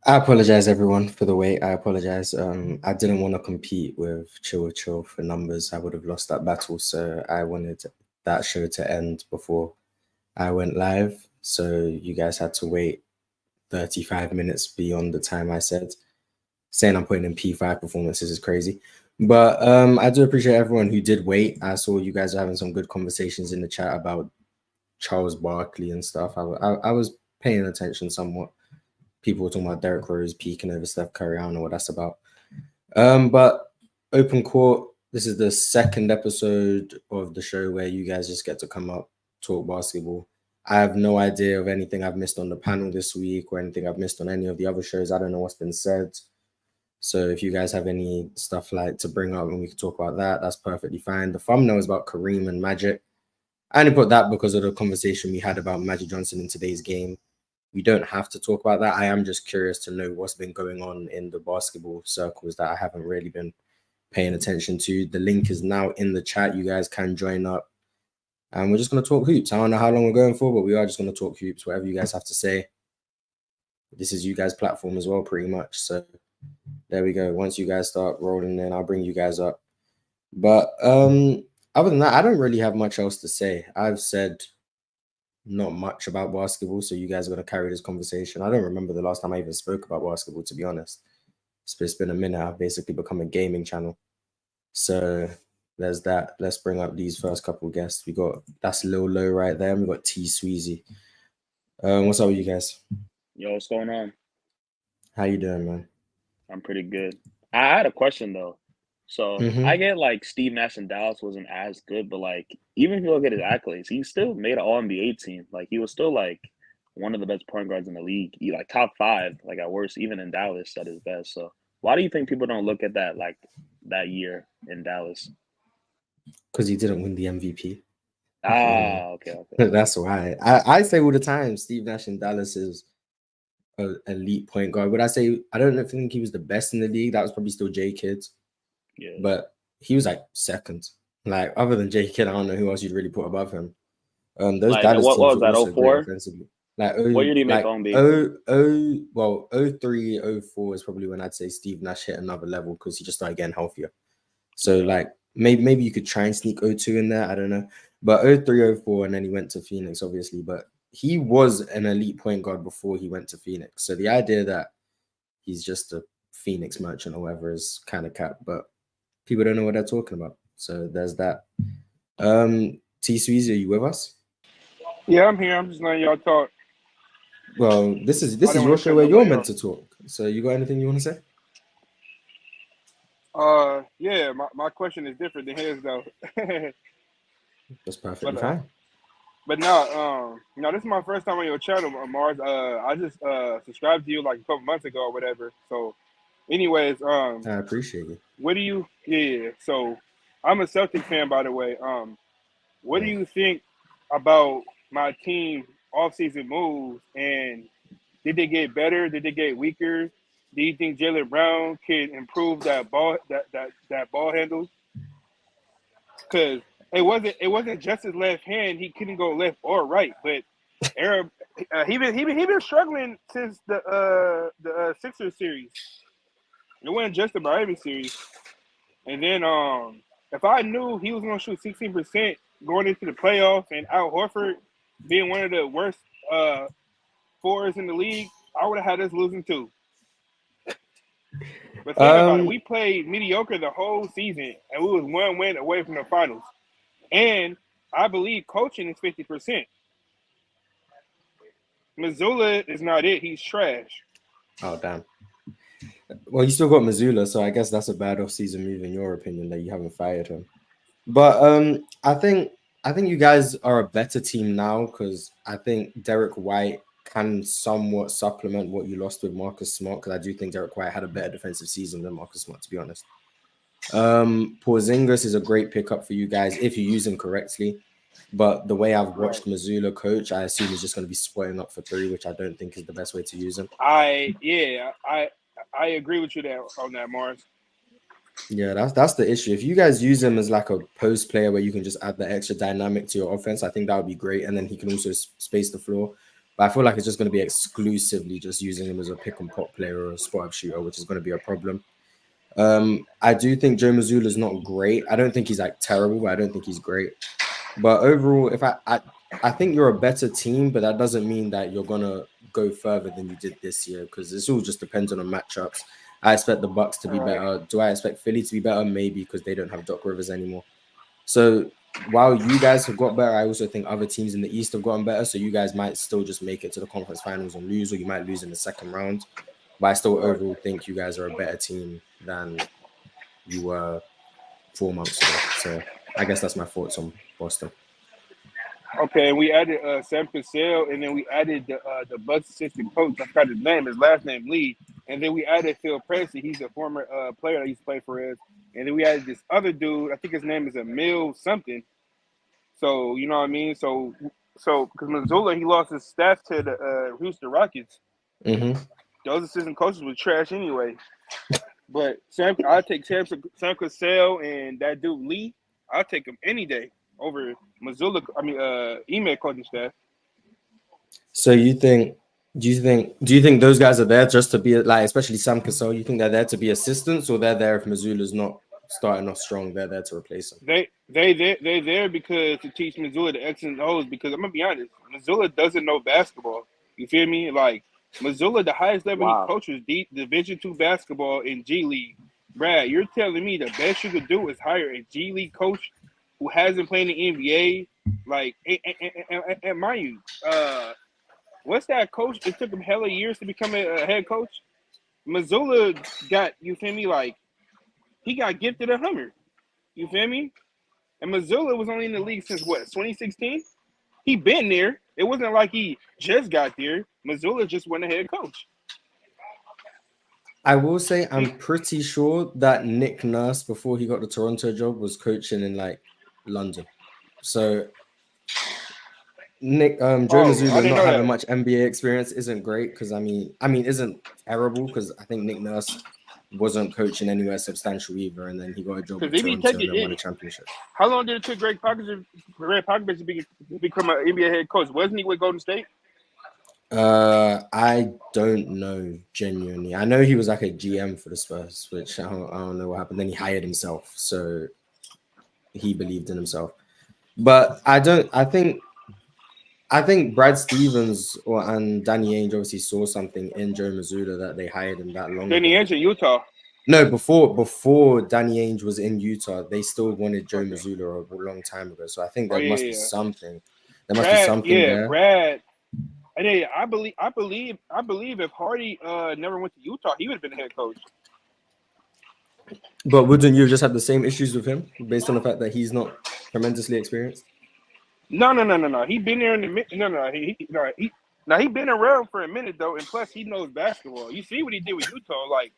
I apologize, everyone, for the wait. I apologize. I didn't want to compete with Chill for numbers. I would have lost that battle, so I wanted that show to end before I went live. So you guys had to wait 35 minutes beyond the time I said. Saying I'm putting in P5 performances is crazy. But I do appreciate everyone who did wait. I saw you guys having some good conversations in the chat about Charles Barkley and stuff. I was paying attention somewhat. People were talking about Derrick Rose peaking over Steph Curry. I don't know what that's about. But Open Court, this is the second episode of the show where you guys just get to come up, talk basketball. I have no idea of anything I've missed on the panel this week or anything I've missed on any of the other shows. I don't know what's been said. So if you guys have any stuff like to bring up and we can talk about that, that's perfectly fine. The thumbnail is about Kareem and Magic. I only put that because of the conversation we had about Magic Johnson in today's game. We don't have to talk about that. I am just curious to know what's been going on in the basketball circles that I haven't really been paying attention to. The link is now in the chat. You guys can join up. And we're just going to talk hoops. I don't know how long we're going for, but we are just going to talk hoops, whatever you guys have to say. This is you guys' platform as well, pretty much. So there we go. Once you guys start rolling in, I'll bring you guys up. But other than that, I don't really have much else to say. I've said not much about basketball, so you guys are going to carry this conversation. I don't remember the last time I even spoke about basketball, to be honest. It's been a minute. I've basically become a gaming channel. So there's that. Let's bring up these first couple guests. That's Lil Low right there. We got T Sweezy. What's up with you guys? Yo, what's going on? How you doing, man? I'm pretty good. I had a question though. So I get like Steve Nash in Dallas wasn't as good, but like even if you look at his accolades, he still made an All-NBA team. Like he was still like one of the best point guards in the league. He like top 5, like at worst, even in Dallas at his best. So why do you think people don't look at that like that year in Dallas? Because he didn't win the MVP. Okay. That's why. I say all the time, Steve Nash in Dallas is an elite point guard. Would I say I don't think he was the best in the league? That was probably still J Kidd. Yeah. But he was like second. Like other than J Kidd, I don't know who else you'd really put above him. Those like, Dallas what teams was were that? also 04? great offensively. Like what year did he make NBA? 03, 04 is probably when I'd say Steve Nash hit another level because he just started getting healthier. So like maybe you could try and sneak 02 in there. I don't know. But 03, 04, and then he went to Phoenix, obviously. But he was an elite point guard before he went to Phoenix. So the idea that he's just a Phoenix merchant or whatever is kind of cap. But people don't know what they're talking about. So there's that. T Sweezy, are you with us? Yeah, I'm here. I'm just letting y'all talk. Well, this is your show where you're meant to talk. So you got anything you want to say? Yeah, my question is different than his though. That's perfectly fine. But no, this is my first time on your channel, Mars. I just subscribed to you like a couple months ago or whatever. So, anyways, I appreciate it. What do you? Yeah. So, I'm a Celtic fan, by the way. What do you think about my team offseason moves? And did they get better? Did they get weaker? Do you think Jalen Brown can improve that ball handle? Because it wasn't just his left hand; he couldn't go left or right. But Arab, he been struggling since the Sixers series. It wasn't just about every series. And then if I knew he was going to shoot 16% going into the playoffs and Al Horford being one of the worst forwards in the league, I would have had us losing too. But think about it. We played mediocre the whole season, and we was 1 win away from the finals. And I believe coaching is 50%. Mazzulla is not it. He's trash. Oh, damn. Well, you still got Mazzulla, so I guess that's a bad off-season move in your opinion that you haven't fired him. But I think you guys are a better team now because I think Derek White can somewhat supplement what you lost with Marcus Smart because I do think Derek White had a better defensive season than Marcus Smart, to be honest. Porzingis is a great pickup for you guys if you use him correctly. But the way I've watched Mazzulla coach, I assume he's just going to be squatting up for 3, which I don't think is the best way to use him. I agree with you there on that, Mars. Yeah, that's the issue. If you guys use him as like a post player where you can just add the extra dynamic to your offense, I think that would be great. And then he can also space the floor. But I feel like it's just going to be exclusively just using him as a pick and pop player or a spot up shooter, which is going to be a problem. I do think Joe Mazzulla is not great. I don't think he's like terrible, but I don't think he's great. But overall, if I think you're a better team, but that doesn't mean that you're gonna go further than you did this year, because this all just depends on the matchups. I expect the Bucks to be better. Do I expect Philly to be better? Maybe, because they don't have Doc Rivers anymore. So while you guys have got better, I also think other teams in the East have gotten better. So you guys might still just make it to the conference finals and lose, or you might lose in the second round. But I still overall think you guys are a better team than you were 4 months ago. So I guess that's my thoughts on Boston. Okay, we added Sam Cassell, and then we added the Bucks assistant coach. I forgot his name. His last name Lee. And then we added Phil Pressey. He's a former player that used to play for us. And then we added this other dude. I think his name is Emil something. So you know what I mean. So because Mazzulla, he lost his staff to the Houston Rockets. Mm-hmm. Those assistant coaches were trash anyway. But I'll take Sam Cassell and that dude Lee. I'll take him any day over Mazzulla. Ime coaching staff. So do you think those guys are there just to be like, especially Sam Cassell? You think they're there to be assistants, or they're there if Mazzulla's not starting off strong? They're there to replace him. They're there because to teach Mazzulla the X and O's. Because I'm gonna be honest, Mazzulla doesn't know basketball. You feel me? Like Mazzulla, the highest level he coaches Division II basketball in G League. Brad, you're telling me the best you could do is hire a G League coach who hasn't played in the NBA? Like, and mind you, what's that coach? It took him hella years to become a head coach. Mazzulla got, you feel me? Like, he got gifted a Hummer. You feel me? And Mazzulla was only in the league since what, 2016? He been there. It wasn't like he just got there. Mazzulla just went a head coach. I will say I'm pretty sure that Nick Nurse, before he got the Toronto job, was coaching in like London. So Joe Mazzulla not having much NBA experience isn't great, because I mean isn't terrible, because I think Nick Nurse wasn't coaching anywhere substantial either, and then he got a job with Toronto and then won a championship. How long did it take Greg Popovich to become an NBA head coach? Wasn't he with Golden State? I don't know, genuinely. I know he was like a GM for the Spurs, which I don't know what happened. Then he hired himself, so he believed in himself. But I think Brad Stevens and Danny Ainge obviously saw something in Joe Mazzulla that they hired him that long. Danny Ainge in Utah. No, before Danny Ainge was in Utah, they still wanted Joe Mazzulla a long time ago. So I think there must be something. There must be something there. Brad. And I believe if Hardy never went to Utah, he would have been a head coach. But wouldn't you just have the same issues with him based on the fact that he's not tremendously experienced? No. He been there in the he been around for a minute though, and plus he knows basketball. You see what he did with Utah, like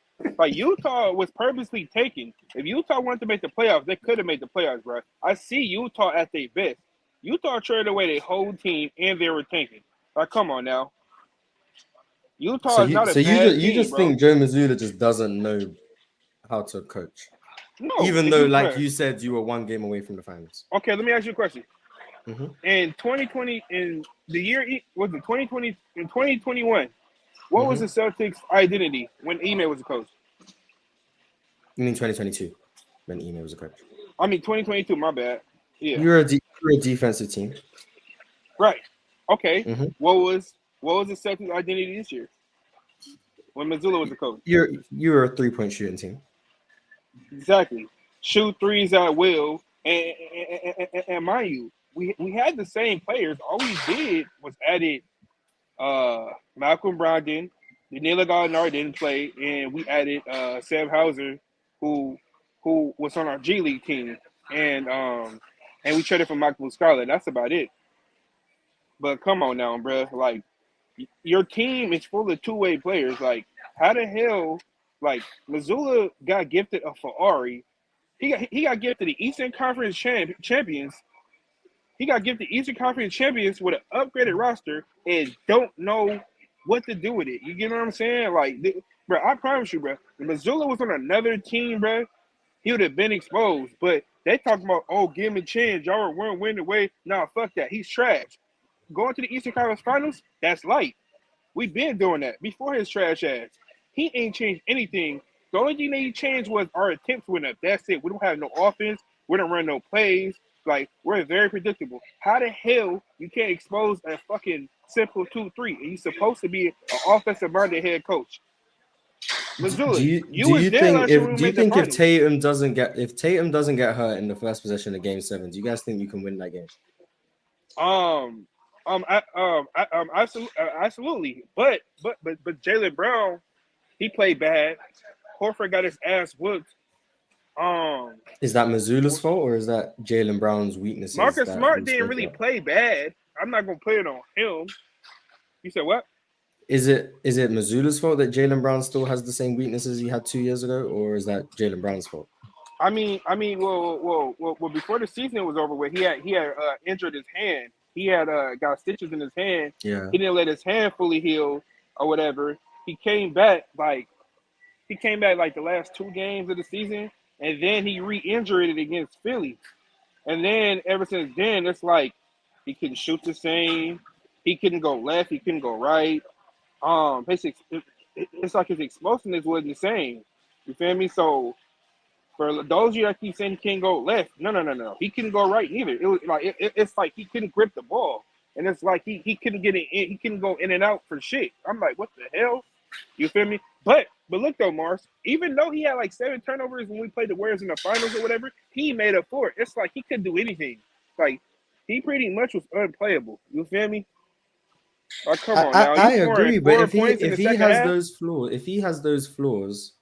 Utah was purposely taken. If Utah wanted to make the playoffs, they could have made the playoffs, bro. I see Utah at their best. Utah traded away their whole team, and they were tanking. Like, come on now. Utah is not a bad team, you just think Joe Mazzulla just doesn't know how to coach? No. Even though, like you said, you were one game away from the finals. Okay, let me ask you a question. Mm-hmm. In 2020, in the year was it 2020 in 2021? What was the Celtics' identity when Ime was a coach? You mean 2022 when Ime was a coach? I mean 2022. My bad. Yeah, you're a defensive team, right? Okay. Mm-hmm. What was the Celtics' identity this year when Mazzulla was the coach? You're a 3-point shooting team. Exactly. Shoot threes at will, and mind you, we had the same players. All we did was added Malcolm Brogdon. Danilo Gallinari didn't play, and we added Sam Hauser, who was on our G League team, and we traded for Michael Scarlett. That's about it. But come on now, bro. Like, your team is full of two-way players. Like, how the hell, like, Mazzulla got gifted a Ferrari. He got gifted the Eastern Conference champions. He got gifted Eastern Conference champions with an upgraded roster and don't know what to do with it. You get what I'm saying? Like, bro, I promise you, bro, if Mazzulla was on another team, bro, he would have been exposed. But they talking about, oh, give him a chance. Y'all weren't winning away. Nah, fuck that. He's trash. going to the Eastern Conference Finals, that's light. We've been doing that before his trash ass. He ain't changed anything. The only thing that he changed was our attempts went up. That's it. We don't have no offense. We don't run no plays. Like, we're very predictable. How the hell you can't expose a fucking simple 2-3? And you're supposed to be an offensive-minded head coach. Mazzulla, do you think if Tatum doesn't get hurt in the first possession of Game 7, do you guys think you can win that game? Absolutely. But Jalen Brown, he played bad. Horford got his ass whooped. Is that Mazzulla's fault or is that Jalen Brown's weaknesses? Marcus Smart didn't really play bad. I'm not gonna play it on him. You said what? Is it Mazzulla's fault that Jalen Brown still has the same weaknesses he had 2 years ago, or is that Jalen Brown's fault? I mean, well, before the season was over with, he had injured his hand. He had got stitches in his hand. Yeah. He didn't let his hand fully heal or whatever. He came back like the last 2 games of the season, and then he re-injured it against Philly. And then ever since then, it's like he couldn't shoot the same. He couldn't go left. He couldn't go right. It's like his explosiveness wasn't the same. You feel me? So for those of you that keep saying he can't go left, no. He couldn't go right either. It was like it's like he couldn't grip the ball, and it's like he couldn't get it in. He couldn't go in and out for shit. I'm like, what the hell? You feel me? But look though, Mars. Even though he had like 7 turnovers when we played the Warriors in the finals or whatever, he made up for it. It's like he couldn't do anything. Like he pretty much was unplayable. You feel me? Like, come on now. I agree, but if he has those flaws,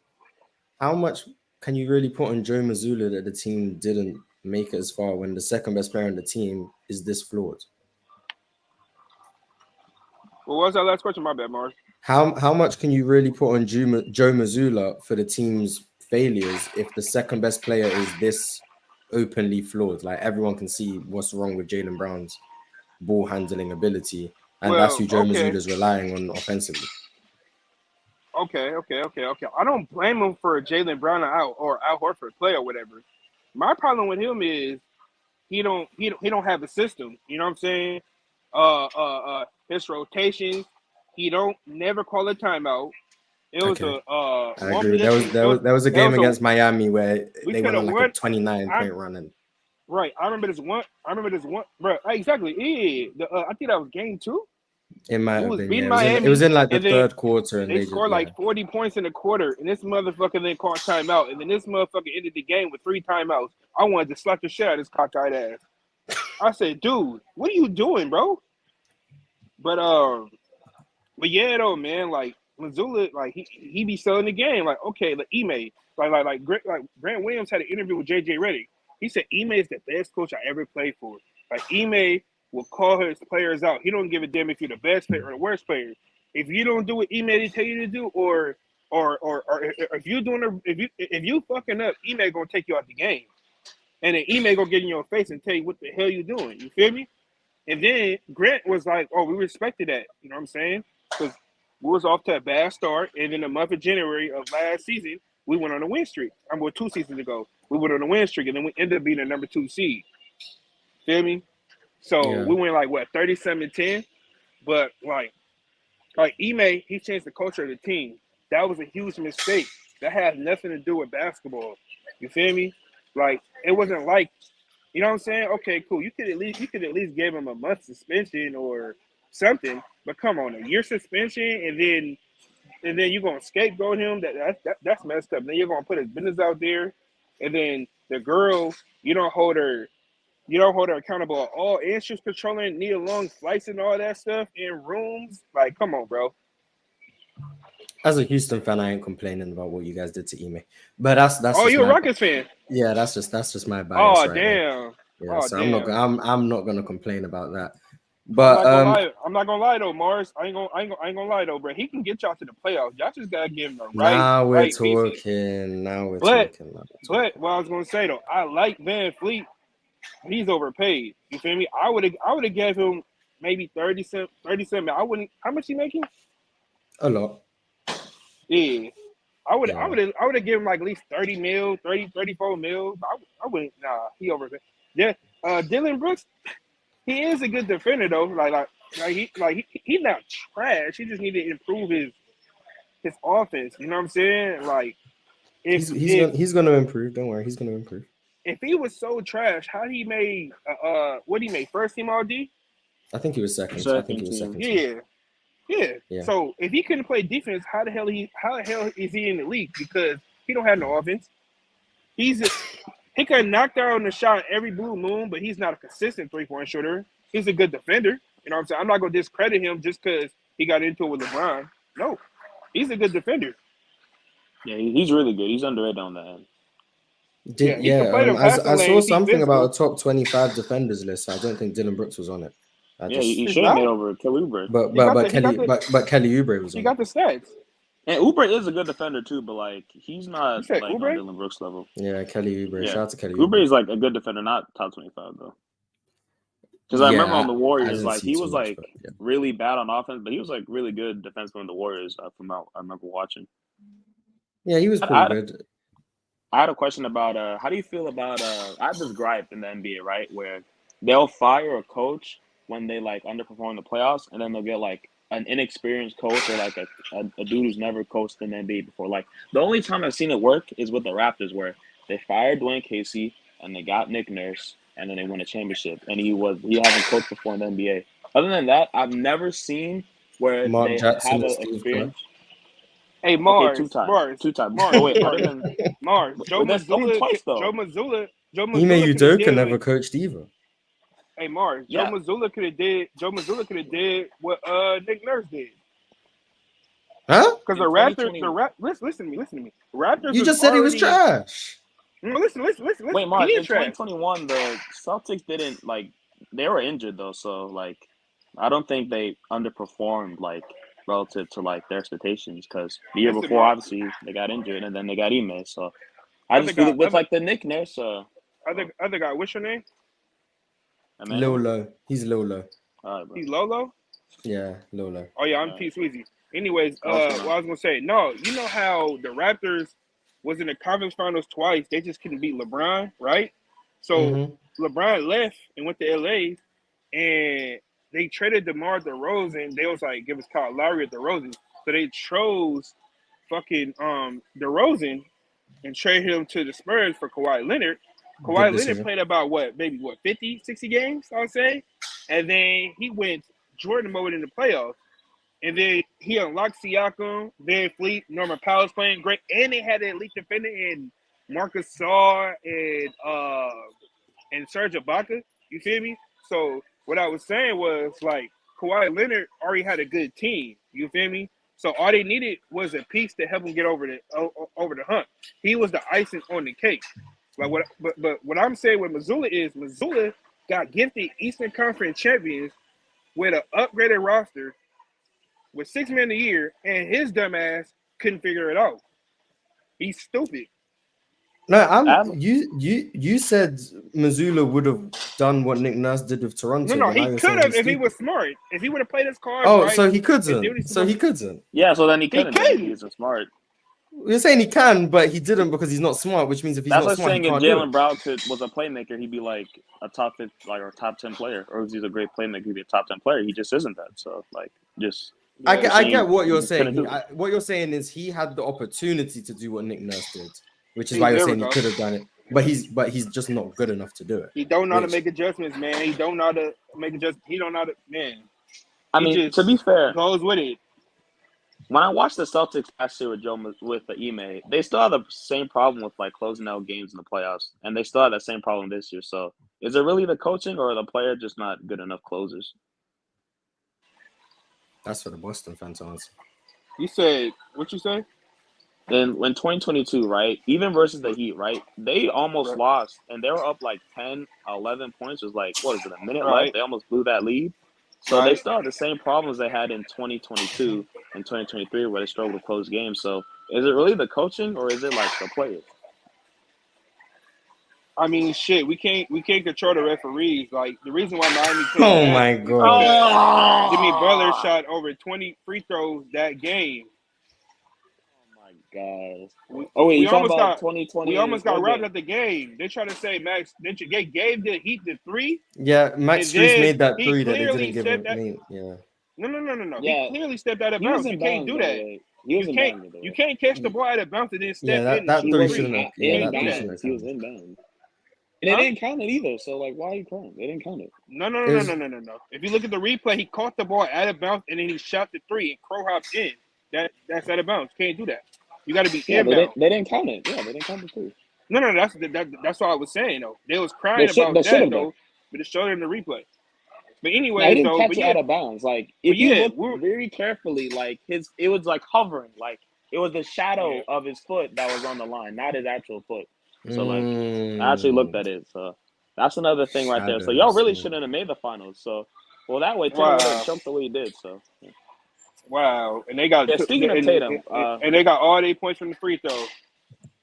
how much can you really put on Joe Mazzulla that the team didn't make it as far when the second best player on the team is this flawed? Well, what was that last question? My bad, Mars. How much can you really put on Joe Mazzulla for the team's failures if the second best player is this openly flawed? Like everyone can see what's wrong with Jalen Brown's ball handling ability, and that's who Joe Mazzulla is relying on offensively. Okay. I don't blame him for Jalen Brown or Al Horford play or whatever. My problem with him is he don't have a system. You know what I'm saying? His rotations, he don't never call a timeout. It was I agree. There was a game against Miami where they went on like a 29-point run. And right, I remember this one, bro. Exactly. Yeah, I think that was game 2. It might have been. It was in like the third quarter, and they scored like 40 points in the quarter, and this motherfucker then called timeout, and then this motherfucker ended the game with 3 timeouts. I wanted to slap the shit out of this cockeyed ass. I said, dude, what are you doing, bro? But yeah, though, man, like Mazzulla, like he be selling the game. Like, okay, like Ime, like Grant Williams had an interview with JJ Redick. He said Ime is the best coach I ever played for. Like Ime will call his players out. He don't give a damn if you're the best player or the worst player. If you don't do what Ime they tell you to do, or if you fucking up, Ime gonna take you out the game, and then Ime gonna get in your face and tell you what the hell you doing. You feel me? And then Grant was like, "Oh, we respected that." You know what I'm saying? Because we was off to a bad start, and in the month of January of last season, we went on a win streak. 2 seasons ago, we went on a win streak, and then we ended up being the number 2 seed. Feel me? So we went like 37-10, but like Ime, he changed the culture of the team. That was a huge mistake. That has nothing to do with basketball. You feel me? Like it wasn't like, you know what I'm saying? Okay, cool. You could at least give him a month suspension or something. But come on, a year suspension, and then you're gonna scapegoat him. That's messed up. Then you're gonna put his business out there, and then the girl, you don't hold her accountable at all. And she's controlling Nia Long flights and all that stuff in rooms. Like, come on, bro. As a Houston fan, I ain't complaining about what you guys did to Ime. But that's Oh, you're a Rockets fan? Yeah, that's just my bias. Oh, right damn. Yeah, so damn. I'm not gonna complain about that. But I'm not gonna lie though, Mars. I ain't gonna lie though, bro. He can get y'all to the playoffs. Y'all just gotta give him the right. Now we're talking. But what I was gonna say though, I like Van Fleet. He's overpaid. You feel me? I would have gave him maybe 37. I wouldn't. How much he making? A lot. Yeah. I would have given him like at least 30 mil, 34 mil. I wouldn't. Nah, he overpaid. Yeah. Dylan Brooks, he is a good defender though. Like He's not trash. He just need to improve his offense. You know what I'm saying? Like he's gonna improve. Don't worry, he's gonna improve. If he was so trash, how he made what he made first team All D? I think he was second. Team. Yeah. So if he couldn't play defense, how the hell is he in the league? Because he don't have no offense. He can knock down the shot every blue moon, but he's not a consistent 3-point shooter. He's a good defender. You know what I'm saying? I'm not gonna discredit him just because he got into it with LeBron. No, he's a good defender. Yeah, he's really good. He's underrated on that end. I saw something about a top 25 defenders list. I don't think Dylan Brooks was on it. He should have made over Kelly Oubre. But Kelly Oubre was on it. He got the stats. And Oubre is a good defender too, but like he's not like on Dylan Brooks level. Yeah, Kelly Oubre. Shout out to Kelly Oubre is like a good defender, not top 25 though. Because I remember on the Warriors, like he was like really bad on offense, but he was like really good defensively on the Warriors. I remember watching. Yeah, he was pretty good. I had a question about how do you feel about I have this gripe in the NBA, right, where they'll fire a coach when they like underperform in the playoffs, and then they'll get like an inexperienced coach or like a dude who's never coached in the NBA before. Like the only time I've seen it work is with the Raptors, where they fired Dwayne Casey and they got Nick Nurse, and then they won a championship, and he hasn't coached before in the NBA. Other than that, I've never seen where Mark they Jackson have an experience. Hey, Mars. Two times. Mars. Oh, wait, Mars. That's only twice though. Joe Mazzulla. Ime Udoka never coached either. Hey, Mars. Joe Mazzulla could have did what Nick Nurse did. Huh? Because the Raptors. Listen to me. Raptors. You just said he was trash. No, listen. Wait, Mars. In 2021, the Celtics didn't like. They were injured though, so like, I don't think they underperformed like relative to like their expectations, because the year before obviously they got injured and then they got Ime. So I just feel with like the Nick Nurse. Other guy, what's your name? Lolo. He's Lolo. He's Lolo? Yeah, Lolo. Oh yeah, I'm T Sweezy. Anyways, what I was gonna say, no, you know how the Raptors was in the conference finals twice, they just couldn't beat LeBron, right? So LeBron left and went to LA, and they traded DeMar DeRozan. They was like, give us Kyle Lowry at DeRozan. So they chose fucking DeRozan and traded him to the Spurs for Kawhi Leonard. Kawhi Leonard played about 50, 60 games, I would say. And then he went Jordan mode in the playoffs. And then he unlocked Siakam, Van Fleet, Norman Powell's playing great. And they had an elite defender in Marcus Gasol and Serge Ibaka. You feel me? So what I was saying was, like, Kawhi Leonard already had a good team. You feel me? So all they needed was a piece to help him get over the hump. He was the icing on the cake. Like what I'm saying with Mazzulla is Mazzulla got gifted Eastern Conference champions with an upgraded roster with $6 million a year, and his dumb ass couldn't figure it out. He's stupid. No, you said Mazzulla would have done what Nick Nurse did with Toronto. No, he could have if he was smart. If he would have played his cards. Oh, right, so he couldn't. He couldn't. Yeah, so then he couldn't. He's smart. You're saying he can, but he didn't because he's not smart. Which means if he's not smart, saying if Jalen Brown was a playmaker, he'd be like a top 5, like or top 10 player, or if he's a great playmaker, he'd be a top 10 player. He just isn't that. So like, just. I get what you're saying. What you're saying is he had the opportunity to do what Nick Nurse did, which is why you're saying he could have done it. But he's just not good enough to do it. He don't know how to make adjustments, man. He don't know how to make adjustments. He don't know how to, man. I mean, to be fair, goes with it. When I watched the Celtics last year with the Ime, they still had the same problem with like closing out games in the playoffs, and they still had that same problem this year. So, is it really the coaching or the player just not good enough closers? That's for the Boston fans to answer. You said what you say? Then when 2022, right, even versus the Heat, right, they almost lost, and they were up like 10, 11 points. It was like, what is it, a minute left? They almost blew that lead. So they still have the same problems they had in 2022 and 2023 where they struggled to close games. So is it really the coaching or is it like the players? I mean, shit, we can't control the referees. Like, the reason why Miami Oh, my God. Jimmy Butler shot over 20 free throws that game. God. We, Oh wait, we you talking almost about got 2020? we almost got robbed game? at the game. They try to say Max. They gave the Heat the 3. Yeah, Max And Strus then made that he 3 that they clearly didn't give stepped him. that. Yeah. No. Yeah, He clearly stepped out of he was bounds. in You can't bounds do by the that. way. He was You in can't. bounds by the You way. can't catch the ball out of bounds and then Yeah, step in. that He 3 wasn't shouldn't have. Yeah, You in can't that do 3 that. shouldn't have bounds. He was counted. in bounds. And they Huh? didn't count it either. So like, why are you crying? They didn't count it. No. It was, If you look at the replay, he caught the ball out of bounds and then he shot the 3 and crow hopped in. That's out of bounds. Can't do that. You got to be Yeah, inbound. they didn't count it. Yeah, they didn't count it too. No. That's what I was saying though. They was They crying should. They about should that have been. though, but it showed in the replay. But No, he anyways didn't though, catch but it yeah, out of bounds. Like but if you yeah, look very carefully, like it was like hovering. Like it was the shadow yeah. of his foot that was on the line, not his actual foot. So like I actually looked at it. So that's another thing right there. So y'all shadows. really shouldn't have made the finals. So well that way Tatum would have Wow. choked the way he did. So yeah. Wow. And they got Yeah, speaking of Tatum, and they got all 8 points from the free throw.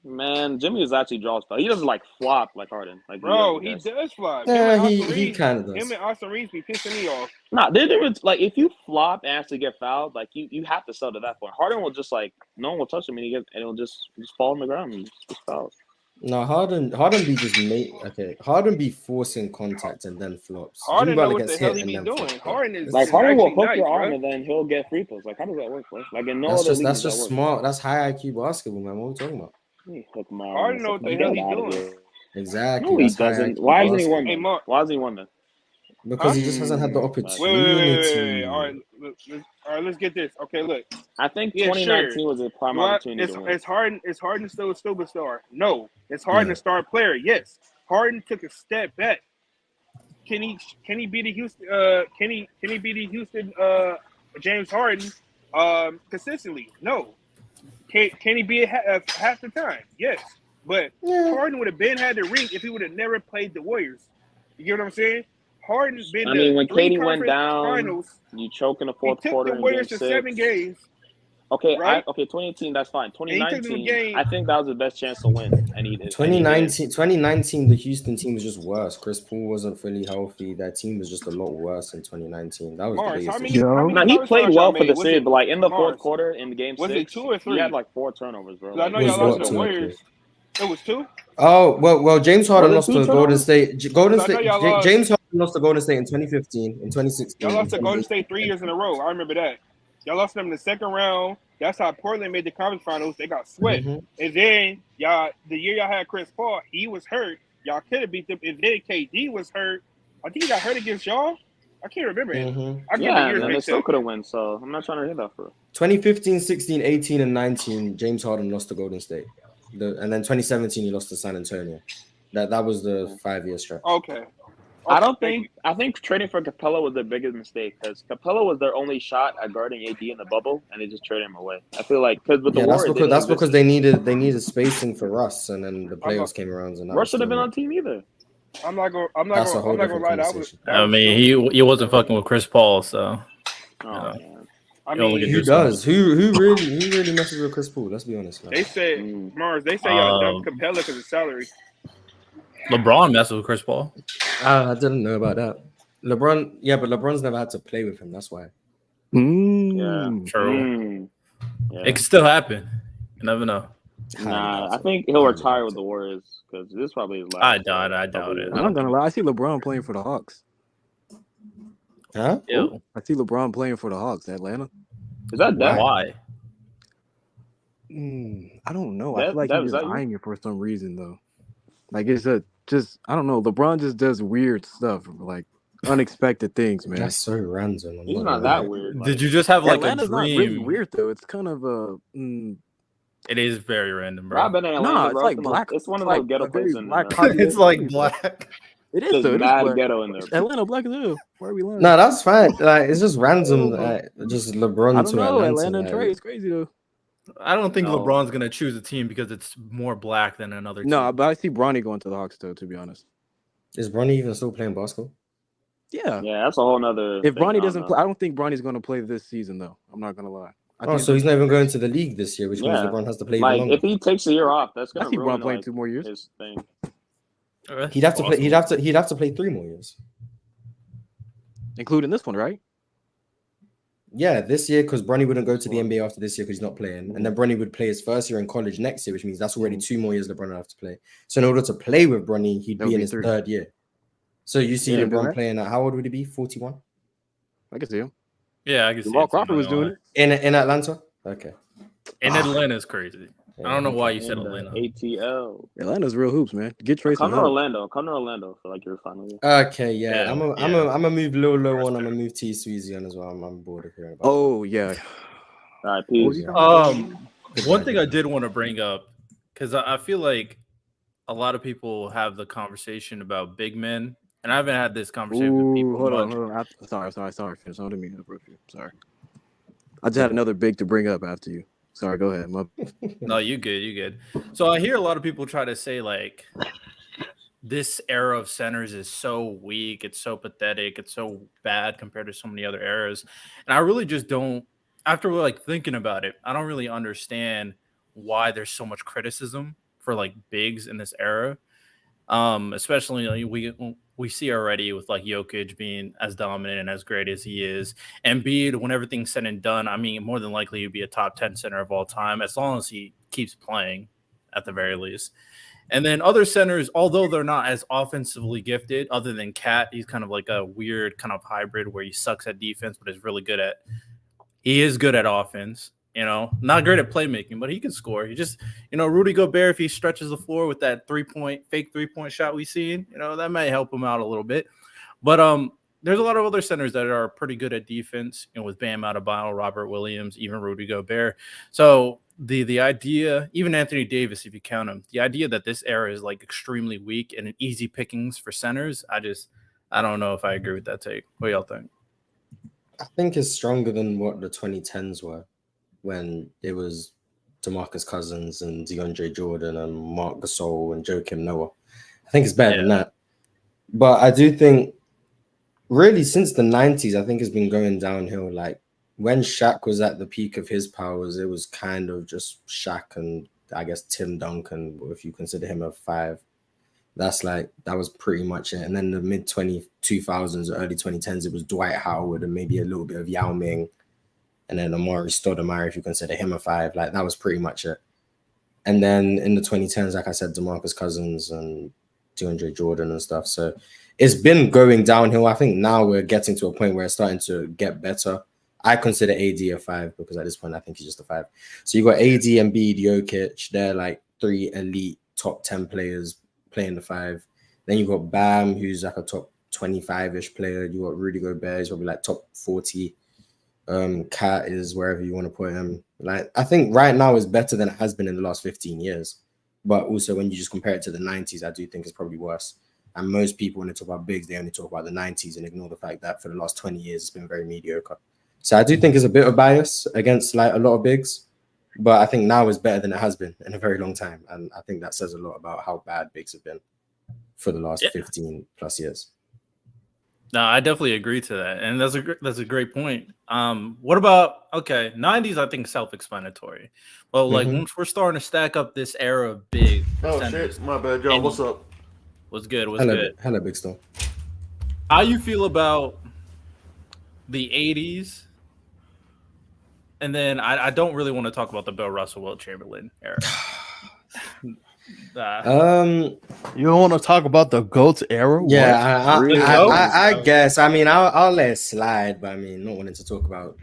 man, Jimmy is actually draw style. He doesn't like flop like Harden. Like Bro, he he does. does fly. Yeah, he kind of does. Him and Austin Reeves be pissing me off. Nah, there was like if you flop and actually get fouled, like you have to sell to that point. Harden will just like no one will touch him and it'll just fall on the ground and just foul. No, Harden be just Harden be forcing contact and then flops. Harden Jimmy know Butler what gets the hell hit he and be then doing. flops. Harden is Like Harden will hook nice, your arm bro. and then he'll get free throws. Like how does that work, bro? Like in no That's other league just does that work. smart. That's high IQ basketball, man. What are we talking about? Hook my arm. Harden know what the hell he doing. Exactly. No, he That's high doesn't. IQ Why hasn't he basketball. won? Hey, Then? Mark. Why hasn't he won then? Because he just hasn't had the Wait. opportunity. All right, let's get this. Okay, look. I think Yeah, 2019 was a prime opportunity to win. Is Harden still a superstar? No. Is Harden a star player? Yes. Harden took a step back. Can he be the Houston James Harden consistently? No. Can he be half the time? Yes. But Harden would have had the ring if he would have never played the Warriors. You get what I'm saying? Harden's been when Cade went down, finals, you choke in the fourth he took quarter the Warriors in to game 7 6. games. Okay, right? 2018, that's fine. And he took them to 2019, game. I think that was the best chance to win. And he did. 2019, the Houston team was just worse. Chris Paul wasn't fully healthy. That team was just a lot worse in 2019. That was the biggest issue. No, he played well for the series, but like in the fourth quarter in the game 6, was it 2 or 3? He had like 4 turnovers, bro. I know y'all lost to the Warriors. It was 2. Oh well, James Harden lost to Golden State. James Harden lost to Golden State in 2015, in 2016. Y'all lost to Golden State 3 years in a row. I remember that. Y'all lost them in the second round. That's how Portland made the conference finals. They got swept. And then the year y'all had Chris Paul, he was hurt. Y'all could have beat them. And then KD was hurt. I think he got hurt against y'all. I can't remember. I and they still could have won. So I'm not trying to hear that for 2015, 16, 18, and 19. James Harden lost to Golden State. And then 2017, he lost to San Antonio. That was the 5-year stretch. Okay. I think trading for Capella was their biggest mistake because Capella was their only shot at guarding AD in the bubble, and they just traded him away. I feel like because with the Warriors, that's because they needed spacing for Russ, and then the playoffs came around, and Russ should have been on team either. I'm not gonna lie. I mean, he wasn't fucking with Chris Paul, so. I mean, who does? Who really messes with Chris Paul? Let's be honest. They say y'all dumped Capella because of salary. LeBron messes with Chris Paul. I didn't know about that. But LeBron's never had to play with him. That's why. Yeah, true. Yeah. It could still happen. You never know. Nah, I think he'll retire with the Warriors because this is probably his last. I doubt it. I'm not gonna lie. I see LeBron playing for the Hawks. Huh? Ew. I see LeBron playing for the Hawks, Atlanta. Is that why? I don't know. I feel like he's just eyeing it for some reason, though. Like it's I don't know. LeBron just does weird stuff, like unexpected things, man. That's so random. He's not that weird. Did you just have like Atlanta's a dream? Not really weird though. It's kind of a. It is very random, bro. I've been in Atlanta, it's bro. like black. It's one of those ghetto places. It's like black. It is though. Mad ghetto in there. Atlanta black as hell. Where are we learning? No, that's fine. Like it's just random. Just LeBron I don't know. Atlanta. Atlanta trade is crazy though. I don't think LeBron's gonna choose a team because it's more black than another team. No, but I see Bronny going to the Hawks though. To be honest, is Bronny even still playing basketball? Yeah, that's a whole nother. If Bronny doesn't play, I don't think Bronny's going to play this season though. I'm not gonna lie. So he's not even going to the league this year, which means LeBron has to play even longer. If he takes a year off, that's gonna ruin LeBron playing 2 more years. His thing. He'd have to play. He'd have to play 3 more years, including this one, right? Yeah, this year because Bronny wouldn't go to the NBA after this year because he's not playing, and then Bronny would play his first year in college next year, which means that's already 2 more years LeBron would have to play. So in order to play with Bronny, he'd be in his 3rd year. So you see LeBron playing at how old would he be? 41. I can see him. Yeah, I can see him. Jamal Crawford was doing it in Atlanta. Okay. In Atlanta's crazy. I don't know why you said Atlanta. ATL. Atlanta's real hoops, man. Get Trace. Come to Orlando. Come to Orlando for like your final year. Okay, yeah. I'm gonna move Lil Low on. I'm gonna move T Sweezy on as well. I'm bored of hearing about. Oh yeah. All right, peace. One thing I did want to bring up because I feel like a lot of people have the conversation about big men, and I haven't had this conversation with people. Hold on. Sorry. Finish. I didn't mean to interrupt you. Sorry. I just had another big to bring up after you. Sorry, go ahead. No, you good. So I hear a lot of people try to say like this era of centers is so weak, it's so pathetic, it's so bad compared to so many other eras. And I really just don't, after like thinking about it, I don't really understand why there's so much criticism for like bigs in this era. Especially we see already with like Jokic being as dominant and as great as he is. Embiid, when everything's said and done, I mean, more than likely he'd be a top 10 center of all time as long as he keeps playing at the very least. And then other centers, although they're not as offensively gifted, other than Cat, he's kind of like a weird kind of hybrid where he sucks at defense, but is really good at offense. You know, not great at playmaking, but he can score. He just, Rudy Gobert, if he stretches the floor with that fake three-point shot we seen, that might help him out a little bit. But there's a lot of other centers that are pretty good at defense, with Bam Adebayo, Robert Williams, even Rudy Gobert. So the idea, even Anthony Davis, if you count him, the idea that this era is like extremely weak and an easy pickings for centers, I don't know if I agree with that take. What y'all think? I think it's stronger than what the 2010s were, when it was DeMarcus Cousins and DeAndre Jordan and Marc Gasol and Joakim Noah. I think it's better than that. But I do think, really, since the 90s, I think it's been going downhill. Like, when Shaq was at the peak of his powers, it was kind of just Shaq and, I guess, Tim Duncan, if you consider him a 5. That was pretty much it. And then the mid-2000s, early 2010s, it was Dwight Howard and maybe a little bit of Yao Ming. And then Amari Stoudemire, if you consider him a 5, like that was pretty much it. And then in the 2010s, like I said, DeMarcus Cousins and DeAndre Jordan and stuff. So it's been going downhill. I think now we're getting to a point where it's starting to get better. I consider AD a 5 because at this point, I think he's just a 5. So you got AD, Embiid, Jokic. They're like 3 elite top 10 players playing the 5. Then you got Bam, who's like a top 25-ish player. You got Rudy Gobert, he's probably like top 40. Cat is wherever you want to put him. Like, I think right now is better than it has been in the last 15 years. But also when you just compare it to the 90s, I do think it's probably worse. And most people, when they talk about bigs, they only talk about the 90s and ignore the fact that for the last 20 years, it's been very mediocre. So I do think it's a bit of bias against like a lot of bigs, but I think now is better than it has been in a very long time. And I think that says a lot about how bad bigs have been for the last 15 plus years. No, I definitely agree to that, and that's a great point. What about 90s? I think self-explanatory. Well, like once we're starting to stack up this era of big. Oh shit, my bad, y'all. What's up? What's good? What's good? Hello, Big Stone. How you feel about the 80s? And then I don't really want to talk about the Bill Russell, Wilt Chamberlain era. You don't want to talk about the GOAT's era? Yeah, I guess. I mean, I'll let it slide, but I mean, not wanting to talk about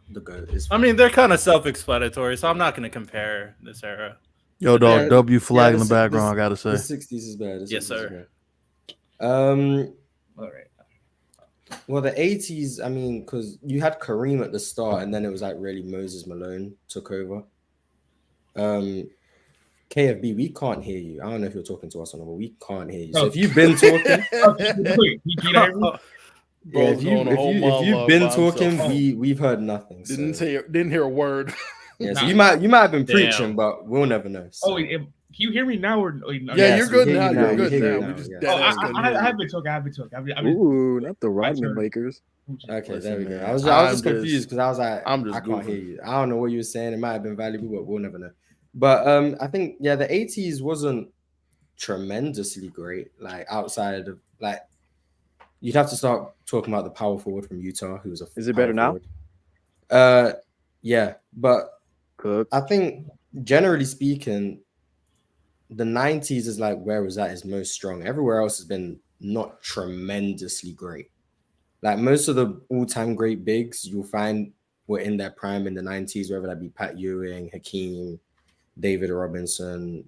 the GOAT. I mean, they're kind of self-explanatory, so I'm not going to compare this era. Yo, dog, W flag in the background, I got to say. The 60s is bad. Yes, sir. All right. Well, the 80s, I mean, because you had Kareem at the start, and then it was like really Moses Malone took over. KFB, we can't hear you. I don't know if you're talking to us or not, but we can't hear you. So if you've been talking, if you've been talking, we've heard nothing. So. Didn't hear a word. Yeah, so you might have been preaching, but we'll never know. So. Can you hear me now? Or yeah, you're good now. You're good now. I have been talking. Ooh, not the Rodman Lakers. Okay, there we go. I was just confused because I was like, I can't hear you. I don't know what you were saying. It might have been valuable, but we'll never know. But I think, the 80s wasn't tremendously great. Like, outside of, like, you'd have to start talking about the power forward from Utah, who was a Is it better now? Yeah, but Cook. I think generally speaking, the 90s is like where was that is most strong. Everywhere else has been not tremendously great. Like most of the all-time great bigs you'll find were in their prime in the 90s, whether that be Pat Ewing, Hakeem, David Robinson,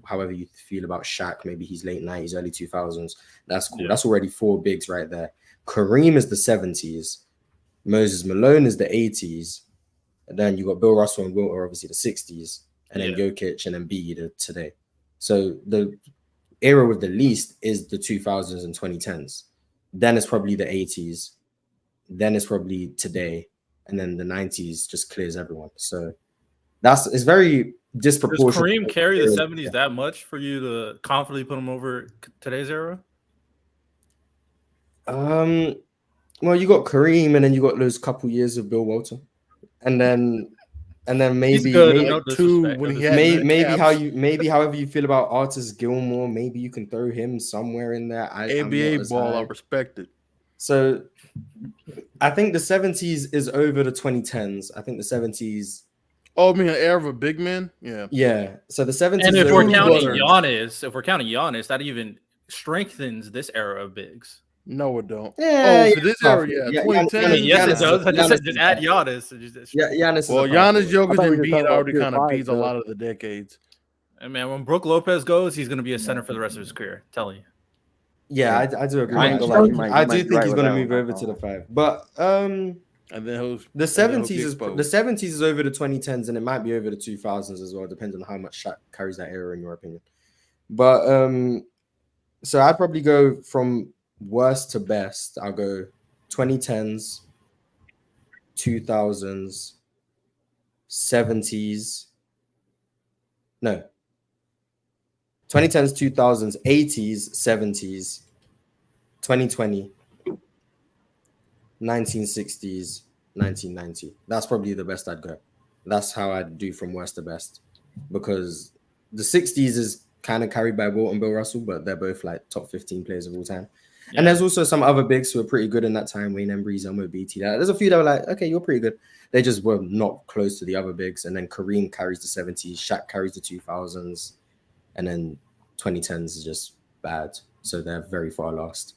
however you feel about Shaq, maybe he's late 90s, early 2000s. That's cool. Yeah. That's already 4 bigs right there. Kareem is the 70s. Moses Malone is the 80s. And then you got Bill Russell and Wilt are obviously the 60s. And then Jokic and Embiid are today. So the era with the least is the 2000s and 2010s. Then it's probably the 80s. Then it's probably today. And then the 90s just clears everyone. So it's very disproportionate. Does Kareem carry the 70s that much for you to confidently put him over today's era? Well, you got Kareem, and then you got those couple years of Bill Walton, and then maybe however you feel about Artis Gilmore, maybe you can throw him somewhere in there. NBA ball, I respect it. So I think the 70s is over the 2010s. I think the 70s. Oh, I mean, an era of a big man? Yeah. Yeah. So the 70s. And if we're counting Giannis, that even strengthens this era of bigs. No, it don't. Yeah, for this era, 2010. Yes, it does. I just said just add Giannis. Giannis. Well, Giannis, Jokic, and Embiid already kind of beats a lot of the decades. And man, when Brook Lopez goes, he's going to be a center for the rest of his career. I'm telling you. Yeah, I do agree. I do think he's going to move over to the 5. But and then the 70s is over the 2010s, and it might be over the 2000s as well, depending on how much Shaq carries that era, in your opinion. But so I'd probably go from worst to best. I'll go 2010s, 2000s, 70s. No. 2010s, 2000s, 80s, 70s, 2020, 1960s, 1990. That's probably the best I'd go. That's how I'd do from worst to best. Because the 60s is kind of carried by Wilt and Bill Russell, but they're both like top 15 players of all time. Yeah. And there's also some other bigs who are pretty good in that time. Wayne Embry, Elmo BT. There's a few that were like, okay, you're pretty good. They just were not close to the other bigs. And then Kareem carries the 70s. Shaq carries the 2000s. And then 2010s is just bad. So they're very far lost.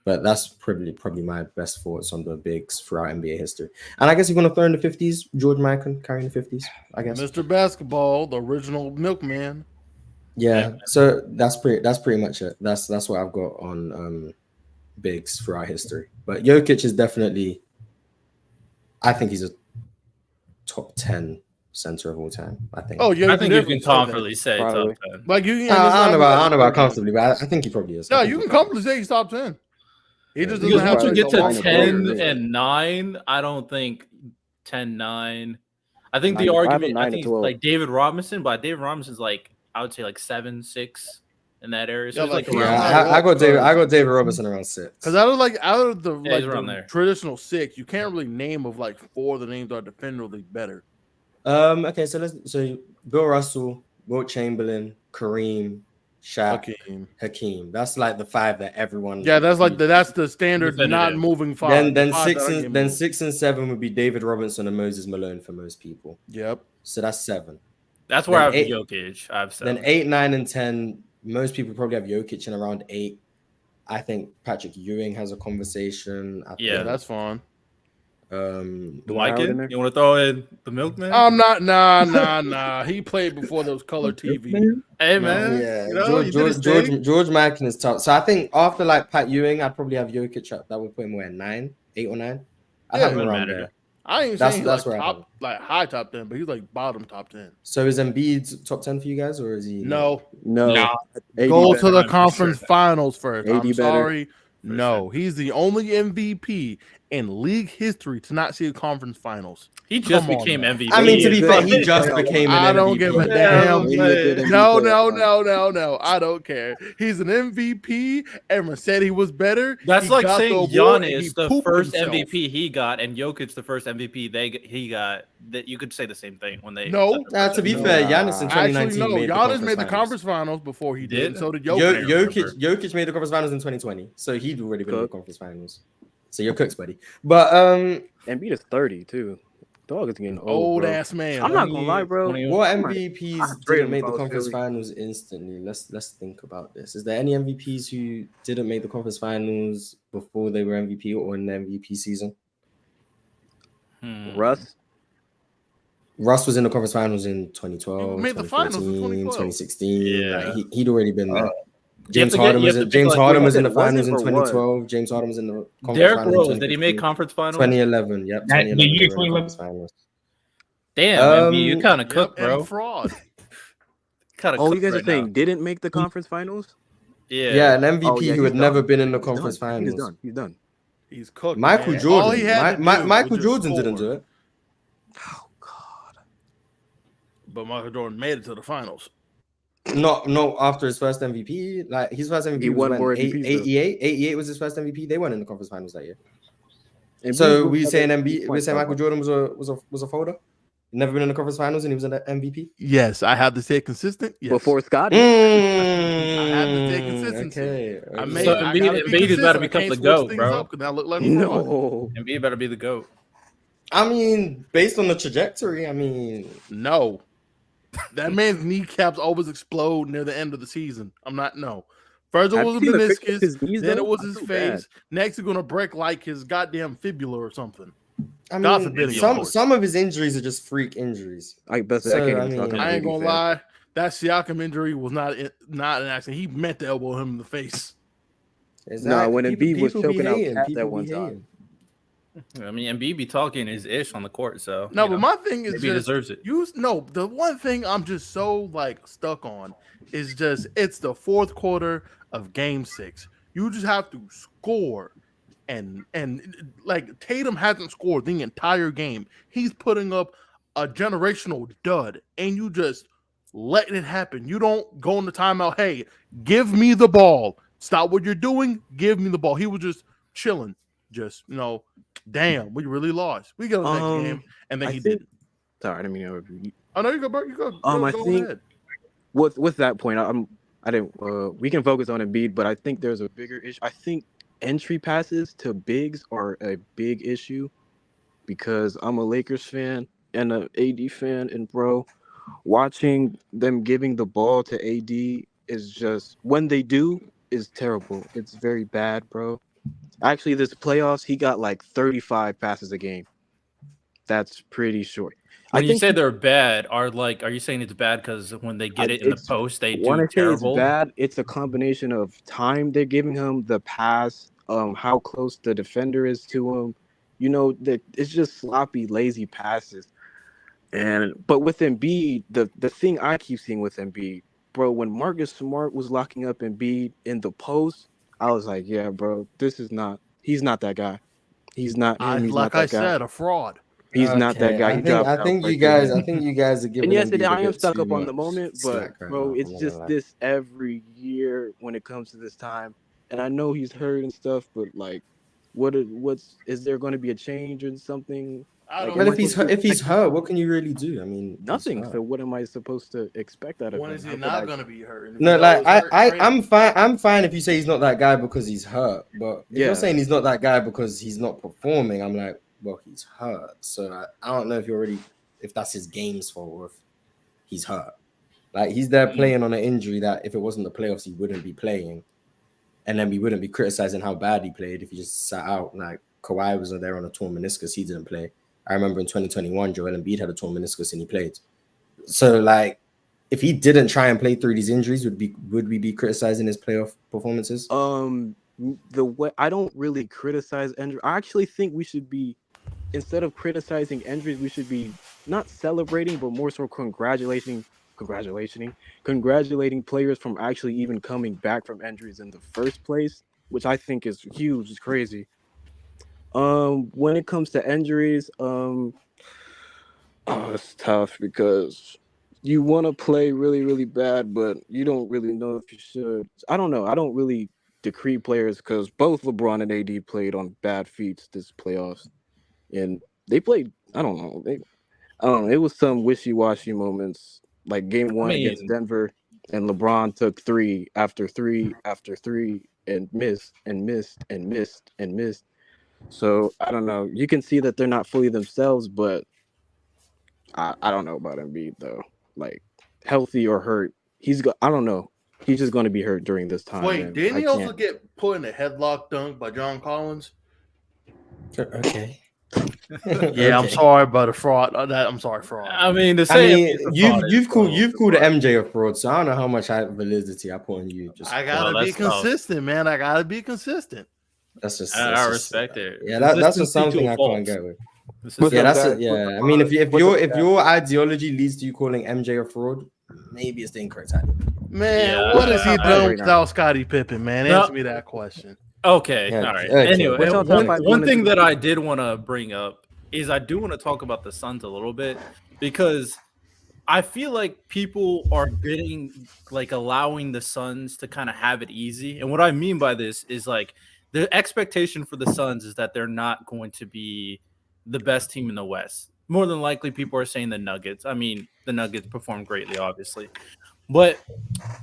But that's probably my best thoughts on the bigs throughout NBA history. And I guess you're going to throw in the 50s. George Mikan carrying the 50s, I guess. Mr. Basketball, the original milkman. Yeah, so that's pretty much it. That's what I've got on bigs throughout history. But Jokic is definitely, I think he's a top 10 center of all time. I think. Oh yeah, I think you can confidently say probably. top 10. Like I don't know about comfortably, but I think he probably is. No, you can comfortably say he's top 10. He just doesn't have once you get to 10 yeah. and 9, I don't think 10-9. I think the argument, I think like David Robinson, but David Robinson's like, I would say like 7-6 in that area. So Yeah, I got David Robinson around 6. Because out of the the traditional 6, you can't really name of like 4 of the names are definitively better. Okay, so Bill Russell, Wilt Chamberlain, Kareem, Shaq, Hakeem. That's like the 5 that everyone. Yeah, that's the standard, not moving 5. Then 6 and 7 would be David Robinson and Moses Malone for most people. Yep. So that's 7. That's where I have Jokic. I have 7. Then 8, 9, and 10. Most people probably have Jokic in around 8. I think Patrick Ewing has a conversation. That's fine. You like it? You want to throw in the milkman? I'm not. Nah. He played before those color TV. Hey man, yeah. George Mikan is tough. So I think after like Pat Ewing, I'd probably have Jokic. That would put him where 9, 8 or 9. I have him around there. I ain't saying he's like high top 10, but he's like bottom top 10. So is Embiid top 10 for you guys, or is he? No. Go to the conference finals first. I'm sorry. Better. No, he's the only MVP in league history to not see a conference finals. He just became MVP. I mean, to be fair, he just became an MVP. I don't give a damn. No. I don't care. He's an MVP. Everyone said he was better. That's like saying Giannis the first MVP he got, and Jokic the first MVP he got. That you could say the same thing when they. No, to be fair, Giannis in 2019 Giannis made the conference finals before he did. And so did Jokic. Jokic made the conference finals in 2020, so he'd already been in the conference finals. So you're cooked, buddy. But Embiid is 30 too. Dog is getting old bro. ass man. I'm not gonna lie, bro. What MVPs didn't make the if I was conference Philly. finals instantly? Let's think about this. Is there any MVPs who didn't make the conference finals before they were MVP or in the MVP season? Russ was in the conference finals in 2012, He made the finals in 2014, 2012. 2016. Yeah. Like, he'd already been there. You have James to Harden get- you was have in, to pick, James like, Harden wait, was in the was it finals in for what? 2012. James Harden was in the conference Derrick finals in Rose, did he make 2015. conference finals? 2011, yep. That- the 2011 year they were in the 2011. conference finals. Damn, MB, you kind of Yep, cooked, bro. and fraud. Kind of. Oh, you guys are saying didn't make the conference finals? Yeah, an MVP Oh, yeah, who he's had never done. been in the He's conference done. finals. He's done. He's cooked. Michael man. Jordan. All he had to do Michael was just Jordan didn't do score. it. Oh God. But Michael Jordan made it to the finals. No, after his first MVP. Like his first MVP He was won when more MVPs, though. 88. 88 was his first MVP. They weren't in the conference finals that year. Embiid So was we saying another MB, we point saying Michael guard. Jordan was a folder. Never been in the conference finals and he was an MVP. Yes, I have to stay consistent. Yes. Before Scotty. I have to stay consistency. Okay. I okay. made. So I Embiid- gotta be Embiid is consistent. about to I become can't the switch GOAT, things bro. up 'cause I look like a fraud. No. MB better be the GOAT. I mean, based on the trajectory, I mean, No. That man's kneecaps always explode near the end of the season. I'm not. No. First it Have was a you seen the picture of meniscus, his knees, then though? it was I his feel face. bad. Next, he's gonna break like his goddamn fibula or something. I God mean, forbid he some lost. of his injuries are just freak injuries. I bet So, I can't I even talk mean- I ain't about gonna fan. lie. That Siakam injury was not an accident. He meant to elbow him in the face. No, when Embiid was people be choking out hating, Cat people that be one time. hating. I mean, Embiid be talking his ish on the court, so No, you but know, my thing is maybe he just deserves it. the one thing I'm just so like stuck on is just it's the fourth quarter of Game 6. You just have to score, and like Tatum hasn't scored the entire game. He's putting up a generational dud, and you just letting it happen. You don't go in the timeout. Hey, give me the ball. Stop what you're doing. Give me the ball. He was just chilling. Just damn, we really lost. We go next game, and then I he think- didn't. Sorry, I didn't mean to overread. Oh no, you go, bro. You go. I go think- ahead. With that point, I didn't. We can focus on Embiid, but I think there's a bigger issue. I think entry passes to bigs are a big issue because I'm a Lakers fan and an AD fan, and bro, watching them giving the ball to AD is just when they do is terrible. It's very bad, bro. Actually, this playoffs, he got like 35 passes a game. That's pretty short. When I you think say they're bad, are you saying it's bad because when they get it in the post, they when do I say terrible? it's bad, it's a combination of time they're giving him, the pass, how close the defender is to him. That it's just sloppy, lazy passes. But with Embiid, the thing I keep seeing with Embiid, bro, when Marcus Smart was locking up Embiid in the post, I was like, yeah, bro, he's not that guy. He's not him. He's Like not I that guy. said, a fraud. He's not that Okay, guy. I think you guys are giving. And yes, Embiid a I am bit stuck too up on the much moment, but slack right bro, now, it's I'm not just gonna lie. this every year when it comes to this time. And I know he's hurt and stuff, but like, is there going to be a change or something? I don't Like, Well, know. if he's hurt, what can you really do? I mean, he's Nothing. hurt. So what am I supposed to expect out of When him? is he How could not I- going to be hurt? And if No, he like knows hurt, trade him. I'm fine. I'm fine if you say he's not that guy because he's hurt. But if Yeah. you're saying he's not that guy because he's not performing, I'm like, well, he's hurt. So I don't know if that's his game's fault or if he's hurt. Like he's there playing on an injury that if it wasn't the playoffs, he wouldn't be playing, and then we wouldn't be criticizing how bad he played if he just sat out. Like Kawhi was there on a torn meniscus, he didn't play. I remember in 2021, Joel Embiid had a torn meniscus and he played. So like, if he didn't try and play through these injuries, would we be criticizing his playoff performances? The way I don't really criticize injury. I actually think we should be, instead of criticizing injuries, we should be not celebrating, but more so congratulating players from actually even coming back from injuries in the first place, which I think is huge. It's crazy. When it comes to injuries, it's tough because you want to play really, really bad, but you don't really know if you should. I don't know. I don't really decree players because both LeBron and AD played on bad feet this playoffs, and they played. I don't know. It was some wishy-washy moments, like Game 1 against Denver, and LeBron took 3 after 3 after 3 and missed and missed and missed and missed. So I don't know. You can see that they're not fully themselves, but I don't know about Embiid though. Like healthy or hurt, I don't know. He's just going to be hurt during this time. Wait, didn't he also get put in a headlock dunk by John Collins? Okay. Yeah, I'm sorry about the fraud. I'm sorry, fraud. I mean, you've called MJ a fraud, so I don't know how much validity I put on you. I gotta be consistent, man. I gotta be consistent. That's just I respect it. Yeah, that's just something I can't get with. Yeah, that's it. Yeah, I mean, if your ideology leads to you calling MJ a fraud, maybe it's the incorrect idea. Man, what has he done without Scottie Pippen? Man, answer me that question. Okay, all right. Okay. Anyway, one thing that I did want to bring up is I do want to talk about the Suns a little bit because I feel like people are allowing the Suns to kind of have it easy. And what I mean by this is like the expectation for the Suns is that they're not going to be the best team in the West. More than likely, people are saying the Nuggets. I mean, the Nuggets performed greatly, obviously. But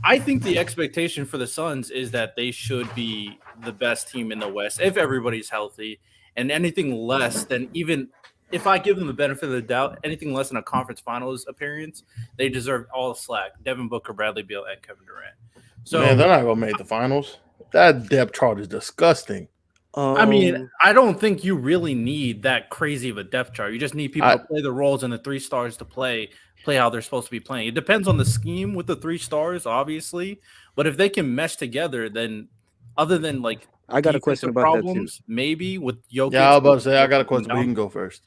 I think the expectation for the Suns is that they should be the best team in the West if everybody's healthy. And anything less than, even if I give them the benefit of the doubt, anything less than a conference finals appearance, they deserve all the slack. Devin Booker, Bradley Beal, and Kevin Durant. So man, they're not going to make the finals. That depth chart is disgusting. I mean, I don't think you really need that crazy of a depth chart. You just need people to play the roles and the 3 stars to play how they're supposed to be playing. It depends on the scheme with the 3 stars, obviously. But if they can mesh together, then other than like I got a question about problems, that too. Maybe with Jokic. Yeah, I was about to say I got a question, but you can go first.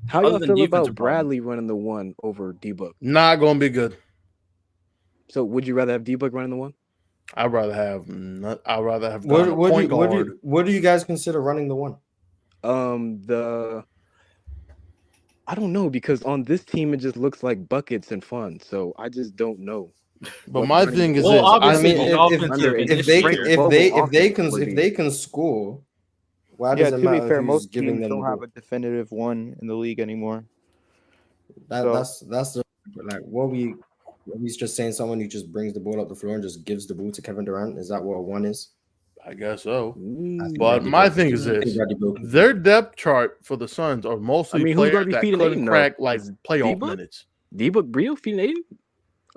How y'all feel about Bradley running the 1 over D-Book? Not going to be good. So would you rather have D-Book running the 1? I'd rather have what do you guys consider running the 1? I don't know, because on this team it just looks like buckets and fun. So I just don't know. But my thing is this. I mean, if they can score, why does it matter? To be fair, most teams don't have a definitive 1 in the league anymore. That's the like what he's just saying. Someone who just brings the ball up the floor and just gives the ball to Kevin Durant. Is that what a 1 is? I guess so. But my thing is this: their depth chart for the Suns are mostly players that couldn't crack like playoff minutes. D-Book, Brio feeding Aiden?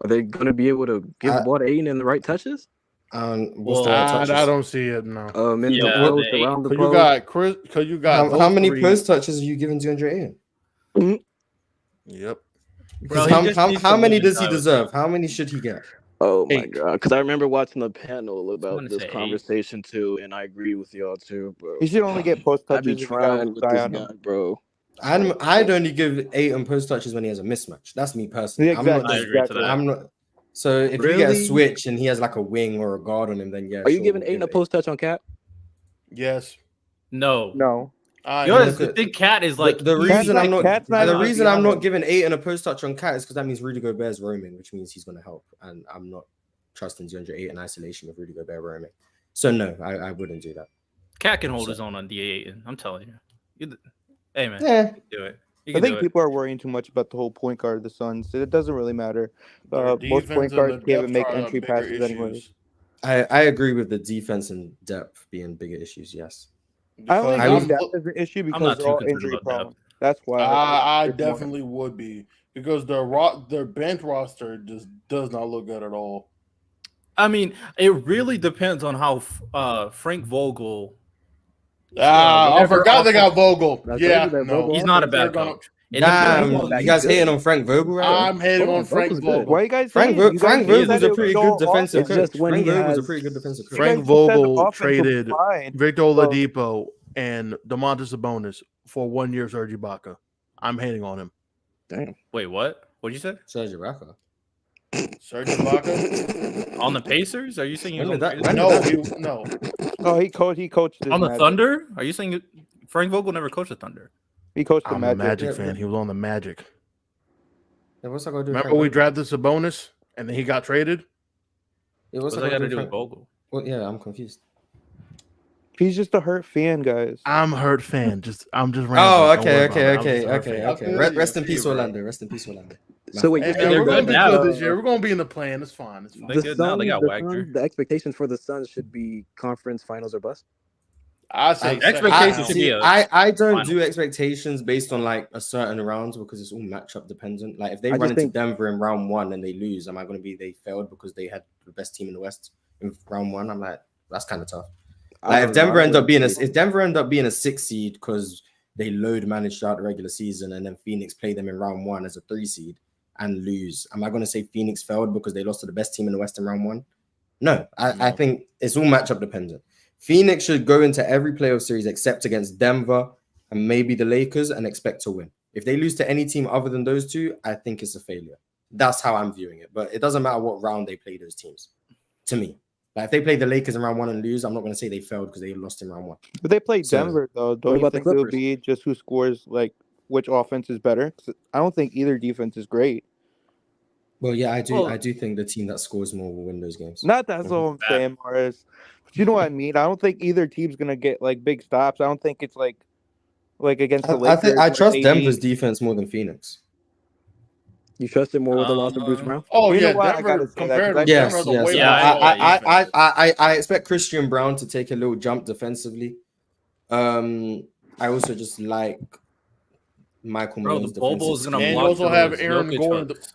Are they going to be able to give the ball to Aiden in the right touches? I don't see it. No. Around the you got Chris. Because you got how many post touches are you giving to Andre Aiden? Yep. How many does he deserve? How many should he get? Oh my god! Because I remember watching the panel about this conversation too, and I agree with y'all too, bro. He should only get post touches. I'd be trying with this guy, bro. I'd only give Ayton post touches when he has a mismatch. That's me personally. Yeah, I'm not. So if you get a switch and he has like a wing or a guard on him, then yeah. Are you giving Ayton a post touch on Cat? Yes. No. I think Cat is like the reason I'm not giving Ayton a post touch on Cat is because that means Rudy Gobert's roaming, which means he's going to help, and I'm not trusting DeAndre Ayton in isolation with Rudy Gobert roaming. So no, I wouldn't do that. Cat can hold his own on DA. I'm telling you. Hey man, do it. I think people are worrying too much about the whole point guard of the Suns. It doesn't really matter. Most point guards can't even make entry passes anyways. I agree with the defense and depth being bigger issues. Yes. I only think depth is an issue because they're all injury prone. That's why I definitely would be, because their bench roster just does not look good at all. I mean, it really depends on how Frank Vogel. I forgot they got Vogel. He's not a bad coach. You guys hating on Frank Vogel? Right? I'm hating on Frank Vogel. Why are you guys Frank Vogel's a pretty good defensive coach. Frank Vogel traded Victor Oladipo and Domantas Sabonis for 1 year Serge Ibaka. I'm hating on him. Damn. Wait, what? What'd you say? Serge Ibaka. Serge Ibaka on the Pacers? Are you saying no? Oh, he coached on the Thunder. Are you saying Frank Vogel never coached the Thunder? He coached the Magic. I'm a Magic fan. He was on the Magic. Yeah, what's that going to do? Remember we drafted Sabonis and then he got traded? Yeah, what's that got to do with Vogel? Well, yeah, I'm confused. He's just a hurt fan, guys. I'm a hurt fan. I'm just. Oh, okay. Rest in peace, Orlando. Rest in peace, Orlando. So wait, we're going to be good this year. We're going to be in the plan. It's fine. They're good now. They got Wagner. The expectations for the Suns should be conference finals or bust. I say expectations should be I don't final. do expectations based on like a certain rounds because it's all matchup dependent. Like if they I run just into think- Denver in round 1 and they lose, am I going to be they failed because they had the best team in the West in round 1? I'm like, that's kind of tough. Like if Denver end up being a 6 seed because they load managed throughout the regular season and then Phoenix play them in round 1 as a 3 seed and lose, am I going to say Phoenix failed because they lost to the best team in the West in round 1? No, I think it's all matchup dependent. Phoenix should go into every playoff series except against Denver and maybe the Lakers and expect to win. If they lose to any team other than those two, I think it's a failure. That's how I'm viewing it. But it doesn't matter what round they play those teams. To me, like if they play the Lakers in round 1 and lose, I'm not going to say they failed because they lost in round 1. But they play Denver though. Don't you think it would be just who scores, like which offense is better? 'Cause I don't think either defense is great. Well, yeah, I do think the team that scores more will win those games. Not that's all I'm saying, Morris. But you know what I mean? I don't think either team's gonna get like big stops. I don't think it's like against the Lakers. I trust Denver's defense more than Phoenix. You trust it more with the loss of Bruce Brown? Oh, You know yeah, why I Denver gotta say that, compared 'cause to I- Yes, Denver's a yes. way Yeah, better I expect Christian Brown to take a little jump defensively. I also just like Michael Bro, Malone's the Bol Bol's defensive gonna And scheme. you block also have those Aaron Jokic Gordon. hooks.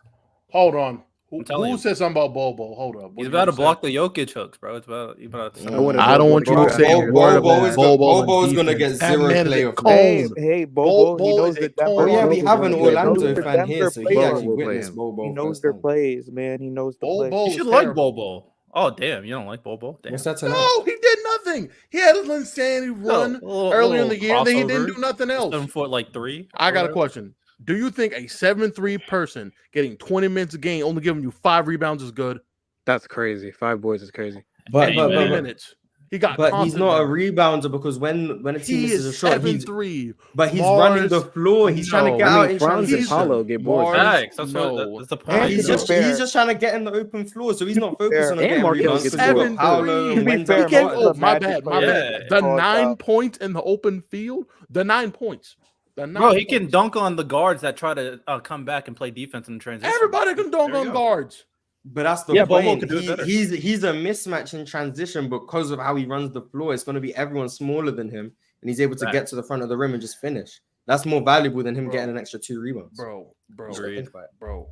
Hold on. I'm telling Who you. said something about Bol Bol? Hold up. What He's you about to say? block the Jokic hooks, bro. It's about you about to I don't want you to say a word about Bol Bol. Bol Bol's gonna get That zero man is a playoff. cone. Hey, Bol Bol, he knows is the a Denver. Oh yeah, we have an Bol Bol Orlando knows the fan here, Denver so he players. actually Bol Bol witnessed play Bol Bol. He knows firsthand. their plays, man. He knows the Bol plays. Bol You is should like terrible. Bol Bol. Oh damn, you don't like Bol Bol? Damn. What's that tonight? No, he did nothing. He had an insanity run earlier in the year, then he didn't do nothing else. 7 foot like 3. I got a question. Do you think a 7'3" person getting 20 minutes a game, only giving you 5 rebounds is good? That's crazy. 5 boys is crazy. But 20 minutes. He got but he's not a constant- rebounder because when a team He misses a is shot, 7'3". but he's Mars, running the floor. He's trying to get out in Franz and transition. Paulo get bored. Mars, Facts. That's no. that's the And point. He's to be just trying to get in the open floor, so he's not focusing on And getting Markel rebounds. gets because bored. he's got Paolo and To be Wendell fair, He gave, Martin. oh, my Magic bad, my players bad. get The called 9 out. points in the open field, the 9 points. The 9 Bro, he can points. dunk on the guards that try to come back and play defense in the transition. Everybody can dunk There you on go. guards. But that's the Yeah, Bol Bol point. could do it better. He's a mismatch in transition because of how he runs the floor. It's going to be everyone smaller than him, and he's able to get to the front of the rim and just finish. That's more valuable than him getting an extra 2 rebounds. Bro. So think about it. Bro.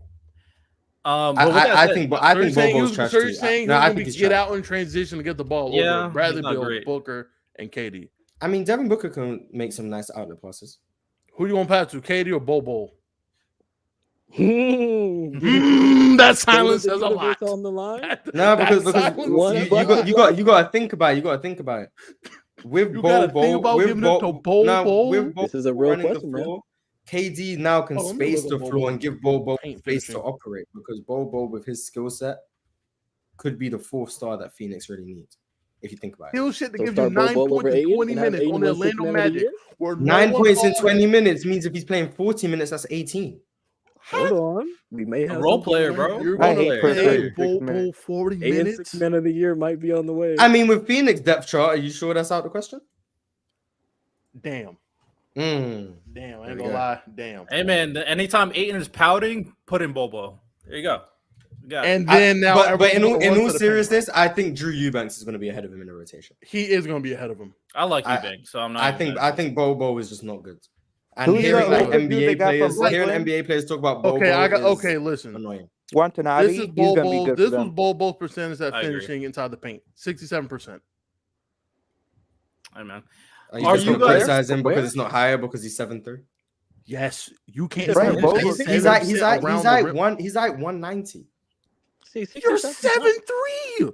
I think Bol Bol's trash So too. you're saying No, he's I going think to he's get trash. out in transition to get the ball Yeah, over Bradley he's not Beal, great. Booker, and KD. I mean, Devin Booker can make some nice outlet passes. Who you want to pass to, KD or Bol Bol? Hmm. That silence says a lot. On the line. No, because silence- you got to think about it. You got to think about it. With You Bol gotta think Bol, about with giving it to Bol Bol? This is a real running question, the man. floor, KD now can Hold on, let me space look the at Bol floor Bol. and give Bol Bol Paint space to finishing. operate because Bol Bol with his skill set could be the 4th star that Phoenix really needs. If you think about it, He'll shit to So give you start Bol 9 Bol points over in Aiden 20 and have minutes Aiden on the win Sixth Orlando Man of the Magic. Year? Where 9 one points in ball- 20 minutes means if he's playing 40 minutes, that's 18. Hold on. We may A have role something player, there. bro. You're I going hate to Chris play Paul. Bol 6 Bol 40 Aiden minutes? 6th Man of the Year might be on the way. I mean, with Phoenix depth chart, are you sure that's out of the question? Damn. Mm. Damn. I There ain't we gonna go. lie. Damn. Hey man, anytime Aiden is pouting, put in Bol Bol. There you go. You got it. And then now, but in everyone's gonna all run to the paint. seriousness, I think Drew Eubanks is going to be ahead of him in the rotation. He is going to be ahead of him. I like I- Eubanks, so I'm not. I think Bol Bol is just not good. And Who's hearing the like other dude NBA they got from players, hearing Brooklyn? NBA players talk about Bol Okay, Bol is listen. annoying. Watanabe, This is he's Bol gonna be Bol. good This for was them. Bol Bol's percentage at I agree. finishing inside the paint. 67%. Hey man, Are you Are just you going to guys- criticize him because Where? it's not higher because he's 7'3"? Yes, you can't. Right, say Bol that. Bol- He's like 190. See, You're 7'3".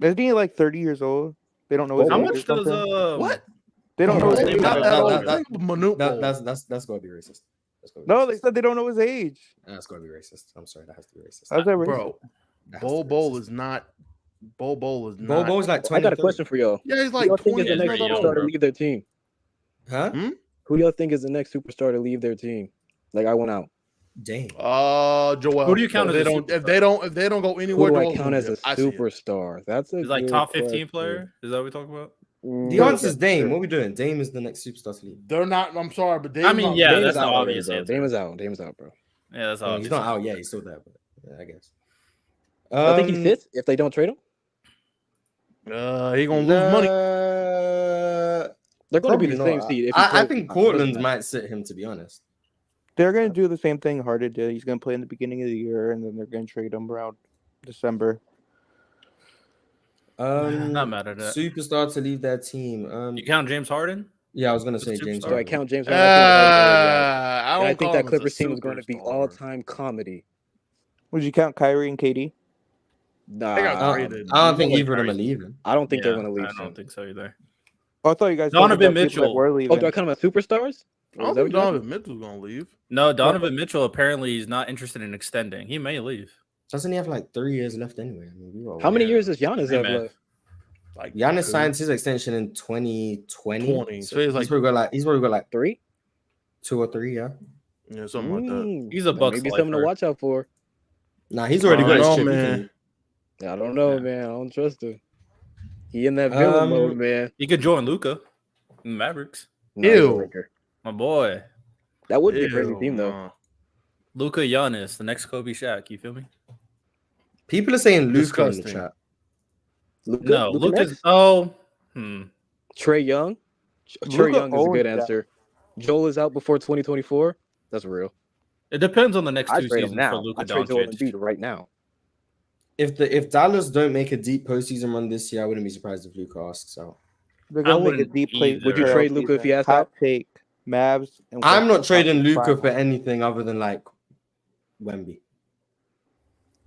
Isn't he like 30 years old? They don't know his how age much or does something? What? They don't know his Bol age. not that- that old. that- Think of Manute Bol. That's got to be racist. That's gotta be No, racist. they said they don't know his age. That's got to be racist. I'm sorry, that has to be racist. How's that racist? Bro, That has to Bol be Bol racist. is not. Bol Bol is Bol not. Bol's like 20. I got a question for y'all. Yeah, he's Who like y'all think is 20. the Yeah, next he's very superstar young, to bro. leave their team? Huh? Who y'all think is the next superstar to leave their team? Like I went out. Dang. Joel. Who do you count if as they a don't, if superstar? they don't, if they don't go anywhere, Who do I Joel's count gonna as a be- I see it. superstar? That's a he's like good top 15 question. player. Is that what we're talking about? The answer is Dame. What are we doing? Dame is the next superstar to leave. They're not. I'm sorry, but they. I mean, yeah, Dame that's is the out obvious already, bro. answer. Dame is out. Dame's out, bro. Yeah, that's I mean, obvious. he's not out yet. He's still there, but yeah, I guess. I think he fits if they don't trade him. He gonna lose money. They're going to be Probably the same not. seed. If I think Portland might sit him, to be honest. They're going to do the same thing Harden did. He's going to play in the beginning of the year, and then they're going to trade him around December. Not mad at that. Superstar to leave their team. You count James Harden? Yeah, I was going to say James Do I Harden. count James Harden? I think that call him Clippers a team is going to be superstar. all-time comedy. Would you count Kyrie and KD? Nah, They got I traded. don't think Like either of them are Kyrie. leaving. I don't think they're Yeah, going to leave. I don't soon. think so either. Oh, I thought you guys Donovan talked about people that Mitchell. were leaving. Oh, do I count them as superstars? I don't think Donovan Mitchell's gonna leave. No, Donovan Mitchell apparently is not interested in extending. He may leave. Doesn't he have like 3 years left anyway? I mean, How many years does Giannis have man. left? Like Giannis signs his extension in 2020. 20. So So he's he's probably got like 3? 2 or 3, yeah. Yeah, something like that. He's a That Bucks may be something to lifer. watch out for. Nah, he's already I got his don't chip. know, He man. can- I don't know, man. I don't trust him. He in that villain mode, man. He could join Luka in the Mavericks. No, he's a Ew. Laker. My boy. That would be a crazy Ew, team, though. nah. Luka Giannis, the next Kobe Shaq. You feel me? People are saying Luka in the Disgusting. chat. Luka, No, Luka Luka's. next? Oh, Trey Young. Trey Luka Young is a good owns that. answer. Joel is out before 2024. That's real. it depends on the next I two trade him seasons now. for Luka I trade Joel Doncic. Embiid right now. If Dallas don't make a deep postseason run this year, I wouldn't be surprised if Luka asks out. They're I going to make a wouldn't deep play. either. Would you trade Luka if he asked Hot out? take. Mavs. And I'm not Westbrook trading top Luka five. for anything other than like Wemby.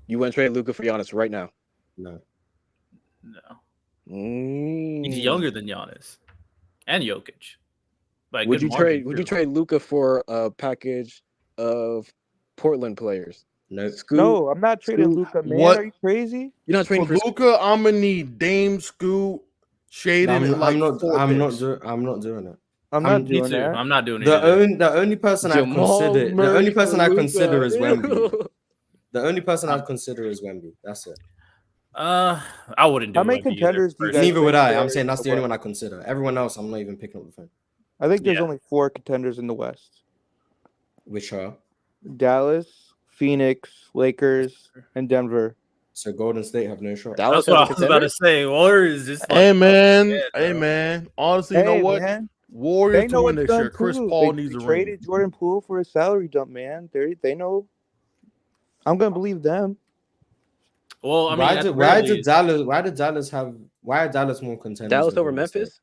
You wouldn't trade Luka for Giannis right now. No. No, Mm. he's younger than Giannis and Jokic. Like, Would good you margin, trade? Would you too. trade Luka for a package of Portland players? No. Scoot, No, I'm not trading Scoot. Luka, man. What? Are you crazy? You're not For trading for Scoot. Luka, I'm gonna need Dame, Scoot, Shaden, and like I'm not four doing picks. it. I'm Me not too. doing that. I'm not doing it. The either. only person I consider is Wemby. The only person I'd consider is Wemby. That's it. I wouldn't do How many Wemby either, contenders do you guys personally. Neither would think I. there I'm saying is that's in the only West? one I consider. Everyone else, I'm not even picking up the phone. I think there's Yeah. only 4 contenders in the West: Which are Dallas, Phoenix, Lakers, and Denver. so Golden State have no shot. Dallas That's what I has a was about to contender? say. Warriors just Hey like, man, yeah, hey bro. man. Honestly, you know what? Man, Warriors they to know win it's this done year. Chris too. Paul They needs a ring. traded Jordan Poole for a salary dump, man. They know. I'm gonna believe them. Well, I mean, why at did the very Dallas why are Dallas more contenders? Dallas than over Golden State? Memphis?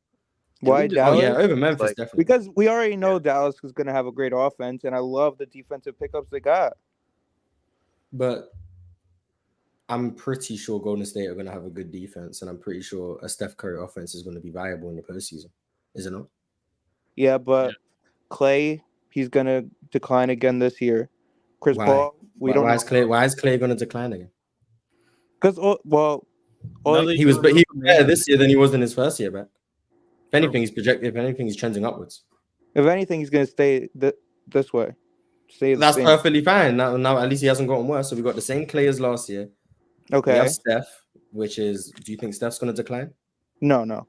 Why we just- Oh Dallas? yeah, over Memphis Like, definitely. Because we already know Dallas is gonna have a great offense, and I love the defensive pickups they got. But I'm pretty sure Golden State are going to have a good defense, and I'm pretty sure a Steph Curry offense is going to be viable in the postseason. Is it not? Yeah, but Klay, he's gonna decline again this year. Chris Why? Paul, we don't Why know. is Clay going to decline again? Because Another He was better this year than he was in his first year back. If anything, he's trending upwards. if anything, he's gonna stay this way. Stay the That's same. perfectly fine. Now at least he hasn't gotten worse. So we got the same Clay as last year. We Okay. have Steph, which is. Do you think Steph's going to decline? No.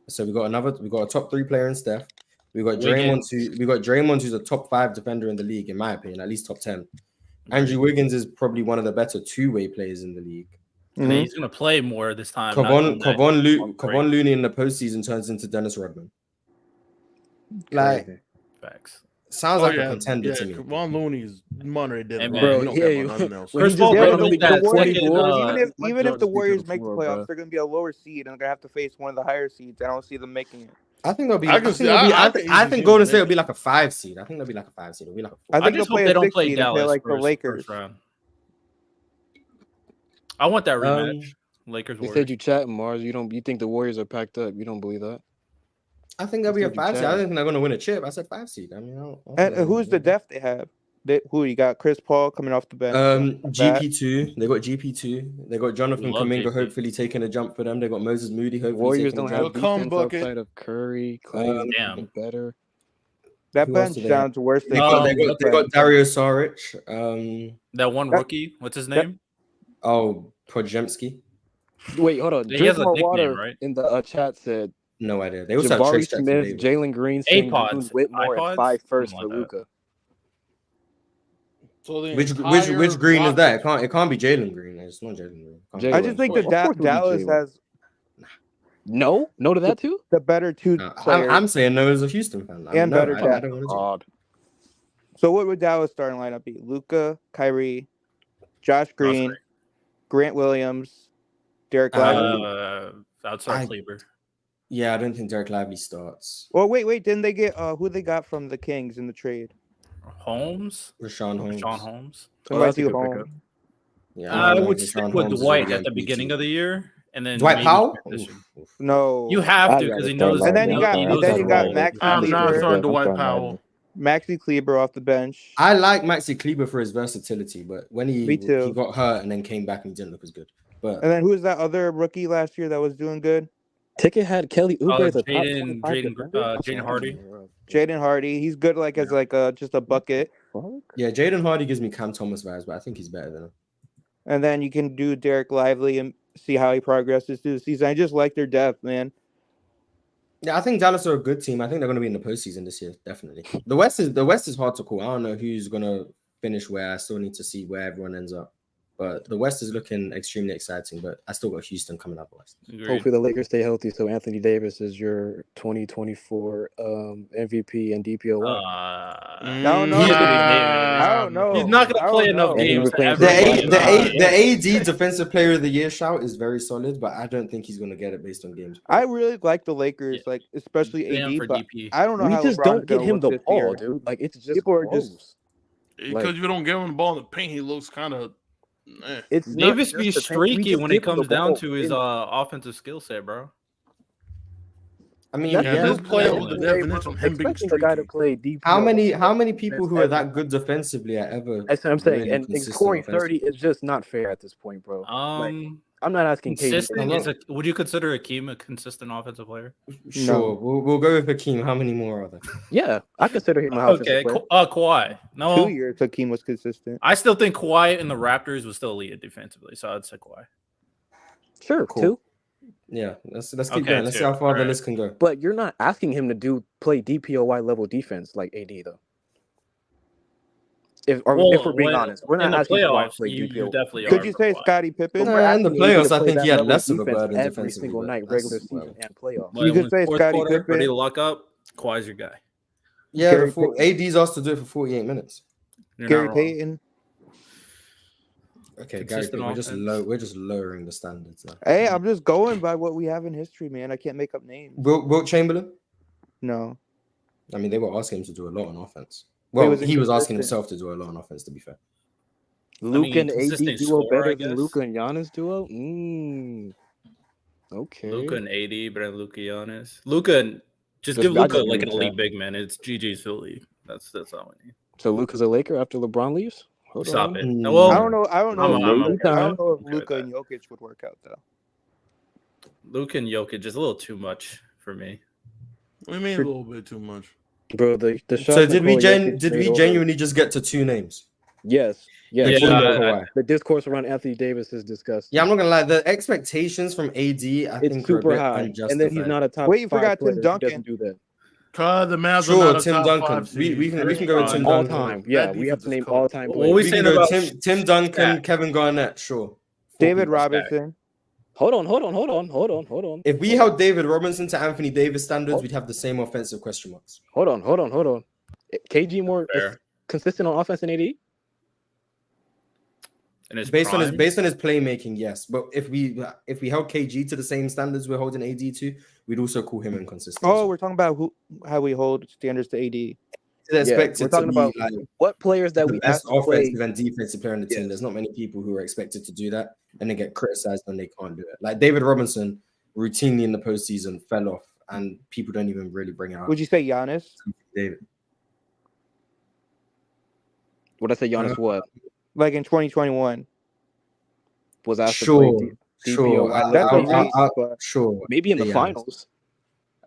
So we got a top 3 player in Steph. We got Wiggins. Draymond, who's a top 5 defender in the league, in my opinion, at least top 10. Andrew Wiggins is probably one of the better 2-way players in the league. I mean, Mhm. he's gonna play more this time. not doing that. Kevon Looney in the postseason turns into Dennis Rodman. Like, Facts. sounds like a contender to me. Kevon Looney's money did Hey, it. man. Bro, Bro, we don't yeah, care you- about nothing else. when he Chris Paul just Yeah, gonna the, make the that Warriors, second, even if the Warriors make the before, playoffs, bro. they're gonna be a lower seed and they're gonna have to face one of the higher seeds. I don't see them making it. I think they'll be. I I can think see- they'll be. I I think think he's Golden gonna State will make be like a 5 seed. I think they'll be like a 5 seed. It'll be like a 4. I I think just they'll hope play they a don't 6 play seed and play Dallas like the first Lakers. round. I want that rematch. Lakers You Warriors. said you chatting, Mars. You think the Warriors are packed up. You don't believe that? I think they'll be a That's what 5 you seed. I don't said. think they're going to win a chip. I said 5 seed. I mean, I don't And know. who's the depth they have? Who you got? Chris Paul coming off the bench. GP2. They got GP2. They got Jonathan Love Kuminga GP. hopefully taking a jump for them. They got Moses Moody hopefully Warriors taking don't a have jump. Come defense bucket. outside of Curry. Clay Damn. better. That Who else bench do they have? sounds worse than. They got Cleveland's they got bench. Dario Saric. That one rookie. What's his name? Podjemski. Wait, hold on. He Drink has a more nickname, water. right? In the chat said No idea. They also have Jabari Trace Jackson Smith, Davis. Jalen Green, saying AirPods. Whitmore, and iPods? 5 first for Something like that. Luka. So the Which entire Green is that? roster- It can't be Jalen Green. It's not Jalen Green. It can't be Jalen. I just think Of that course it'll be Dallas Jalen. has. No to that too. The better two players. I'm saying no as a Houston fan. And no, better I don't want to. God. So what would Dallas starting lineup be? Luka, Kyrie, Josh Green, Grant Williams, Derek Lively. Outside Kleber. Yeah, I don't think Derek Lively starts. Well, wait. Didn't they get who they got from the Kings in the trade? Rashawn Holmes. Holmes. Yeah, I would stick with Dwight at the beginning of the year, and then Dwight Powell. No, you have to because he knows. And then you got Maxi I'm not Kleber. starting Dwight Powell. Maxi Kleber off the bench. I like Maxi Kleber for his versatility, but when he got hurt and then came back and he didn't look as good. But and then who was that other rookie last year that was doing good? Ticket had Kelly Oubre as a top Jaden Hardy. Jaden Hardy, he's good as just a bucket. Yeah, Jaden Hardy gives me Cam Thomas vibes, but I think he's better than him. And then you can do Derek Lively and see how he progresses through the season. I just like their depth, man. Yeah, I think Dallas are a good team. I think they're going to be in the postseason this year, definitely. The West is hard to call. I don't know who's going to finish where. I still need to see where everyone ends up. But the West is looking extremely exciting, but I still got Houston coming out the West. Agreed. Hopefully the Lakers stay healthy so Anthony Davis is your 2024 MVP and DPOY. I don't know. He's not going to play enough games. The AD Defensive Player of the Year shout is very solid, but I don't think he's going to get it based on games. I really like the Lakers, especially AD, but DP. I don't know how just LeBron's don't get gonna him look the this ball, year. dude. Like it's just People are gross. just Because you don't give him the ball in the paint, he looks kind of. It's Davis not be just the paint. streaky We when just it give him comes the down ball to his in- offensive skill set, bro. I mean, This player That's was the the way, definition bro. of him being Expecting a guy to streaky. play deep. how many people who are that good defensively are ever? That's what I'm saying. really And consistent scoring offensively? 30 is just not fair at this point, bro. I'm not asking consistent. Would you consider Akeem a consistent offensive player? Sure, we'll go with Hakeem. How many more are there? Yeah, I consider him an offensive player. Kawhi. No, 2 years Hakeem was consistent. I still think Kawhi in the Raptors was still lead defensively, so I'd say Kawhi. Sure, Cool. 2. Yeah, let's keep Okay, going. Let's see 2. how far the Alright. list can go. But you're not asking him to play DPOY level defense like AD though. If we're being honest, we're not in the asking Kawhi playoffs. to play You DPOY. definitely Could are you for say Kawhi. Scottie Pippen? We're In the asking AD to playoffs, I play think that he had level less of a defense burden every defensively. single but night, that's- regular season and playoffs. But You could when say fourth Scottie quarter, Pippen. ready to lock up. Kawhi's your guy. Yeah, Gary before AD's asked to do it for 48 minutes. You're Gary not wrong. Payton. Okay, Gary, Consistent we're just offense. we're just lowering the standards now. Hey, I'm just going by what we have in history, man. I can't make up names. Wilt Chamberlain? No. I mean, they were asking him to do a lot on offense. He Well, was he was asking inconsistent. himself to do a lot on offense, to be fair. Luka and AD consistent duo scorer, better I than guess. Luka and Giannis duo? Okay. Luka and AD, but then Luka Giannis. Luka, just Just- give I Luka just like an need elite that. big man. It's GG's Philly. That's all we need. So Luka's a Laker after LeBron leaves? Hold Stop on. it. Mm. Well, I don't know. I don't know. I'm if okay Luka- with I don't know if Okay with Luka and Jokic would work out though. Luka and Jokic just a little too much for me. We mean a little bit too much. Bro, the shots So that did we Nikola Jokic did made we over- genuinely just get to 2 names? Yes. Yeah, Yes. Kawhi. The discourse around Anthony Davis is disgusting. Yeah, I'm not gonna lie. The expectations from AD, I It's think, are a super bit high. unjustified. And then he's not a top Wait, you 5 forgot Tim player. He Duncan. doesn't do that. Cause the Mavs are Sure, not a Tim top Duncan. 5 seed. We can go with Tim All Duncan. time. Yeah, That we have defense to is name cold. all time What players. we We saying can go about Tim Duncan, Stack? Kevin Garnett, sure. David people. Robinson. Hold on. If we held David Robinson to Anthony Davis standards, we'd have the same offensive question marks. Hold on. KG more Fair. consistent on offense than AD? And his Based on his prime. playmaking, yes. But if we held KG to the same standards we're holding AD to, we'd also call him inconsistent. Oh, we're talking about how we hold standards to AD. It's expected we're to talking be about like what players that the we have best to play. offensive and defensive player on the team. Yes. There's not many people who are expected to do that and they get criticized when they can't do it. Like David Robinson routinely in the postseason fell off and people don't even really bring it up. Would you say Giannis? David. Would I say Giannis what? Like in 2021? Was asked to Sure, play sure. DPO. That's I'll- amazing, I'll- but- sure. Maybe in the Giannis. finals.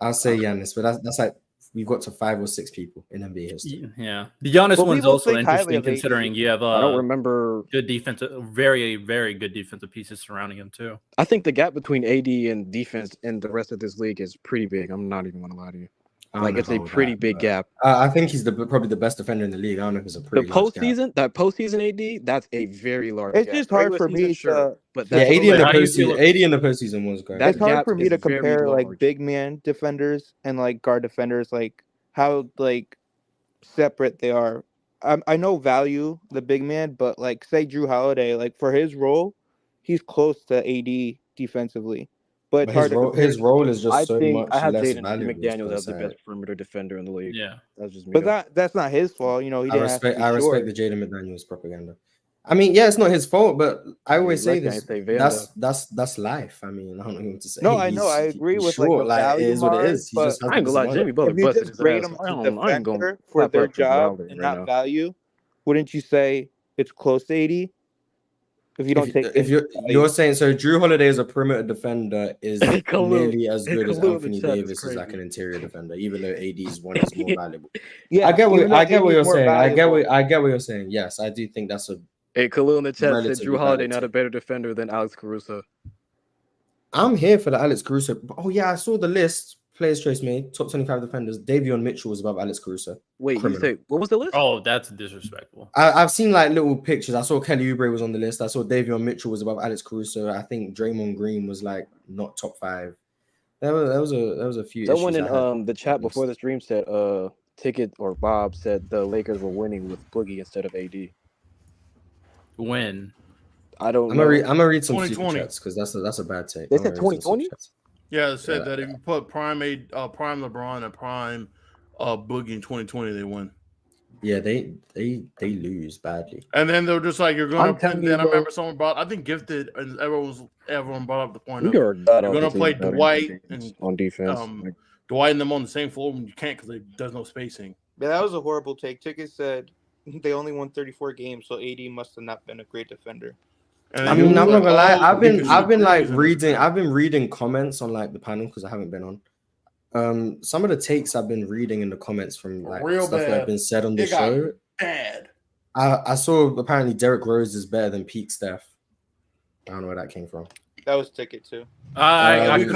I'll say Giannis, but that's like we've got to 5 or 6 people in NBA history. Yeah, the Giannis But one's people also think highly interesting of AD. considering you have I don't remember. good defensive, very very good defensive pieces surrounding him too. I think the gap between AD and defense and the rest of this league is pretty big. I'm not even going to lie to you. Like it's a pretty big gap. I think he's probably the best defender in the league. I don't know if it's a pretty large gap. That postseason AD, that's a very large It's gap. just hard for me but AD in the postseason. feel- AD in the postseason was great. It's hard for me to compare like big man defenders and like guard defenders, like how like separate they are. I know value the big man, but like say Drew Holiday, like for his role, he's close to AD defensively. But his role is just so much I have less Jaden valuable. McDaniels as the best perimeter defender in the league. Yeah, that's just me. But that's not his fault. You know, he didn't I respect the Jaden McDaniels propaganda. I mean, yeah, it's not his fault, but I always say this. That's life. I mean, I don't know what to say. No, I know. I agree with short, like it is what it is. He just I ain't gonna lie, Jimmy Butler busted his ass. I ain't gonna for their job and not value. Wouldn't you say it's close to 80? If you don't you're saying so, Drew Holiday as a perimeter defender is nearly as good as Anthony Davis is like an interior defender, even though AD's one is more valuable. Yeah, I get what you're saying. I get what you're saying. Yes, I do think that's a. Hey, Khalil in the chat said Drew Holiday not a better defender than Alex Caruso. I'm here for the Alex Caruso. Oh yeah, I saw the list. Players Trace made top 25 defenders. Davion Mitchell was above Alex Caruso. Wait, you say what was the list? Oh, that's disrespectful. I've seen like little pictures. I saw Kelly Oubre was on the list. I saw Davion Mitchell was above Alex Caruso. I think Draymond Green was like not top 5. There was a few. Someone in the chat before the stream said Ticket or Bob said the Lakers were winning with Boogie instead of AD. When? I don't know. I'm gonna read some super chats because that's a bad take. They said 2020. Yeah, it said that if you put prime LeBron and prime Boogie in 2020, they win. Yeah, they lose badly. And then they're just like, you're gonna. And then I remember someone brought, I think Gifted, and everyone brought up the point of you're gonna play Dwight and on defense. Dwight and them on the same floor when you can't because there's no spacing. Yeah, that was a horrible take. Ticket said they only won 34 games, so AD must have not been a great defender. I mean, I'm not gonna lie. I've been reading comments on like the panel because I haven't been on. Some of the takes I've been reading in the comments from like stuff that have been said on the show. Bad. I saw apparently Derrick Rose is better than peak Steph. I don't know where that came from. That was Ticket too. I listened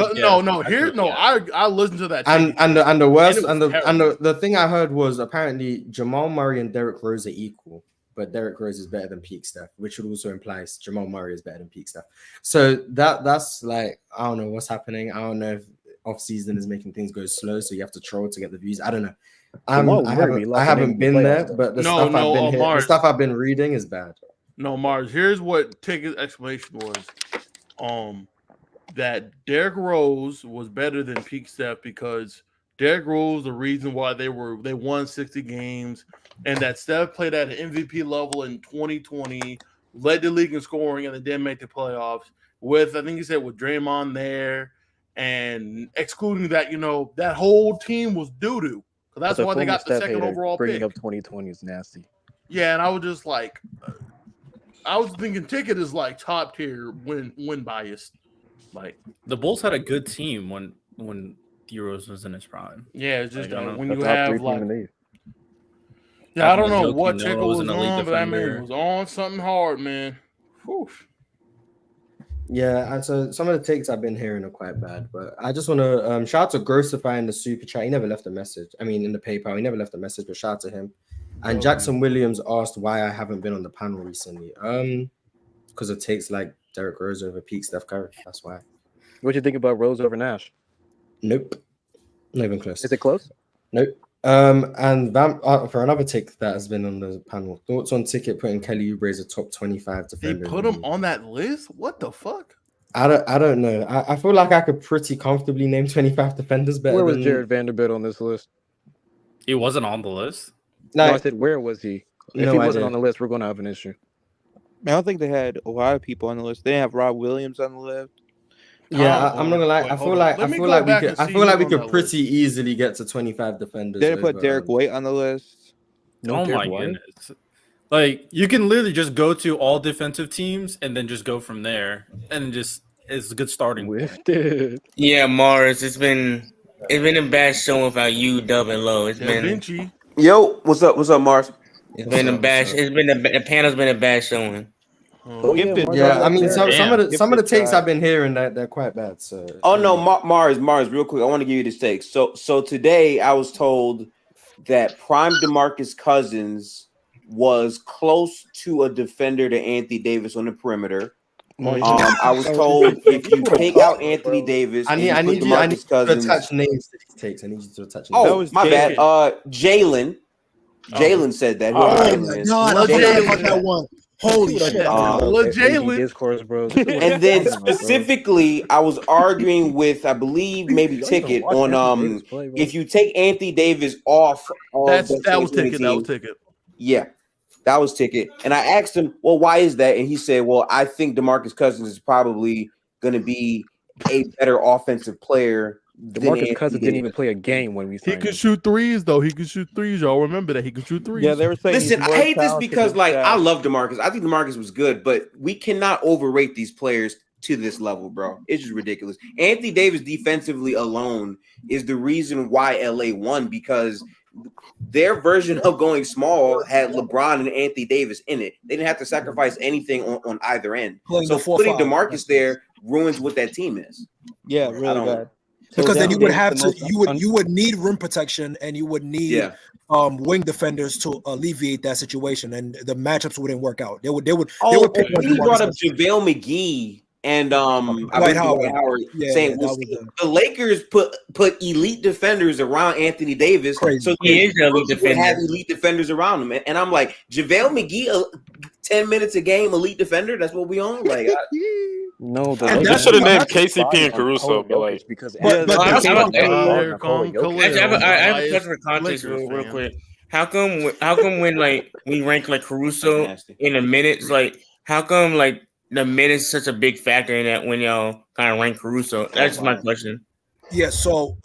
to that. And the thing I heard was apparently Jamal Murray and Derrick Rose are equal. But Derrick Rose is better than peak Steph, which would also imply Jamal Murray is better than peak Steph. So that's like, I don't know what's happening. I don't know if offseason is making things go slow, so you have to troll to get the views. I don't know. I haven't been there, but the stuff I've been reading is bad. No, Mars. Here's what Ticket's explanation was. That Derrick Rose was better than peak Steph because Derrick Rose, the reason why they won 60 games, and that Steph played at an MVP level in 2020, led the league in scoring, and they didn't make the playoffs. With I think he said with Draymond there, and excluding that, that whole team was doo doo. So that's why they got the second overall pick. Bringing up 2020 is nasty. Yeah, and I was just like, I was thinking Ticket is like top tier win biased. Like the Bulls had a good team when D-Rose was in his prime. Yeah, it's just when you have like. Yeah, I don't know what Ticket was on, but that man was on something hard, man. Whew. Yeah, so some of the takes I've been hearing are quite bad, but I just want to shout out to Grossify in the super chat. He never left a message. I mean, in the PayPal, he never left a message, but shout out to him. And Jackson Williams asked why I haven't been on the panel recently. Because it takes like Derrick Rose over peak Steph Curry. That's why. What do you think about Rose over Nash? Nope. Not even close. Is it close? Nope. And for another take that has been on the panel, thoughts on Ticket putting Kelly Oubre as a top 25 defender. They put him on that list? What the fuck? I don't know. I feel like I could pretty comfortably name 25 defenders better. Where was Jared Vanderbilt on this list? He wasn't on the list. No, I said where was he? If he wasn't on the list, we're going to have an issue. I don't think they had a lot of people on the list. They didn't have Rob Williams on the list. Yeah, I'm not gonna lie. I feel like we could pretty easily get to 25 defenders. They didn't put Derek White on the list. No, my goodness! Like you can literally just go to all defensive teams and then just go from there, and just it's a good starting point. Yeah, Mars. It's been a bad showing without you, Dub, and Low. It's been Vinci. Yo, what's up? What's up, Mars? It's been a bad. The panel's been a bad showing. I mean, some of the takes I've been hearing that they're quite bad. So. Oh no, Mars, real quick. I want to give you this take. So today I was told that prime DeMarcus Cousins was close to a defender to Anthony Davis on the perimeter. I was told if you take out Anthony Davis, I need you to attach names to these takes. I need you to attach names. Oh, my bad. Jalen said that. Oh my God, that one. Holy shit. Discourse, bro. And then specifically, I was arguing with, I believe, maybe Ticket on if you take Anthony Davis off. That was Ticket. Yeah, that was Ticket. And I asked him, well, why is that? And he said, well, I think DeMarcus Cousins is probably going to be a better offensive player. DeMarcus Cousins didn't even play a game when we signed him. He could shoot threes, though. He could shoot threes. Y'all remember that he could shoot threes. Yeah, they were saying. Listen, I hate this because, like, I love DeMarcus. I think DeMarcus was good, but we cannot overrate these players to this level, bro. It's just ridiculous. Anthony Davis defensively alone is the reason why LA won, because their version of going small had LeBron and Anthony Davis in it. They didn't have to sacrifice anything on either end. So putting DeMarcus there ruins what that team is. Yeah, really bad. Because then you would have to you would need rim protection and you would need wing defenders to alleviate that situation, and the matchups wouldn't work out. They would pick you brought up JaVale McGee and Dwight Howard. Saying the Lakers put elite defenders around Anthony Davis, so he is elite defender. Have elite defenders around him, and I'm like, JaVale McGee, 10 minutes a game, elite defender. That's what we own. Like, no, they should have named KCP and Caruso, but like, I have a question for context real quick. How come when like we rank like Caruso in the minutes, like how come like the minutes is such a big factor in that when y'all kind of rank Caruso? That's my question. Yeah, so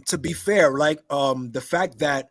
to be fair, like the fact that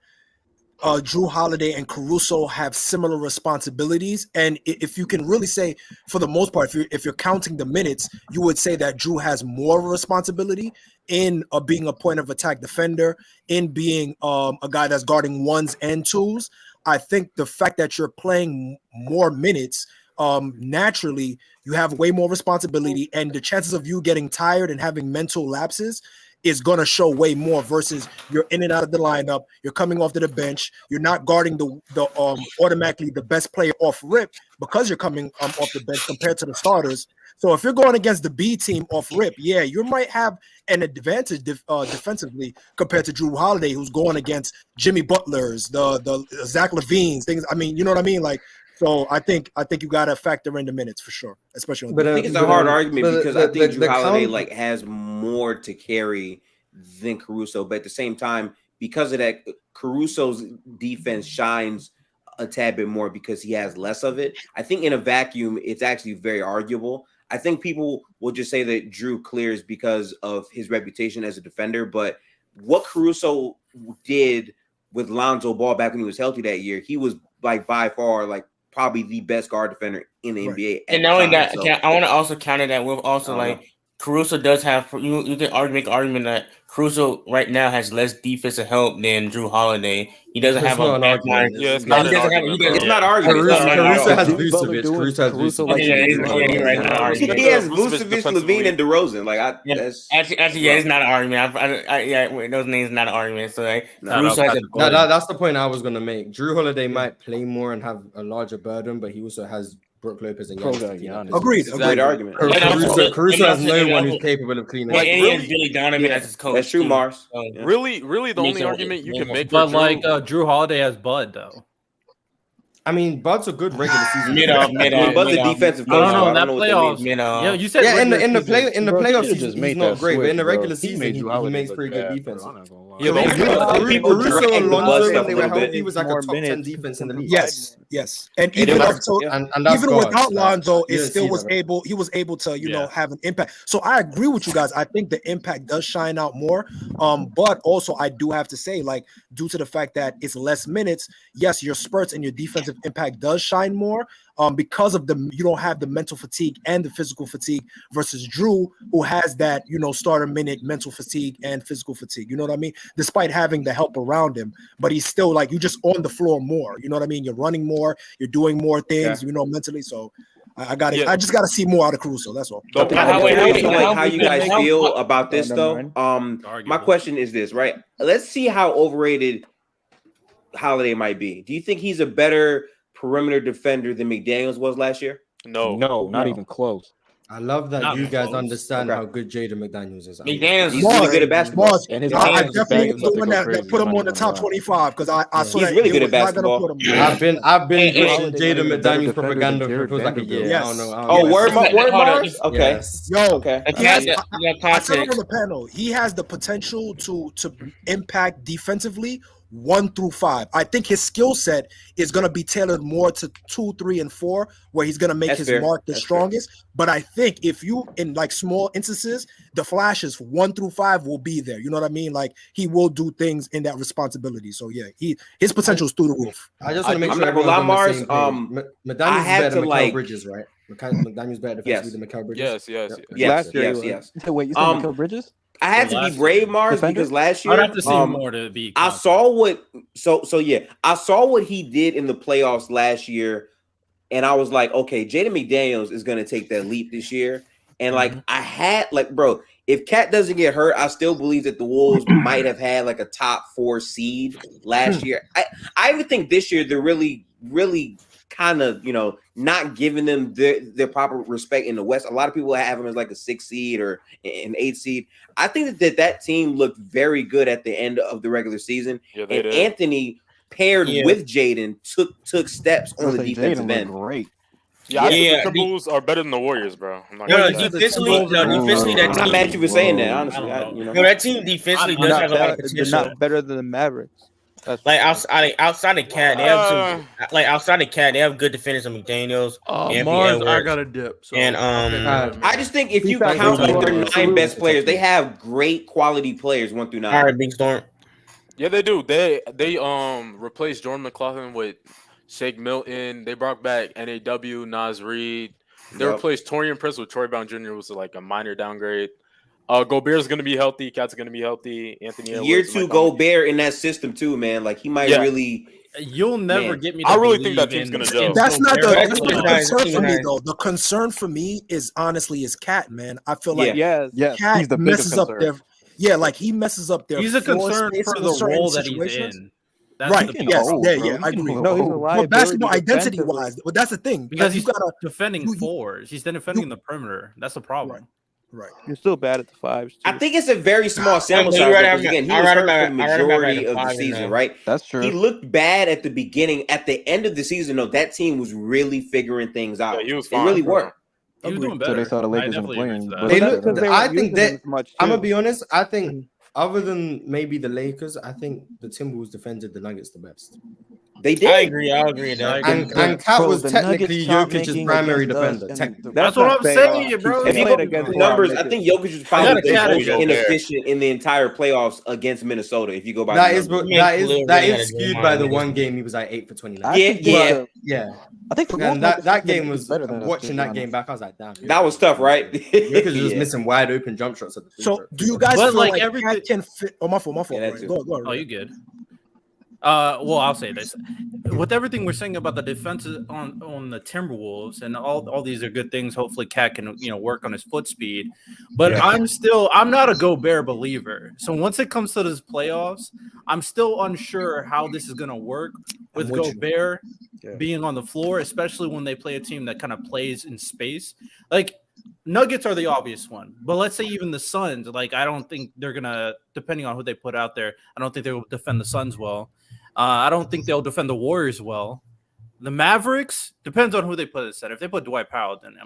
Drew Holiday and Caruso have similar responsibilities, and if you can really say, for the most part, if you're counting the minutes, you would say that Drew has more responsibility in being a point of attack defender, in being a guy that's guarding ones and twos. I think the fact that you're playing more minutes, naturally, you have way more responsibility, and the chances of you getting tired and having mental lapses is going to show way more versus you're in and out of the lineup, you're coming off to the bench, you're not guarding the automatically the best player off rip because you're coming off the bench compared to the starters. So if you're going against the B team off rip, yeah, you might have an advantage defensively compared to Drew Holiday, who's going against Jimmy Butler's, the Zach LaVine's things. I mean, you know what I mean? Like, so I think you got to factor in the minutes for sure, especially. But I think it's a hard argument because I think Drew Holiday like has more to carry than Caruso. But at the same time, because of that, Caruso's defense shines a tad bit more because he has less of it. I think in a vacuum, it's actually very arguable. I think people will just say that Drew clears because of his reputation as a defender. But what Caruso did with Lonzo Ball back when he was healthy that year, he was like by far like probably the best guard defender in the NBA. And not only that, I want to also counter that with also like Caruso does have you can make an argument that Caruso right now has less defensive help than Drew Holiday. He doesn't have an argument. It's not argument. Caruso has Vucevic. He has Vucevic, LaVine, and DeRozan. Like actually, it's not an argument. Those names not an argument. So like, that's the point I was gonna make. Drew Holiday might play more and have a larger burden, but he also has Brook Lopez and Giannis. Agreed. Great argument. Caruso has no one who's capable of cleaning. Like, really, Billy Donovan as his coach. That's true, Mars. Really, the only argument you can make but for like Drew Holiday has Bud though. I mean, Bud's a good regular season. Bud's a defensive coach. I don't know that playoffs. Yeah, you said in the playoffs he's not great, but in the regular season he makes pretty good defense. Caruso and Lonzo, when they were healthy, was like a top 10 defense in the league. Yes, and even without Lonzo, he was able to have an impact. So I agree with you guys. I think the impact does shine out more. But also I do have to say, like, due to the fact that it's less minutes, yes, your spurts and your defensive impact does shine more. Because of you don't have the mental fatigue and the physical fatigue versus Drew, who has that, starter minute mental fatigue and physical fatigue. You know what I mean? Despite having the help around him, but he's still like, you just on the floor more. You know what I mean? You're running more, you're doing more things, mentally. So I just got to see more out of Caruso. That's all. How you guys feel about this though? My question is this, right? Let's see how overrated Holiday might be. Do you think he's a better perimeter defender than McDaniels was last year? No, not even close. I love that you guys understand how good Jaden McDaniels is. McDaniels is really good at basketball. And I definitely was the one that put him on the top 25 because I saw he's really good at basketball. I've been pushing Jaden McDaniels propaganda for it feels like a year. Yes. I don't know. Oh, word Mars? Okay. Yes. Yo, okay. I said it on the panel. He has the potential to impact defensively 1 through 5. I think his skill set is going to be tailored more to 2, 3, and 4, where he's going to make his mark the strongest. But I think if you, in like small instances, the flashes 1 through 5 will be there. You know what I mean? Like he will do things in that responsibility. So yeah, his potential is through the roof. I just want to make sure everyone's on the same page. McDaniels is better than Mikal Bridges, right? McDaniels better defensively than Mikal Bridges. Yes. Wait, you said Mikal Bridges? I had to be brave, Mars, because last year I'd have to see more to be. I saw what I saw what he did in the playoffs last year, and I was like, okay, Jaden McDaniels is gonna take that leap this year. And like I had bro, if Cat doesn't get hurt, I still believe that the Wolves might have had like a top 4 seed last year. I even think this year they're really kind of, not giving them their proper respect in the West. A lot of people have them as like a 6 seed or an 8 seed. I think that team looked very good at the end of the regular season. Yeah, and did. Anthony paired with Jaden took steps on the defensive end. Great. Yeah, I think the Timberwolves are better than the Warriors, bro. Defensively, that team. I'm mad you for saying that, honestly. That team defensively does have a lot of potential. They're not better than the Mavericks. Like outside of Cat, they have they have good defenders on McDaniels. Mars, I got a dip. So. And I just think if you count like their 9 best players, they have great quality players 1 through 9. All right, Big Storm. Yeah, they do. They replaced Jordan McLaughlin with Shake Milton. They brought back NAW, Nas Reed. They replaced Torian Prince with Troy Brown Jr. was like a minor downgrade. Gobert's going to be healthy. Cat's going to be healthy. Anthony Edwards, year 2 Gobert in that system too, man. Like he might really. You'll never get me. I really think that team's going to go. That's not the concern for me though. The concern for me is honestly Cat, man. I feel like Cat he's the messes up their. Yeah, like he messes up their. He's a concern for the role that he's in. That's right. Yes. I agree. No, he's a liability. But basketball identity wise, but that's the thing because he's defending 4s. He's defending the perimeter. That's the problem. Right. You're still bad at the 5s. I think it's a very small sample size. Again, he was hurt for the majority of the season, right? That's true. He looked bad at the beginning. At the end of the season, though, that team was really figuring things out. Yeah, he was fine, they really were. He was doing better. So they saw the Lakers in the play-in. I think that I'm gonna be honest. I think other than maybe the Lakers, I think the Timberwolves defended the Nuggets the best. They did. I agree. And Cat was technically Jokic's primary defender. That's what I'm saying, bro. If you look at the numbers, I think Jokic was probably the most inefficient in the entire playoffs against Minnesota. If you go by that is skewed by the one game he was like 8 for 29. Yeah. I think that game was watching that game back. I was like, damn, that was tough, right? Because he was missing wide open jump shots at the So do you guys feel like Cat can fit? Oh, my fault. Yeah, Go. Oh, you good? Well, I'll say this: with everything we're saying about the defense on the Timberwolves, and all these are good things. Hopefully, Cat can work on his foot speed. But I'm not a Gobert believer. So once it comes to this playoffs, I'm still unsure how this is going to work with Gobert being on the floor, especially when they play a team that kind of plays in space. Like Nuggets are the obvious one, but let's say even the Suns. Like I don't think they're gonna, depending on who they put out there, I don't think they will defend the Suns well. I don't think they'll defend the Warriors well. The Mavericks depends on who they put instead. If they put Dwight Powell, then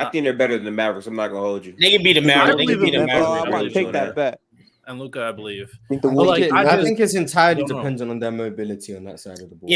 I think they're better than the Mavericks. I'm not gonna hold you. They can beat the Mavericks. I'm gonna take that bet. And Luka, I believe. I think it's entirely dependent on their mobility on that side of the ball.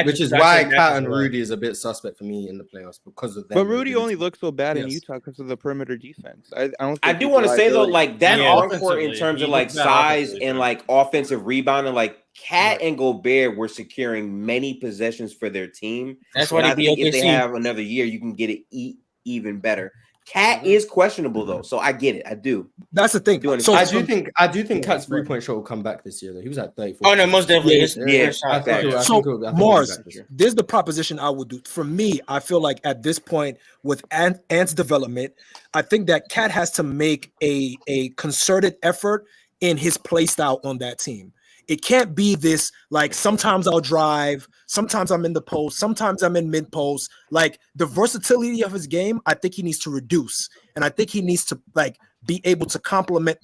Which is why Cat and Rudy is a bit suspect for me in the playoffs because of that. But Rudy only looks so bad in Utah because of the perimeter defense. I do want to say though, like that hardcore in terms of like size and like offensive rebounding, like Cat and Gobert were securing many possessions for their team. That's why I think if they have another year, you can get it even better. Cat is questionable though, so I get it. I do. That's the thing. So I do think Cat's 3-point shot will come back this year though. He was at 34. Oh no, most definitely. Mars, there's the proposition I would do. For me, I feel like at this point with Ant's development, I think that Cat has to make a concerted effort in his play style on that team. It can't be this like sometimes I'll drive, sometimes I'm in the post, sometimes I'm in mid post. Like the versatility of his game, I think he needs to reduce, and I think he needs to like be able to complement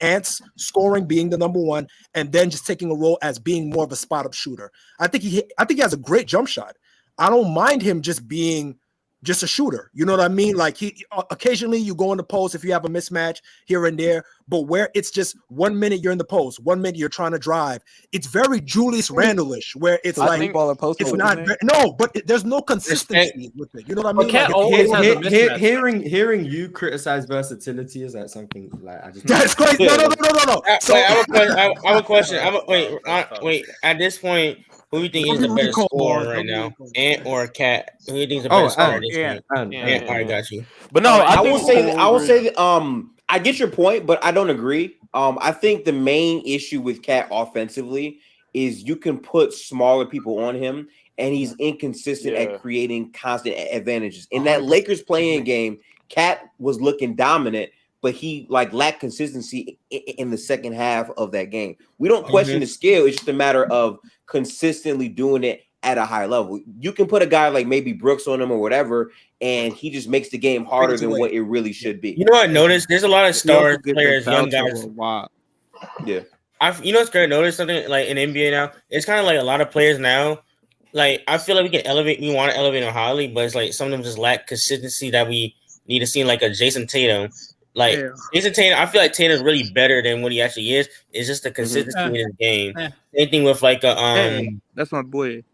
Ant's scoring, being the number one, and then just taking a role as being more of a spot up shooter. I think he has a great jump shot. I don't mind him just being just a shooter. You know what I mean? Like he occasionally you go in the post if you have a mismatch here and there, but where it's just 1 minute you're in the post, 1 minute you're trying to drive. It's very Julius Randle-ish where it's like it's not but there's no consistency with it. You know what I mean? Cat always has a mismatch. Hearing you criticize versatility is like something like I just that's crazy. No. So I have a question. Wait. At this point, who do you think is the better scorer right now, Ant or Cat? Who do you think is the better scorer at this point? Ant. All right, got you. But no, I will say that I get your point, but I don't agree. I think the main issue with Cat offensively is you can put smaller people on him, and he's inconsistent at creating constant advantages. In that Lakers playing game, Cat was looking dominant, but he lacked consistency in the second half of that game. We don't question the skill; it's just a matter of consistently doing it at a high level. You can put a guy like maybe Brooks on him or whatever, and he just makes the game harder than what it really should be. You know what I noticed? There's a lot of star players, young guys. Yeah. You know what's great to notice something like in NBA now? It's kind of like a lot of players now. Like I feel like we want to elevate them highly, but it's like some of them just lack consistency that we need to see, like a Jason Tatum. Jason Tatum, I feel like Tatum's really better than what he actually is. It's just the consistency in his game. Same thing with like that's my boy.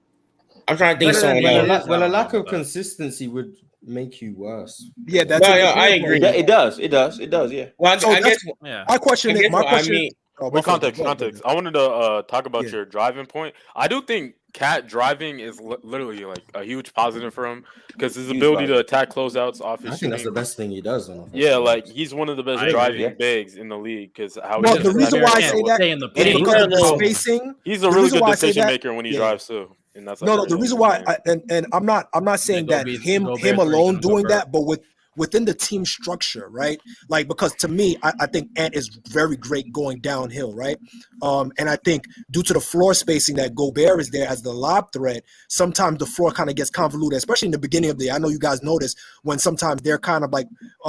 I'm trying to think a lack of consistency would make you worse. Yeah, that's I agree. Yeah, it does. Yeah. Well, so I guess my question is context. I wanted to talk about your driving point. I do think Cat driving is literally like a huge positive for him because his ability to attack closeouts off his. I think that's the best thing he does. Like he's one of the best driving bigs in the league because the reason why I say that because of the spacing. He's a really good decision maker when he drives too. And that's the reason why I'm not saying that him alone doing that, but within the team structure, right? Like because to me, I think Ant is very great going downhill, right? And I think due to the floor spacing that Gobert is there as the lob threat, sometimes the floor kind of gets convoluted, especially in the beginning of the year. I know you guys notice when sometimes they're kind of like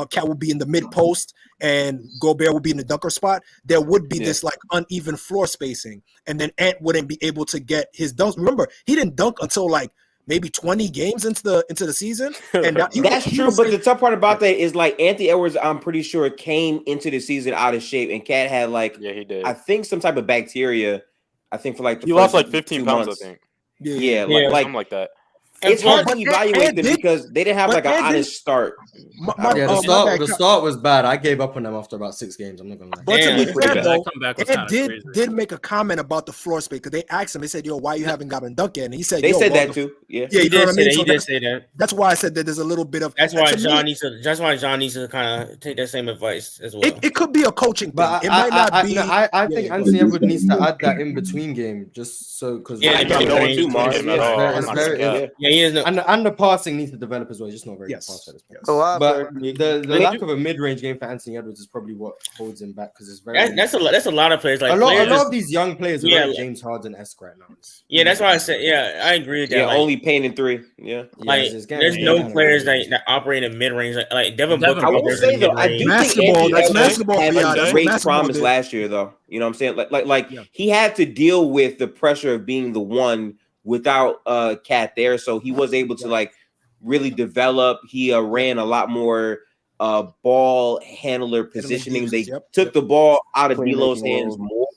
Cat will be in the mid post and Gobert will be in the dunker spot. There would be this like uneven floor spacing, and then Ant wouldn't be able to get his dunks. Remember, he didn't dunk until like maybe 20 games into the season. And that's true, but the tough part about that is like Anthony Edwards, I'm pretty sure came into the season out of shape, and Cat had he did. I think some type of bacteria. I think for like he lost like 15 pounds. I think. Yeah, something like that. It's hard to evaluate them because they didn't have like an honest start. The start was bad. I gave up on them after about 6 games. I'm not gonna lie. But to be fair, though, Ed did make a comment about the floor space because they asked him. They said, "Yo, why you haven't gotten dunked yet?" And he said, "They said that too." Yeah, you know what I mean. He did say that. That's why I said that there's a little bit of. That's why John needs to kind of take that same advice as well. It could be a coaching thing. But it might not be. I think Anthony Edwards needs to add that in between game just so because he is no. And the passing needs to develop as well. Just not very good passer at this point. But the lack of a mid-range game for Anthony Edwards is probably what holds him back because it's very. That's a lot of players. Like a lot of these young players are like James Harden-esque right now. That's why I said I agree with that. Yeah, only painting 3. Yeah, like there's no players that operate in mid-range like Devin Booker. I will say though, I do basketball. think Basketball had a great promise last year though. You know what I'm saying? He had to deal with the pressure of being the one without Cat there, so he was able to really develop. He ran a lot more ball handler positioning. They took the ball out of D'Lo's hands more,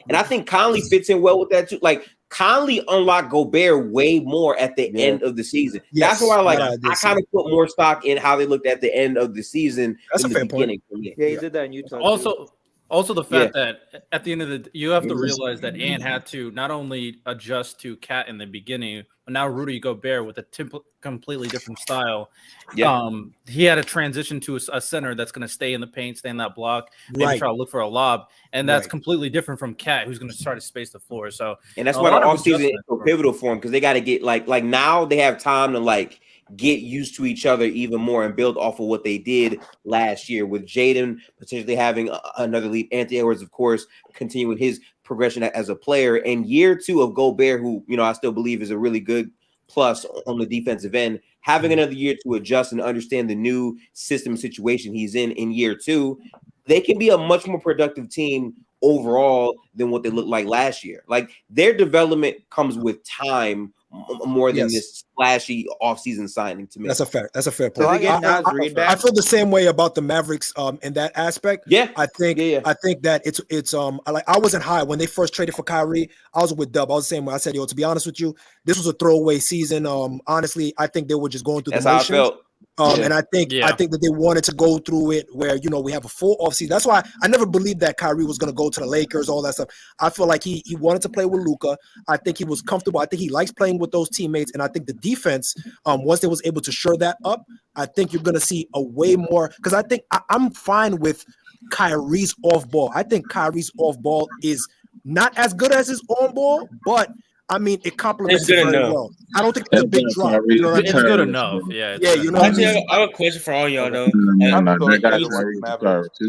and I think Conley fits in well with that too. Like Conley unlocked Gobert way more at the end of the season. That's why I kind of put more stock in how they looked at the end of the season. That's than a fair the beginning. Yeah, he did that in Utah. Also, Also, the fact that at the end of the day, you have to realize that Ant had to not only adjust to Cat in the beginning, but now Rudy Gobert with a completely different style. Yeah. He had to transition to a center that's going to stay in the paint, stay in that block, maybe try to look for a lob, and that's completely different from Cat, who's going to try to space the floor. So, and that's why the offseason is so pivotal for him, because they got to get like now they have time to like get used to each other even more and build off of what they did last year with Jaden potentially having another leap. Anthony Edwards, of course, continuing his progression as a player. And year 2 of Gobert, who, you know, I still believe is a really good plus on the defensive end, having another year to adjust and understand the new system situation he's in year 2, they can be a much more productive team overall than what they looked like last year. Like, their development comes with time more than this splashy offseason signing to me. That's a fair point. So I feel the same way about the Mavericks in that aspect. Yeah. I think that it's I wasn't high when they first traded for Kyrie. I was with Dub. I was the same way. I said, to be honest with you, this was a throwaway season. Honestly, I think they were just going through the motions. How I felt. And I think that they wanted to go through it where, we have a full offseason. That's why I never believed that Kyrie was going to go to the Lakers, all that stuff. I feel like he wanted to play with Luka. I think he was comfortable. I think he likes playing with those teammates. And I think the defense, once they was able to shore that up, I think you're going to see a way more, because I think I'm fine with Kyrie's off ball. I think Kyrie's off ball is not as good as his on ball, but I mean, it complements it very well. I don't think it's a big drop. You know what I mean? It's good enough. Yeah. Actually, I have a question for all y'all though. He's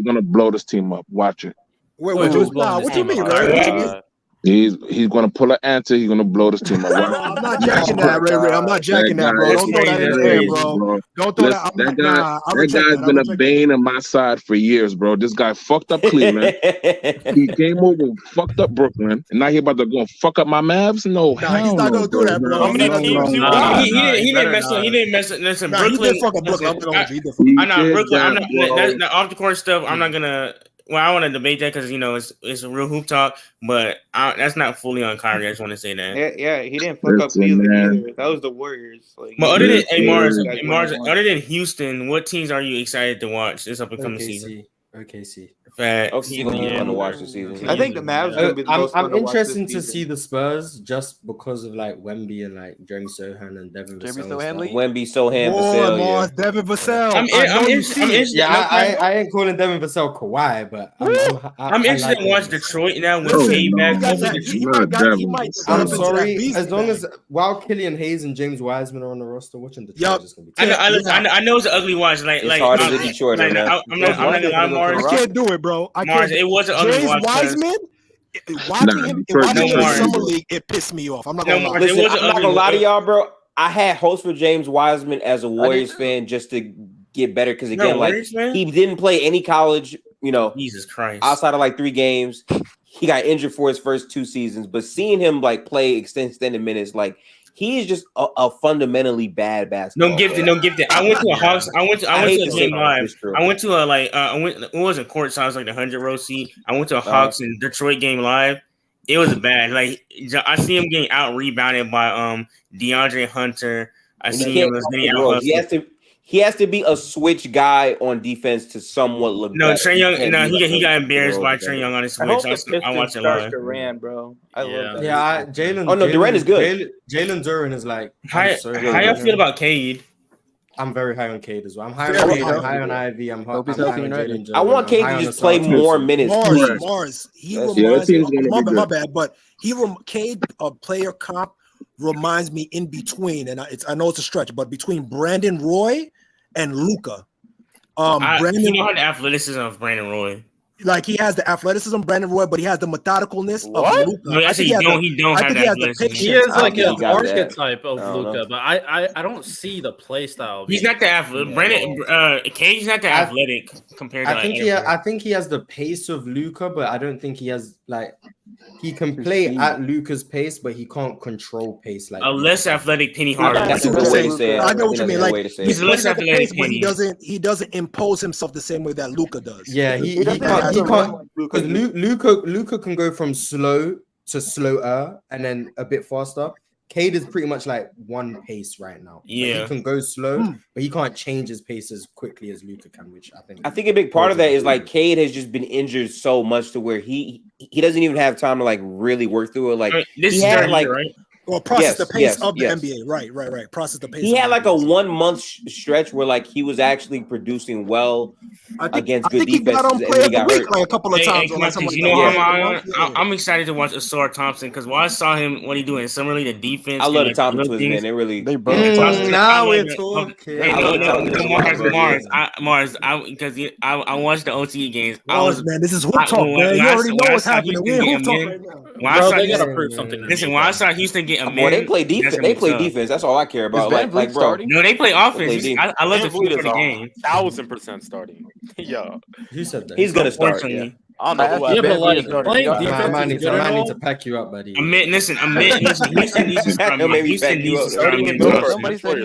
gonna blow this team up. Watch it. What you mean, Ray? He's going to pull an answer. He's going to blow this team up. I'm not jacking that, Ray. I'm not jacking that, bro. Don't throw that in there, bro. Don't throw that. That guy's been a bane on my side for years, bro. This guy fucked up Cleveland. He came over and fucked up Brooklyn, and now he about to go fuck up my Mavs. No, he's not going to do that, bro. How many teams? He didn't mess up. He didn't mess up. Listen, Brooklyn. He did fuck up Brooklyn. I'm not Brooklyn. I'm not off the court stuff. I'm not gonna. Well, I want to debate that because it's a real hoop talk, but that's not fully on Kyrie. I just want to say that. Yeah, he didn't fuck up Cleveland either. That was the Warriors. But other than Mars, other than Houston, what teams are you excited to watch this up and coming season? OKC. OKC gonna be fun to watch this season. I think the Mavs gonna be the most fun I'm to watch interested this to season. see the Spurs just because of like Wemby and like Jeremy Sohan and Devin Vassell. Wemby, Sohan, Vassell. Mars, Devin Vassell. I'm interested. Yeah, I ain't calling Devin Vassell Kawhi, but I'm interested in watching Detroit now with Cade back. I'm sorry. As long as while Killian Hayes and James Wiseman are on the roster, watching Detroit is gonna be. I know it's an ugly watch. It's hard as a Detroit. I'm not gonna lie, Mars. I can't do it, bro. Mars, it wasn't ugly watch. Wiseman. Watching him in summer league, it pissed me off. I'm not gonna lie. Listen, I'm not gonna lie to y'all, bro. I had hopes for James Wiseman as a Warriors fan just to get better because again, he didn't play any college. Jesus Christ, outside of like 3 games, he got injured for his first 2 seasons. But seeing him like play extended minutes, like. He is just a fundamentally bad basketball. No gifted. I went to a Hawks. I went to a game live. I went to it wasn't court, so I was like the 100-row seat. I went to a Hawks and Detroit game live. It was bad. Like I see him getting out rebounded by DeAndre Hunter. I see him getting out. He has to be a switch guy on defense to somewhat look. No, Trae Young. No, he got embarrassed by Trae Young on his switch. I watched it live. Durant, bro. I love that. Yeah, Jalen. Oh no, Durant is good. Jalen Duren is like. How y'all feel about Cade? I'm very high on Cade as well. I'm high on Cade. I'm high on Ivy. I'm high on Jaden. I want Cade to just play more minutes. Mars. He reminds me. My bad, but Cade, a player comp, reminds me in between, and I know it's a stretch, but between Brandon Roy and Luka. Brandon, you know the athleticism of Brandon Roy. Like he has the athleticism, Brandon Roy, but he has the methodicalness of Luka. No, actually, he don't have that athleticism. He is like an archetype of Luka, but I don't see the play style. He's not the athletic. Brandon Cade's not the athletic compared to. I think he has the pace of Luka, but I don't think he has like he can play at Luka's pace, but he can't control pace like a less athletic Penny Hardaway. That's a good way to say it. I know what you mean. Like he's less athletic, but he doesn't impose himself the same way that Luka does. Yeah, he can't because Luka can go from slow to slower and then a bit faster. Cade is pretty much like one pace right now. Yeah. Like, he can go slow, but he can't change his pace as quickly as Luka can, which I think a big part of that is like Cade has just been injured so much to where he doesn't even have time to like really work through it. Like this he is had like right? Or process the pace of the NBA. Right. Process the pace. He had like a 1 month stretch where like he was actually producing well against good defenses, and then he got hurt like a couple of times. You know I'm excited to watch Asar Thompson because when I saw him when he doing summer league, the defense. I love the Thompson twins, man. They both. Now we're talking. Mars, because I watched the OT games. Man, this is hoop talk, man. You already know what's happening. We're hoop talk right now. Bro, they gotta prove something. Listen, when I saw Houston get a man, they play defense. They play defense. That's all I care about. Like bro. No, they play offense. I love the feel for the game. 1,000% starting. Yeah, you said that. He's gonna start. Yeah. I don't know. But like playing defense, I need to pack you up, buddy. Listen. Houston needs to start. Houston needs to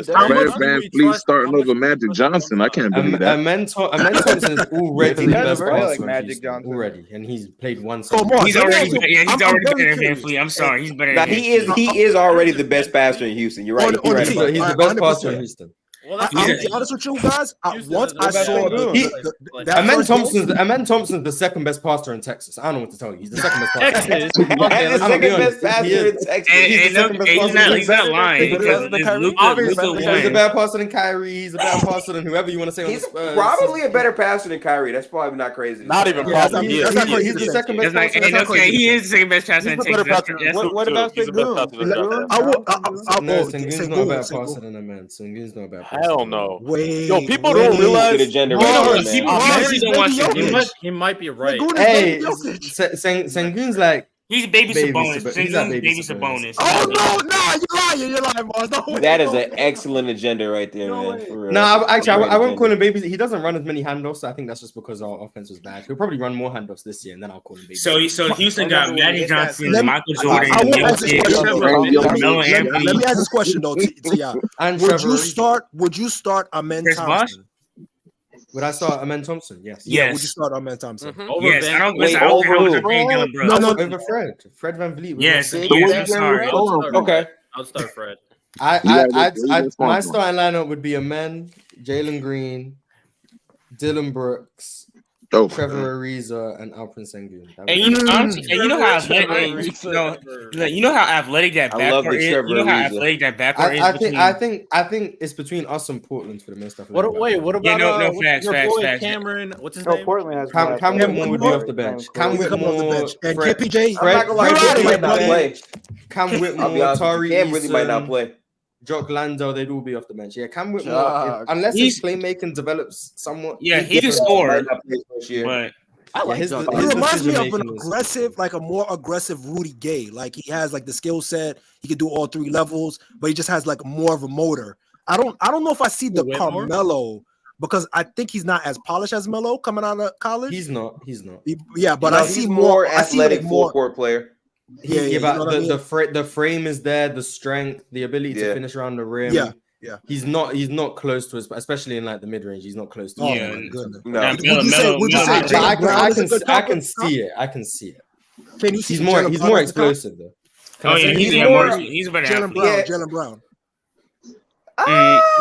start. Van Fleet starting over Magic Johnson. I can't believe that. Amen Thompson is already the best passer Magic Johnson already, and he's played one. He's already better than Van Fleet. I'm sorry, he's better. He is already the best passer in Houston. You're right. He's the best passer in Houston. Well, I'll be honest with you guys. Once I saw Amen Thompson's the second best passer in Texas. I don't know what to tell you. He's the second best passer. He's the second best passer in Texas. He's not lying. He's a better passer than Kyrie. He's a better passer than whoever you want to say. He's probably a better passer than Kyrie. That's probably not crazy. Not even probably. He's the second best passer. He is the second best passer in Texas. What about Sengun? Sengun's not a better passer than Amen. Sengun's not a better passer. Hell no. Yo, people don't realize. He might be right. Hey, Sengun's like. He's baby Sabonis. He's baby Sabonis. Oh no, you're lying, boss. That is an excellent agenda right there, man. No, I won't call him baby. He doesn't run as many handoffs. So I think that's just because our offense was bad. He'll probably run more handoffs this year, and then I'll call him baby. So Houston got Magic Johnson, Michael Jordan, Let me ask this question though, T.I. Would you start Amen Thompson? Would I start Amen Thompson? Yes. Yeah. Would you start Amen Thompson? Yes. I don't care who's Jalen Brown. No, over Fred. Fred VanVleet. Yes. I'm sorry. Okay. I'll start Fred. My starting lineup would be Amen, Jalen Green, Dylan Brooks, Trevor Ariza, and Alperen Sengun. And you know how athletic that backcourt is. You know how athletic that backcourt is. I think it's between us and Portland for the most stuff. What about your boy Cameron? What's his name? Portland has Cam Whitmore would be off the bench. Cam Whitmore and KPJ. Cam Whitmore, Tari Cam really might not play. Jock Lando, they'd all be off the bench. Yeah, Cam Whitmore, unless his playmaking develops somewhat. Yeah, he can score. But I like he reminds me of an aggressive, like a more aggressive Rudy Gay. Like he has like the skill set, he can do all three levels, but he just has like more of a motor. I don't know if I see the Carmelo because I think he's not as polished as Melo coming out of college. He's not. But I see more athletic full court player. The frame is there, the strength, the ability to finish around the rim. Yeah. He's not close to his, especially in like the mid range. He's not close to. My goodness. No. I can see it. He's more explosive though. He's a better Jalen Brown.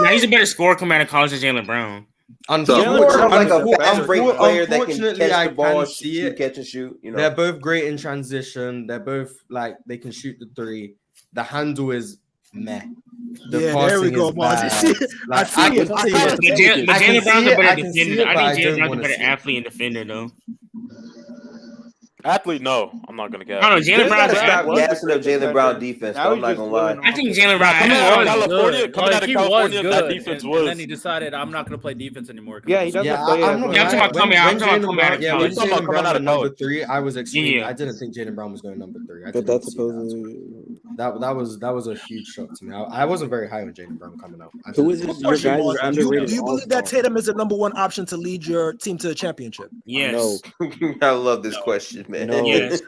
He's a better scorer coming out of college than Jalen Brown. Unfortunately, like a fast break player that can catch the ball, catch and shoot. You know, they're both great in transition. They're both like they can shoot the three. The handle is meh. The there we go, Mars. I see it. Jalen Brown's a better defender. I think Jalen Brown's a better athlete and defender, though. Athlete, no, I'm not gonna guess. I don't know. Jalen Brown stop gassing up Jalen Brown defense. I'm not gonna lie. I think Jalen Brown coming out of California, that defense was. And then he decided I'm not gonna play defense anymore. Yeah, he doesn't play. I'm talking about coming out. When Jalen Brown went number 3, I was extreme. I didn't think Jalen Brown was going number 3. But that's supposedly that was a huge shock to me. I wasn't very high on Jalen Brown coming out. Who is this? Your guys are underrated. Do you believe that Tatum is the number 1 option to lead your team to the championship? Yes. No. I love this question, man. No. Yes.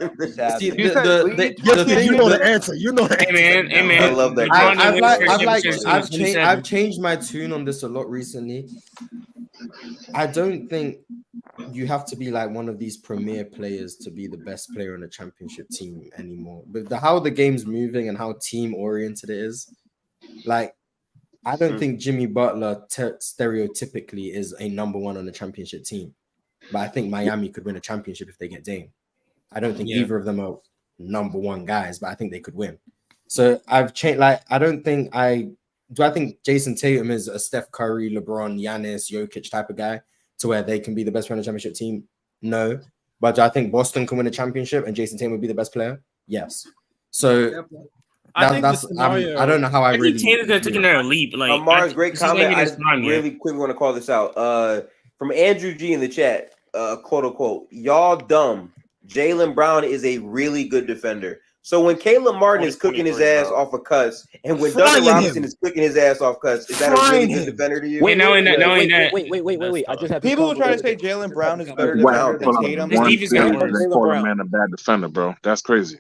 See, you know the answer. You know the answer. Hey man. I love that. I've changed my tune on this a lot recently. I don't think you have to be like one of these premier players to be the best player on a championship team anymore. But how the game's moving and how team oriented it is, like, I don't think Jimmy Butler stereotypically is a number one on the championship team. But I think Miami could win a championship if they get Dame. I don't think either of them are number one guys, but I think they could win. So I've changed. Like, I think Jason Tatum is a Steph Curry, LeBron, Giannis, Jokic type of guy to where they can be the best player on the championship team? No. But do I think Boston can win a championship and Jason Tatum would be the best player? Yes. So I don't know how I really. Tatum's gonna take another leap. Like Mars, great comment. I really quickly want to call this out. From Andrew G in the chat, quote unquote, y'all dumb. Jalen Brown is a really good defender. So when Caleb Martin is cooking his ass off of cuts, and when Duncan Robinson is cooking his ass off cuts, is that a really good defender to you? Wait. I just have people who try to say Jalen Brown is better defender than Tatum. One series and call a man a bad defender, bro. That's crazy.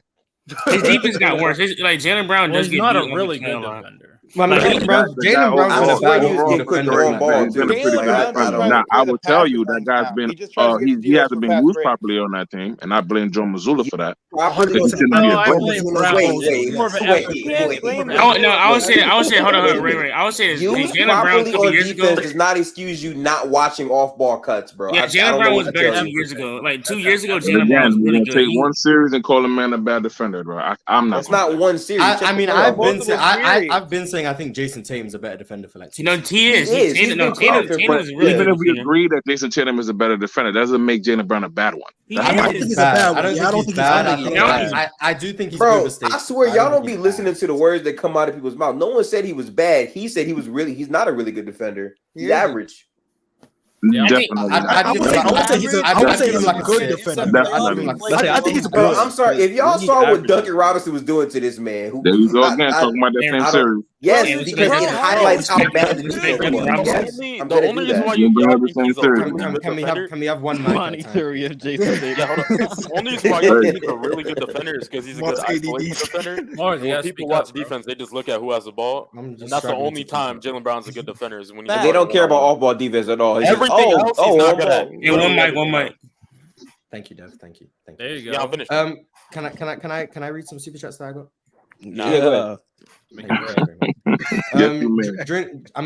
His defense got worse. Like Jalen Brown does get not a really good defender. Jalen Brown's Now I will tell you that guy's been he hasn't been used properly on that team, and I blame Joe Mazzulla for that. I would say, hold on, Ray. I would say Jalen Brown 2 years ago does not excuse you not watching off-ball cuts, bro. Yeah, Jalen Brown was better 2 years ago. Like 2 years ago, Jalen Brown was really good. Take one series and call a man a bad defender, bro. I'm not. That's not one series. I've been saying I think Jason Tatum's a better defender for like 2 seasons. He is. Even if we agree that Jason Tatum is a better defender, that doesn't make Jalen Brown a bad one. I don't think he's bad. I do think he's overstated. I swear, y'all don't be listening to the words that come out of people's mouth. No one said he was bad. He said he's not a really good defender. He's average. Definitely. I would say he's a good defender. I think he's a good. I'm sorry if y'all saw what Duncan Robinson was doing to this man. There you go again, talking about that same series. Yes, because it highlights how bad the defense was. The only reason why you can we have one mic theory of Jason Tatum? The only reason why you think he's a really good defender is because he's a good isolation defender. When people watch defense, they just look at who has the ball, and that's the only time Jalen Brown's a good defender is when they don't care about off-ball defense at all. Everything else he's not good at. One mic. Thank you, Dev. Thank you. There you go. Yeah, I'm finished. Can I read some super chats that I got? Yeah. I'm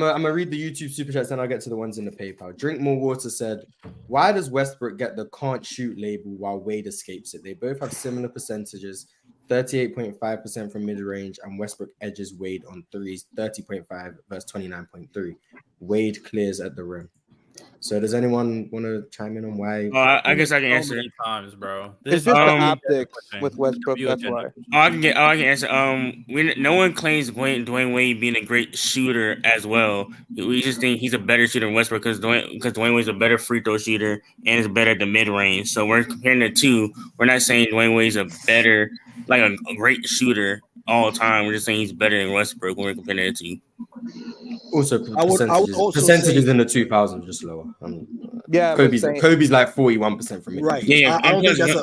gonna read the YouTube super chats, then I'll get to the ones in the PayPal. Drink More Water said, "Why does Westbrook get the can't shoot label while Wade escapes it? They both have similar percentages, 38.5% from mid range, and Westbrook edges Wade on threes, 30.5 versus 29.3. Wade clears at the rim." So does anyone want to chime in on why? I guess I can answer it. Times, bro. It's just the optics with Westbrook. That's why. I can answer. No one claims Dwayne Wade being a great shooter as well. We just think he's a better shooter than Westbrook because Dwayne Wade's a better free throw shooter and is better at the mid range. So we're comparing the two. We're not saying Dwayne Wade's a better, like a great shooter all the time. We're just saying he's better than Westbrook when we're comparing the two. Also, percentages in the 2000s just lower. Kobe's like 41% from mid. Right. Yeah. I don't think that's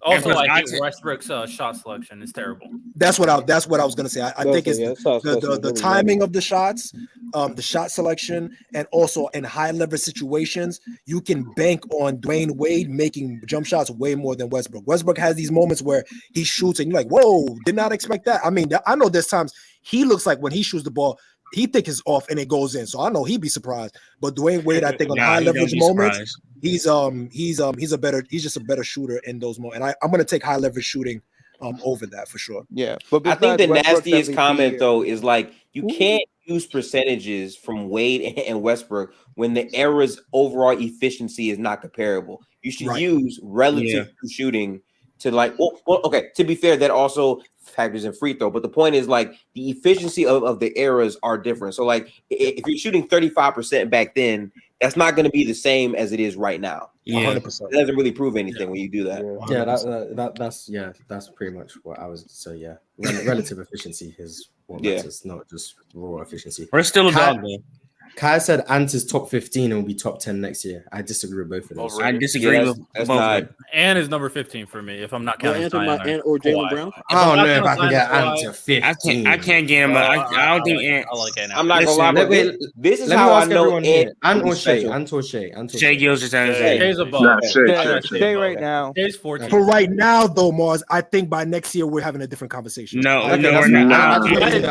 Also, I think Westbrook's shot selection is terrible. That's what I was gonna say. I think it's the timing of the shots, the shot selection, and also in high leverage situations, you can bank on Dwayne Wade making jump shots way more than Westbrook. Westbrook has these moments where he shoots and you're like, whoa, did not expect that. I mean, I know there's times he looks like when he shoots the ball, he think it's off and it goes in. So I know he'd be surprised. But Dwayne Wade, I think on high leverage moments, he's just a better shooter in those moments. And I'm gonna take high leverage shooting over that for sure. Yeah. But I think the nastiest comment though is like you can't use percentages from Wade and Westbrook when the era's overall efficiency is not comparable. You should use relative shooting to like okay, to be fair, that also factors in free throw, but the point is like the efficiency of the eras are different. So like if you're shooting 35% back then, that's not going to be the same as it is right now. 100%. It doesn't really prove anything when you do that. That's pretty much what I was. So yeah, relative efficiency is what matters, not just raw efficiency. We're still a dog though. Kai said Ant is top 15 and will be top 10 next year. I disagree with both of those. I disagree with that's both. not. And is number 15 for me if I'm not counting Zion or Jalen Brown. I don't know if I can get Ant to 15. I can't get him, but I don't think Ant. I like Ant. I'm not gonna lie, but this is let how me I ask know everyone here. Ant. Ant or Shea. Shea Gil's just Shay's above. Nah, Stay right now. Shay's 14. For right now, though, Mars, I think by next year we're having a different conversation. No, Okay, no, that's we're fine. not. I agree to that. think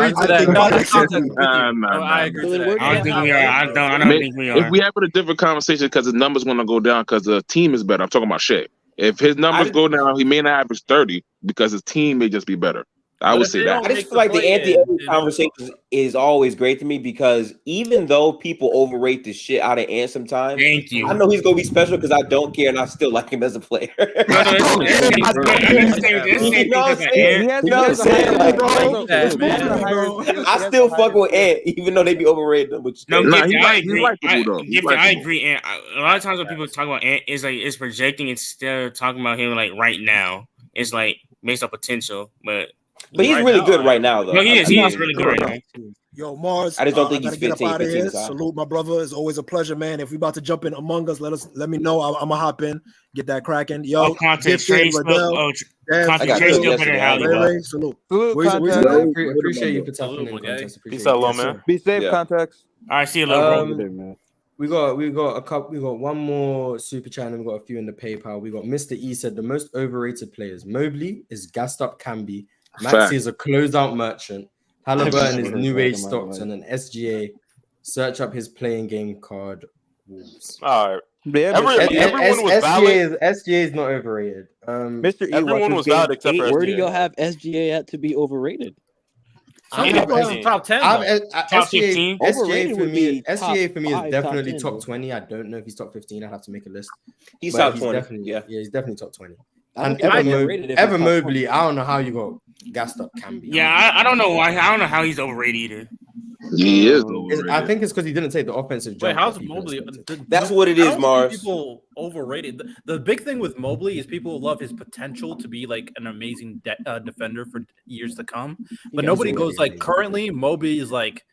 No, by that's next context with you. I agree to that. I don't think we are. I don't think we are. If we having a different conversation because the numbers want to go down because the team is better, I'm talking about Shea. If his numbers go down, he may not average 30 because his team may just be better. I would say that. I just feel like the Anthony conversation is always great to me because even though people overrate the shit out of Ant sometimes, thank you. I know he's gonna be special because I don't care and I still like him as a player. I still fuck with Ant even though they be overrated him. I agree. And a lot of times when people talk about Ant, it's projecting instead of talking about him like right now. It's like based on potential, but he's really good right now, though. No, he is. He is really good right now. Yo, Mars, I just don't think he's get 15. up out of here. Salute, my brother. It's always a pleasure, man. If we about to jump in Among Us, let me know. I'm gonna hop in, get that cracking. Yo, content trade still better than salute. Appreciate you for tapping in. Peace out, little man. Be safe, Context. All right, see you later. We got a couple. We got one more super chat, and we got a few in the PayPal. We got Mr. E said the most overrated players. Mobley is gassed up Camby. Maxey is a closeout merchant. Haliburton is new age Stockton, and SGA. Search up his playing game card. Wolves. All right. Everyone was valid. SGA is not overrated. Mr. E, everyone was valid except for SGA. Where do y'all have SGA at to be overrated? Some people have top 10. Top 15. SGA for me is definitely top 20. I don't know if he's top 15. I'd have to make a list. He's top 20. He's definitely top 20. And Evan Mobley, I don't know how you got gassed up Camby. Yeah, I don't know why. I don't know how he's overrated either. He is overrated. I think it's because he didn't take the offensive jump. Wait, how's Mobley? That's what it is, Mars. People overrated. The big thing with Mobley is people love his potential to be like an amazing defender for years to come. But nobody goes like currently Mobley is like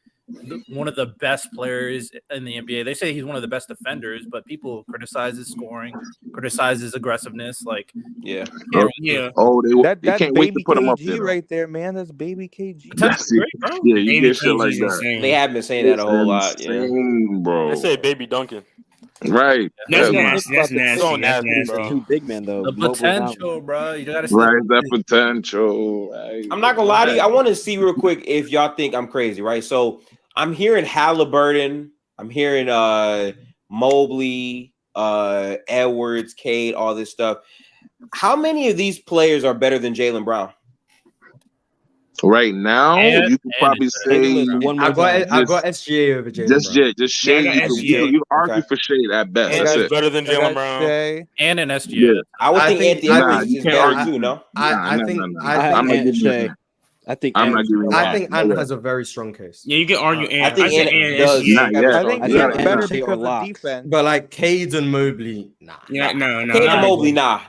one of the best players in the NBA. They say he's one of the best defenders, but people criticize his scoring, criticize his aggressiveness. Like, yeah. Oh, they that's can't wait to put him up KG there. right there, man. That's baby KG. Yeah, you get shit like that. They have been saying that a whole lot. Yeah, bro. They say Baby Duncan. Right. That's nasty. So nasty, bro. Two big men though. The potential, bro. You gotta right, that potential. I'm not gonna lie to you. I want to see real quick if y'all think I'm crazy, right? So I'm hearing Haliburton, I'm hearing Mobley, Edwards, Cade, all this stuff. How many of these players are better than Jalen Brown? Right now, you could probably say I got SGA over Jalen. Just Shea. You argue for Shea at best. And That's it. better than Jalen Brown. And an SGA. Yeah. I would think Anthony Edwards is better too. No, I think Ant has a very strong case. Yeah, you can argue. I think Ant does. I think Ant's better because of defense. But like Cade and Mobley, nah. Yeah, no. Cade and Mobley, no.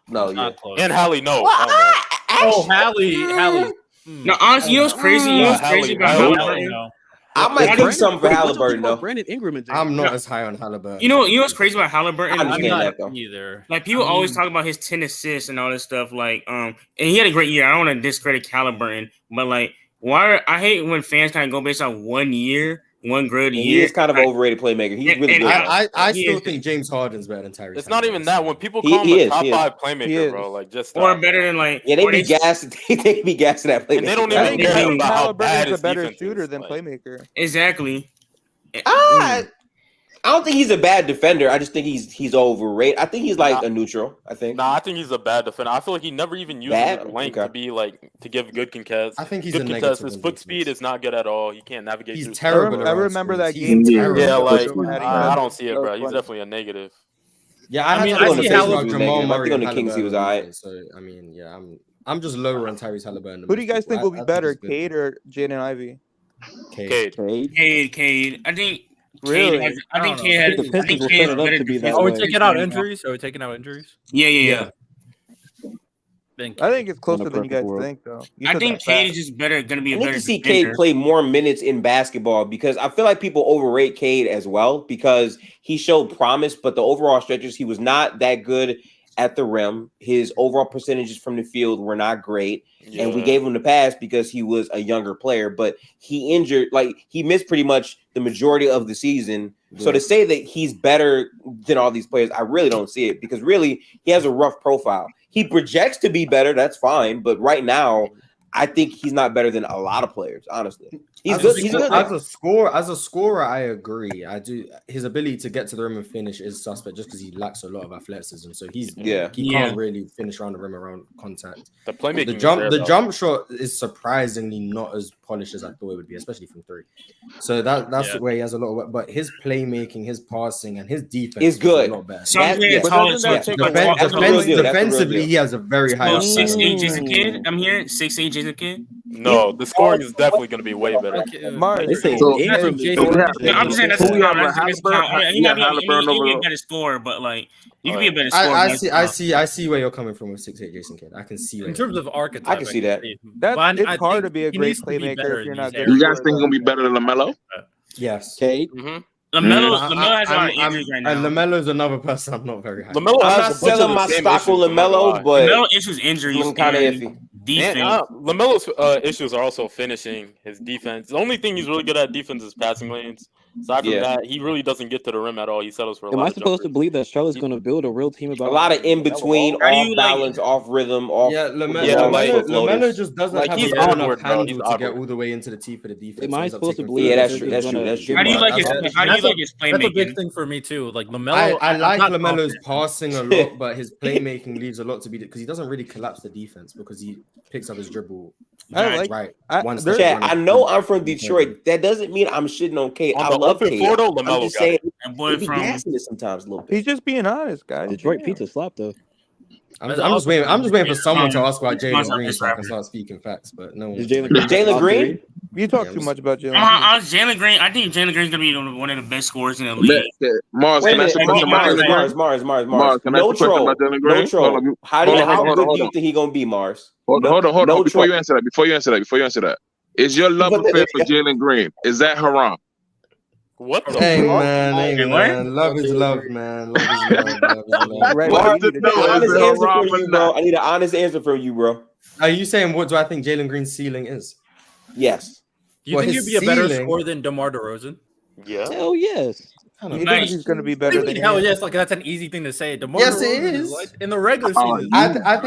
Yeah. And Hallie, no. Oh, Hallie. No, honestly, you know what's crazy? You know what's crazy about Haliburton? I might pick something for Haliburton though. Brandon Ingram. I'm not as high on Haliburton. You know what's crazy about Haliburton? I'm not either. Like people always talk about his 10 assists and all this stuff. Like, and he had a great year. I don't want to discredit Haliburton, but like, I hate when fans kind of go based on 1 year. One great year. He is kind of overrated playmaker. He's really good. I still think James Harden's better than Tyrese. It's not even that. When people call him a top 5 playmaker, bro, like just or better than like they be gassed. They be gassing that playmaker. And they don't even care about how bad is a better shooter than playmaker. Exactly. I don't think he's a bad defender. I just think he's overrated. I think he's like a neutral. I think. I think he's a bad defender. I feel like he never even uses his length to be like to give good contests. I think he's good a contest. His foot speed is not good at all. He can't navigate. He's terrible. I remember that game. Yeah, like I don't see it, bro. He's definitely a negative. Yeah, I see Jamal Murray on the Kings. He was alright. So I mean, yeah, I'm just lower on Tyrese Haliburton. Who do you guys think will be better, Cade or Jaden Ivey? Cade. I think. Really? I think Cade has. I think Cade is better to be that. Are we taking out injuries? Yeah. Yeah. I think it's closer than you guys think, though. I think Cade is just better. Going to be a I need better to see defender. Cade play more minutes in basketball because I feel like people overrate Cade as well because he showed promise, but the overall stretches, he was not that good at the rim. His overall percentages from the field were not great. Yeah. And we gave him the pass because he was a younger player, but he missed pretty much the majority of the season. Yeah. So to say that he's better than all these players, I really don't see it because really he has a rough profile. He projects to be better. That's fine. But right now, I think he's not better than a lot of players, honestly. He's good. As a scorer, I agree. I do. His ability to get to the rim and finish is suspect just because he lacks a lot of athleticism. So he can't really finish around the rim around contact. The playmaking, the jump shot is surprisingly not as polished as I thought it would be, especially from three. So that's where he has a lot of work. But his playmaking, his passing, and his defense is good. A lot better. Defensively, he has a very high. 6'8" Jason Kidd. I'm here. 6'8" Jason Kidd. No, the scoring is definitely going to be way better. I'm just saying that's he might be a better scorer, but like you can be a better scorer. I see where you're coming from with 6'8" Jason Kidd. I can see in terms of archetype. I can see that. It's hard to be a great playmaker if you're not good. You guys think he's gonna be better than LaMelo? Yes. Cade. LaMelo has a lot of injuries right now. And LaMelo's another person I'm not very high. I'm not selling my stock on LaMelo, but LaMelo issues injuries. Kind of iffy. Defense. LaMelo's issues are also finishing, his defense. The only thing he's really good at defense is passing lanes. Aside from that, he really doesn't get to the rim at all. He settles for a lot of Am I supposed to believe that Charlotte's going to build a real team about a lot of in between, off balance, off rhythm, off? Yeah, LaMelo just doesn't have enough handle to get all the way into the teeth of the defense. Am I supposed to believe? Yeah, that's true. That's true. How do you like his playmaking? That's a big thing for me too. Like LaMelo, I like LaMelo's passing a lot, but his playmaking leaves a lot to be because he doesn't really collapse the defense because he picks up his dribble. I know I'm from Detroit. That doesn't mean I'm shitting on Cade. I love Cade. I'm just saying, he be gassing it sometimes a little bit. He's just being honest, guys. Detroit pizza slap though. I'm just waiting for someone to ask about Jalen Green so I can start speaking facts. But no one. Jalen Green? You talk too much about Jalen. Jalen Green. I think Jalen Green's gonna be one of the best scorers in the league. Mars, can I ask a question about Mars. No troll. How good do you think he's gonna be, Mars? Hold on. Before you answer that, is your love affair for Jalen Green? Is that haram? What the hey man, love is love, man. Love is love. I need an honest answer from you, bro. Are you saying what do I think Jalen Green's ceiling is? Yes. Do you think he'd be a better scorer than DeMar DeRozan? Yeah. Hell yes. You think he's going to be better than hell yes, like that's an easy thing to say. DeMar yes, DeRozan it is. Like, in the regular season. I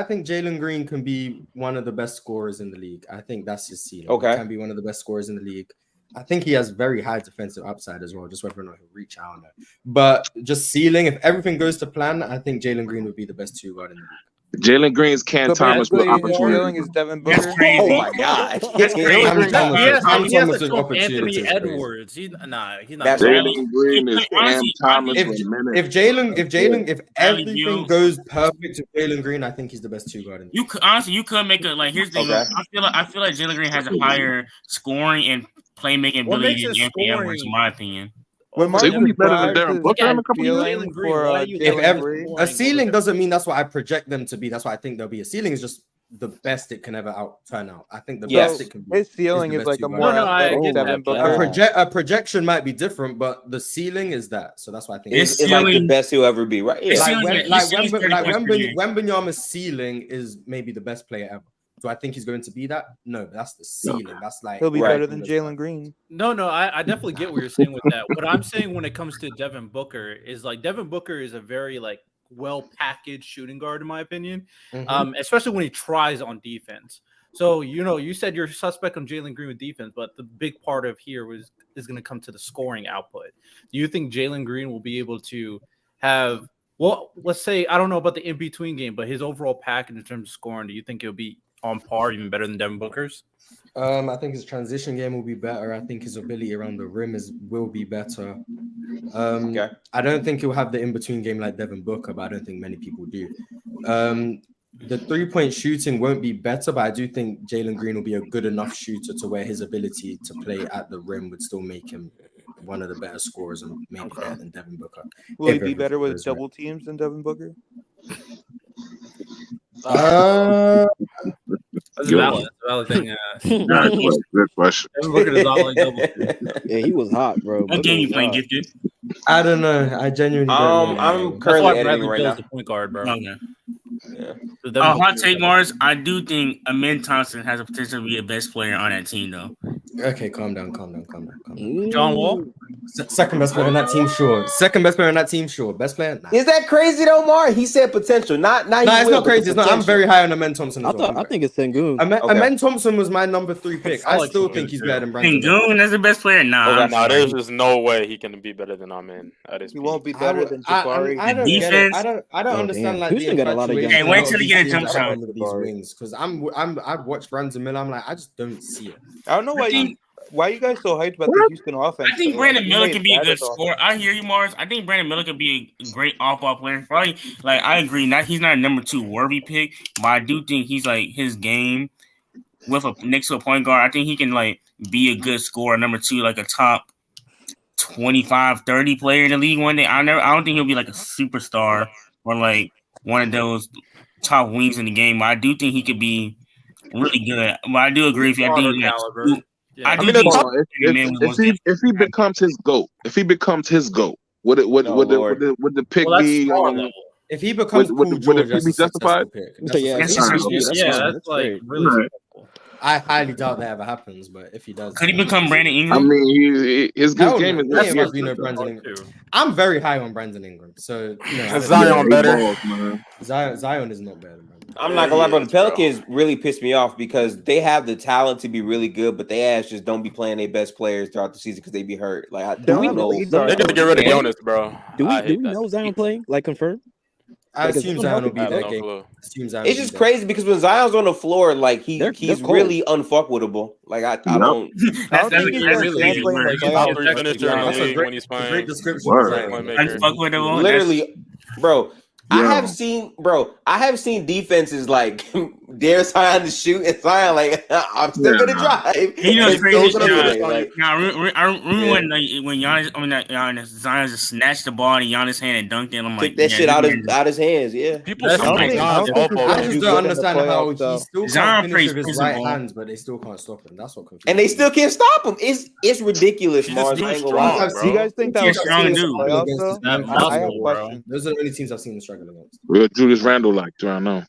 think Jalen Green can be one of the best scorers in the league. I think that's his ceiling. Okay. He can be one of the best scorers in the league. I think he has very high defensive upside as well, just whether or not he'll reach out on it. But just ceiling, if everything goes to plan, I think Jalen Green would be the best two guard in the league. Jalen Green's Cam Thomas with opportunity. Is Devin Booker. Oh my God! Anthony Edwards. He's not. Jalen Green is Cam Thomas. If everything goes perfect to Jalen Green, I think he's the best two guard in the league. You could make it like here's the thing. I feel like Jalen Green has a higher scoring and playmaking ability than Anthony Edwards, in my opinion. So he will be better than Devin Booker in a couple years. A ceiling doesn't mean that's what I project them to be. That's why I think they'll be. A ceiling is just the best it can ever turn out. I think the best it can be. His ceiling is like a more Devin Booker. A projection might be different, but the ceiling is that. So that's why I think it's like the best he'll ever be, right? Yeah. Wembanyama's ceiling is maybe the best player ever. Do I think he's going to be that? No, but that's the ceiling. That's like he'll be better than Jalen Green. No, I definitely get what you're saying with that. What I'm saying when it comes to Devin Booker is like Devin Booker is a very like well packaged shooting guard in my opinion, especially when he tries on defense. So you said you're suspect on Jalen Green with defense, but the big part of here is going to come to the scoring output. Do you think Jalen Green will be able to have? Well, let's say I don't know about the in between game, but his overall package in terms of scoring, do you think it'll be on par, even better than Devin Booker's? I think his transition game will be better. I think his ability around the rim will be better. I don't think he'll have the in-between game like Devin Booker, but I don't think many people do. The three-point shooting won't be better, but I do think Jalen Green will be a good enough shooter to where his ability to play at the rim would still make him one of the better scorers and maybe better than Devin Booker. Will he be better with double teams than Devin Booker? That's a valid thing. Good question. Yeah, he was hot, bro. What game you playing, Gifted? I don't know. I genuinely don't know. I'm currently editing right now. The point guard, bro. Okay. Yeah. Hot take, Mars. I do think Ime Thompson has a potential to be the best player on that team, though. Okay, calm down. John Wall? Second best player on that team, sure. Second best player on that team, sure. Best player? Nah. Is that crazy though, Mar? He said potential, not. No, it's not crazy. It's not. I'm very high on Ime Thompson as well. I think it's Sengun. Ime Thompson was my number 3 pick. I still think he's better than Brandon. Sengun, that's the best player. Nah, there's just no way he can be better than Ime. He won't be better than Jabari. I don't get it. I don't understand like Houston got a lot of young. Hey, wait till he get a jump shot. These wings, because I've watched Brandon Miller. I'm like, I just don't see it. I don't know why you guys so hyped about the Houston offense. I think Brandon Miller can be a good scorer. I hear you, Mars. I think Brandon Miller could be a great off-ball player. Probably, like, I agree. He's not a number 2 worthy pick, but I do think he's like his game with next to a point guard. I think he can like be a good scorer, number 2, like a top 25, 30 player in the league one day. I don't think he'll be like a superstar or like one of those top wings in the game. But I do think he could be really good. But I do agree with you. I think if he becomes his GOAT, would the pick be? If he becomes would it be justified? That's like really. I highly doubt that ever happens, but if he does, could he become Brandon Ingram? I mean, his game is Brandon Ingram. I'm very high on Brandon Ingram, so Zion better. Zion is not better. I'm not gonna lie, bro. The Pelicans really pissed me off because they have the talent to be really good, but they just don't be playing their best players throughout the season because they be hurt. Like I don't know. They're gonna get rid of Jonas, bro. Do we know Zion playing? Like confirmed? I assume Zion will be that game. It's just crazy because when Zion's on the floor, like he's really unfuckwittable. Like I don't. That's a great description. Unfuckwittable. Literally, bro. I have seen defenses like dare Zion to shoot, and Zion like I'm still gonna drive. You know, it's crazy. I remember when Giannis, Zion just snatched the ball in Giannis' hand and dunked it. I'm like, took that shit out his hands. Yeah, people. I just don't understand how he still can't finish with his right hands, but they still can't stop him. That's what confuses me. And they still can't stop him. It's ridiculous, Mars. Do you guys think that was strong dude? I have a question. Those are the only teams I've seen struggle against. Real Julius Randle like, I know.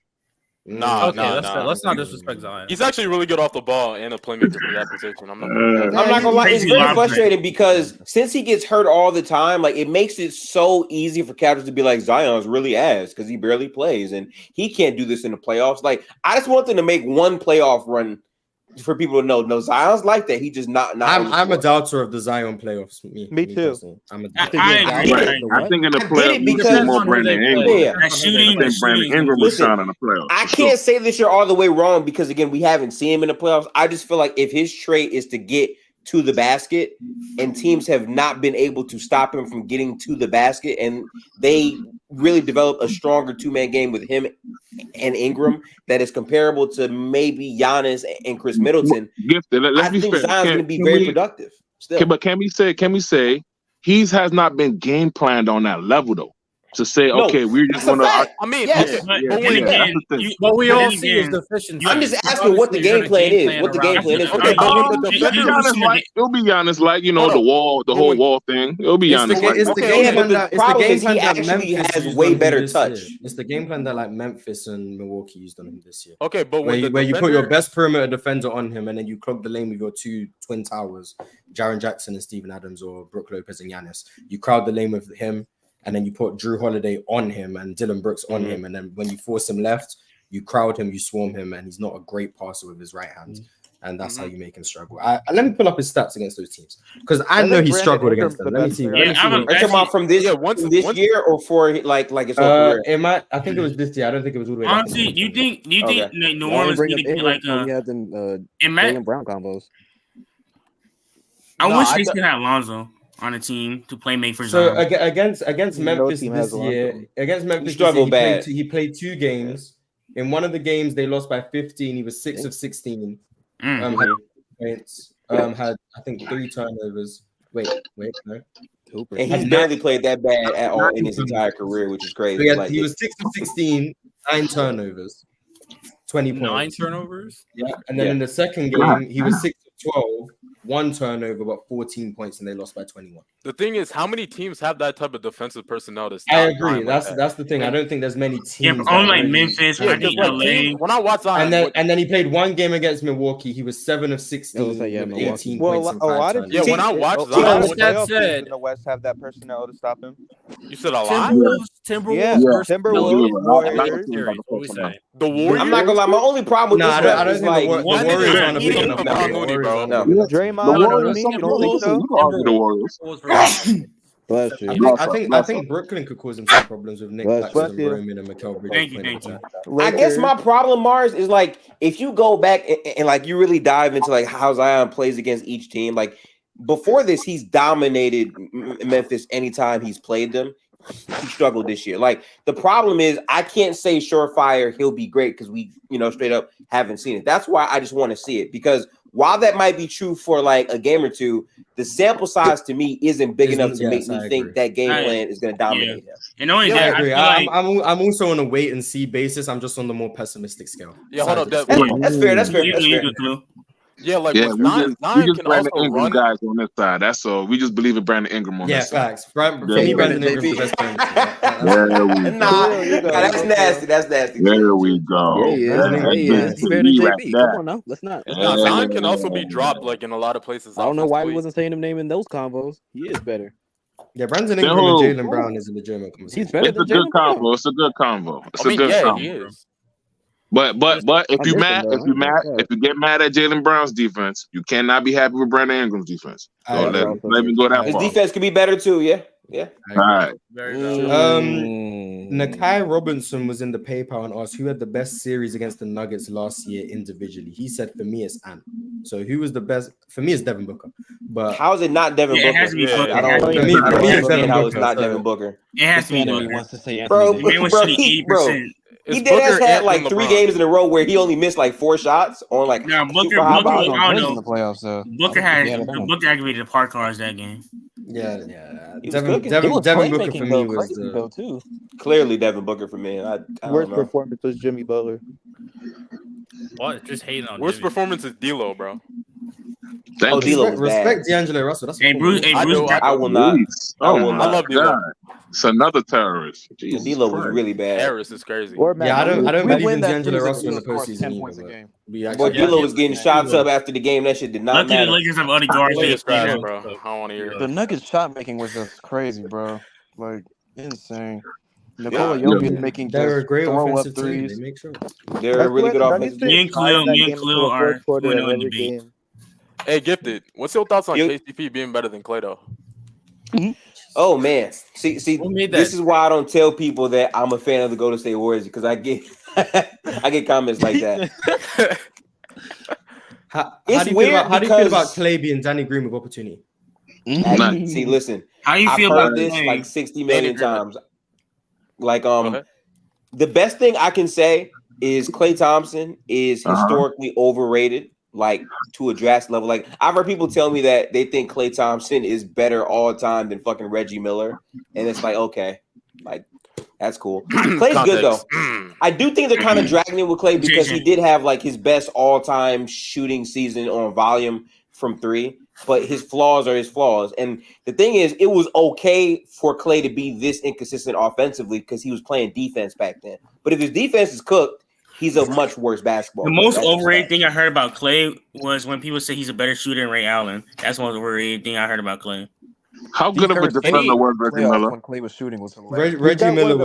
Let's not disrespect Zion. He's actually really good off the ball and a playmaker for that position. I'm not gonna lie, it's very frustrating because since he gets hurt all the time, like it makes it so easy for captains to be like Zion's really ass because he barely plays and he can't do this in the playoffs. Like I just want them to make one playoff run for people to know. No, Zion's like that. He just not. I'm a doubter of the Zion playoffs. Me too. I think in the playoffs, because more Brandon Ingram. I think Brandon Ingram was shot in the playoffs. I can't say this you're all the way wrong because again, we haven't seen him in the playoffs. I just feel like if his trait is to get to the basket, and teams have not been able to stop him from getting to the basket, and they really developed a stronger 2-man game with him and Ingram that is comparable to maybe Giannis and Chris Middleton. I think Zion's going to be very productive. Still. But can we say he has not been game planned on that level though? To say, okay, we're just going to. I mean, what we all see is deficiency. I'm just asking what the game plan is. What the game plan is. Okay, it'll be honest, like the whole wall thing. It'll be honest. It's the game plan that. The problem is he actually has way better touch. It's the game plan that like Memphis and Milwaukee used on him this year. Okay, but where you put your best perimeter defender on him, and then you clog the lane with your 2 twin towers, Jaren Jackson and Steven Adams, or Brook Lopez and Giannis. You crowd the lane with him. And then you put Drew Holiday on him and Dylan Brooks on him. And then when you force him left, you crowd him, you swarm him, and he's not a great passer with his right hand. And that's how you make him struggle. Let me pull up his stats against those teams because I know he struggled against them. Let me see. Are you talking about from this year or for like his whole career? I think it was this year. I don't think it was all the way. Honestly, do you think like, New Orleans need to get like Jaylen Brown combos? I wish they still had Lonzo on a team to make for Zion. So against Memphis this year, he played 2 games. In one of the games, they lost by 15. He was 6 of 16. Had points. Had I think 3 turnovers. Wait, no. And he's barely played that bad at all in his entire career, which is crazy. So he was 6 of 16, 9 turnovers. 20 points. 9 turnovers. Yeah, and then in the second game, he was 6 of 12, 1 turnover, but 14 points, and they lost by 21. The thing is, how many teams have that type of defensive personnel? I agree. That's the thing. I don't think there's many teams. Yeah, but only like Memphis, LA. When I watch that, and then he played one game against Milwaukee. He was 7 of 16, with 18 points and 5 turnovers. When I watch that said, the West have that personnel to stop him. You said a lot. Timberwolves, Warriors. The Warriors. I'm not gonna lie. My only problem with this I don't is think like the Warriors aren't a big enough. Draymond, you don't think so? The Warriors. Bless you. I think Brooklyn could cause him some problems with Nick Claxton, Roman, and Mikal Bridges. I guess my problem, Mars, is like if you go back and like you really dive into like how Zion plays against each team. Like before this, he's dominated Memphis anytime he's played them. He struggled this year. Like the problem is, I can't say surefire he'll be great because we, straight up haven't seen it. That's why I just want to see it, because while that might be true for like a game or two, the sample size to me isn't big enough to make me think that game plan is going to dominate him. And only I that, agree. I'm I'm also on a wait and see basis. I'm just on the more pessimistic scale. Yeah, hold up. That's fair. That's fair. Yeah, like we Zion just can Brandon also Ingram run. guys on this side. That's all. We just believe in Brandon Ingram on this side. Facts. For me, Brandon Ingram's the best player. There we go. That's nasty. That's nasty. There we go. He's better than JB. Come on now. Let's not. Zion can also be dropped like in a lot of places. I don't know why he wasn't saying him name in those combos. He is better. Yeah, Brandon Ingram and Jaylen Brown is a legitimate conversation. He's better It's than a good Jaylen Brown. combo. It's a good combo. It's I mean, a good yeah, combo. he is. But if you get mad at Jaylen Brown's defense, you cannot be happy with Brandon Ingram's defense. So let me go that His far. defense could be better too. Yeah. All right. Nakai Robinson was in the PayPal and asked who had the best series against the Nuggets last year individually. He said, for me, it's Ant. So who was the best? For me, it's Devin Booker. But how is it not Devin Booker? It has to be Booker. I don't For me, it's Devin how Booker. it's not Devin Booker. It has to be He Booker. wants to say Bro, Anthony Davis. he did had like 3 games in a row where he only missed like 4 shots on like No, Booker. super high Booker, volume. I don't in know. the playoffs, so Booker activated the park cars that game. Yeah. He was Devin cooking. Devin Booker for me was too. Clearly Devin Booker for me. I Worst don't know. performance was Jimmy Butler. What? Just hating on Worst Jimmy. performance is D'Lo, bro. Thank you. D'Lo was Respect bad. D'Angelo Russell. That's Hey, Bruce. I do. I will not. Oh, I will my not. love D'Lo. God. It's another terrorist. Jesus D'Lo was Christ. really bad. Harris is crazy. I don't We believe win in that D'Angelo series Russell in the if he scores 10 postseason points a either. game. Boy, D'Lo was getting shots up after the game. That shit did not Luckily, the matter. Lakers have other guards. Play that is trash, can- bro. I don't want to hear The it. Nuggets shot making was just crazy, bro. Like insane. Nikola Yeah. Jokic making They're a just great throw up offensive team. threes. They make sure. They're a really good offensive Me team. and Khalil are 2-0 in the debate. Hey, Gifted, what's your thoughts on You- KCP being better than Klay, though? Oh man, see, Who made that? this is why I don't tell people that I'm a fan of the Golden State Warriors, because I get I get comments like that. How It's do you feel weird about because- Clay being Danny Green with opportunity? See, listen, How you I've feel heard about this this? like 60 million times. Like Okay. the best thing I can say is Klay Thompson is historically overrated, like to a drastic level. Like I've heard people tell me that they think Klay Thompson is better all time than fucking Reggie Miller, and it's like, okay, like that's cool. Klay's good though. I do think they're kind of dragging it with Klay because he did have like his best all-time shooting season on volume from 3, but his flaws are his flaws. And the thing is, it was okay for Klay to be this inconsistent offensively because he was playing defense back then. But if his defense is cooked, he's a much worse basketball The player. most That's overrated just thing I heard about Klay was when people say he's a better shooter than Ray Allen. That's the most overrated thing I heard about Klay. How good of a defender was Reggie Miller? When Klay was shooting was hilarious. Reggie Miller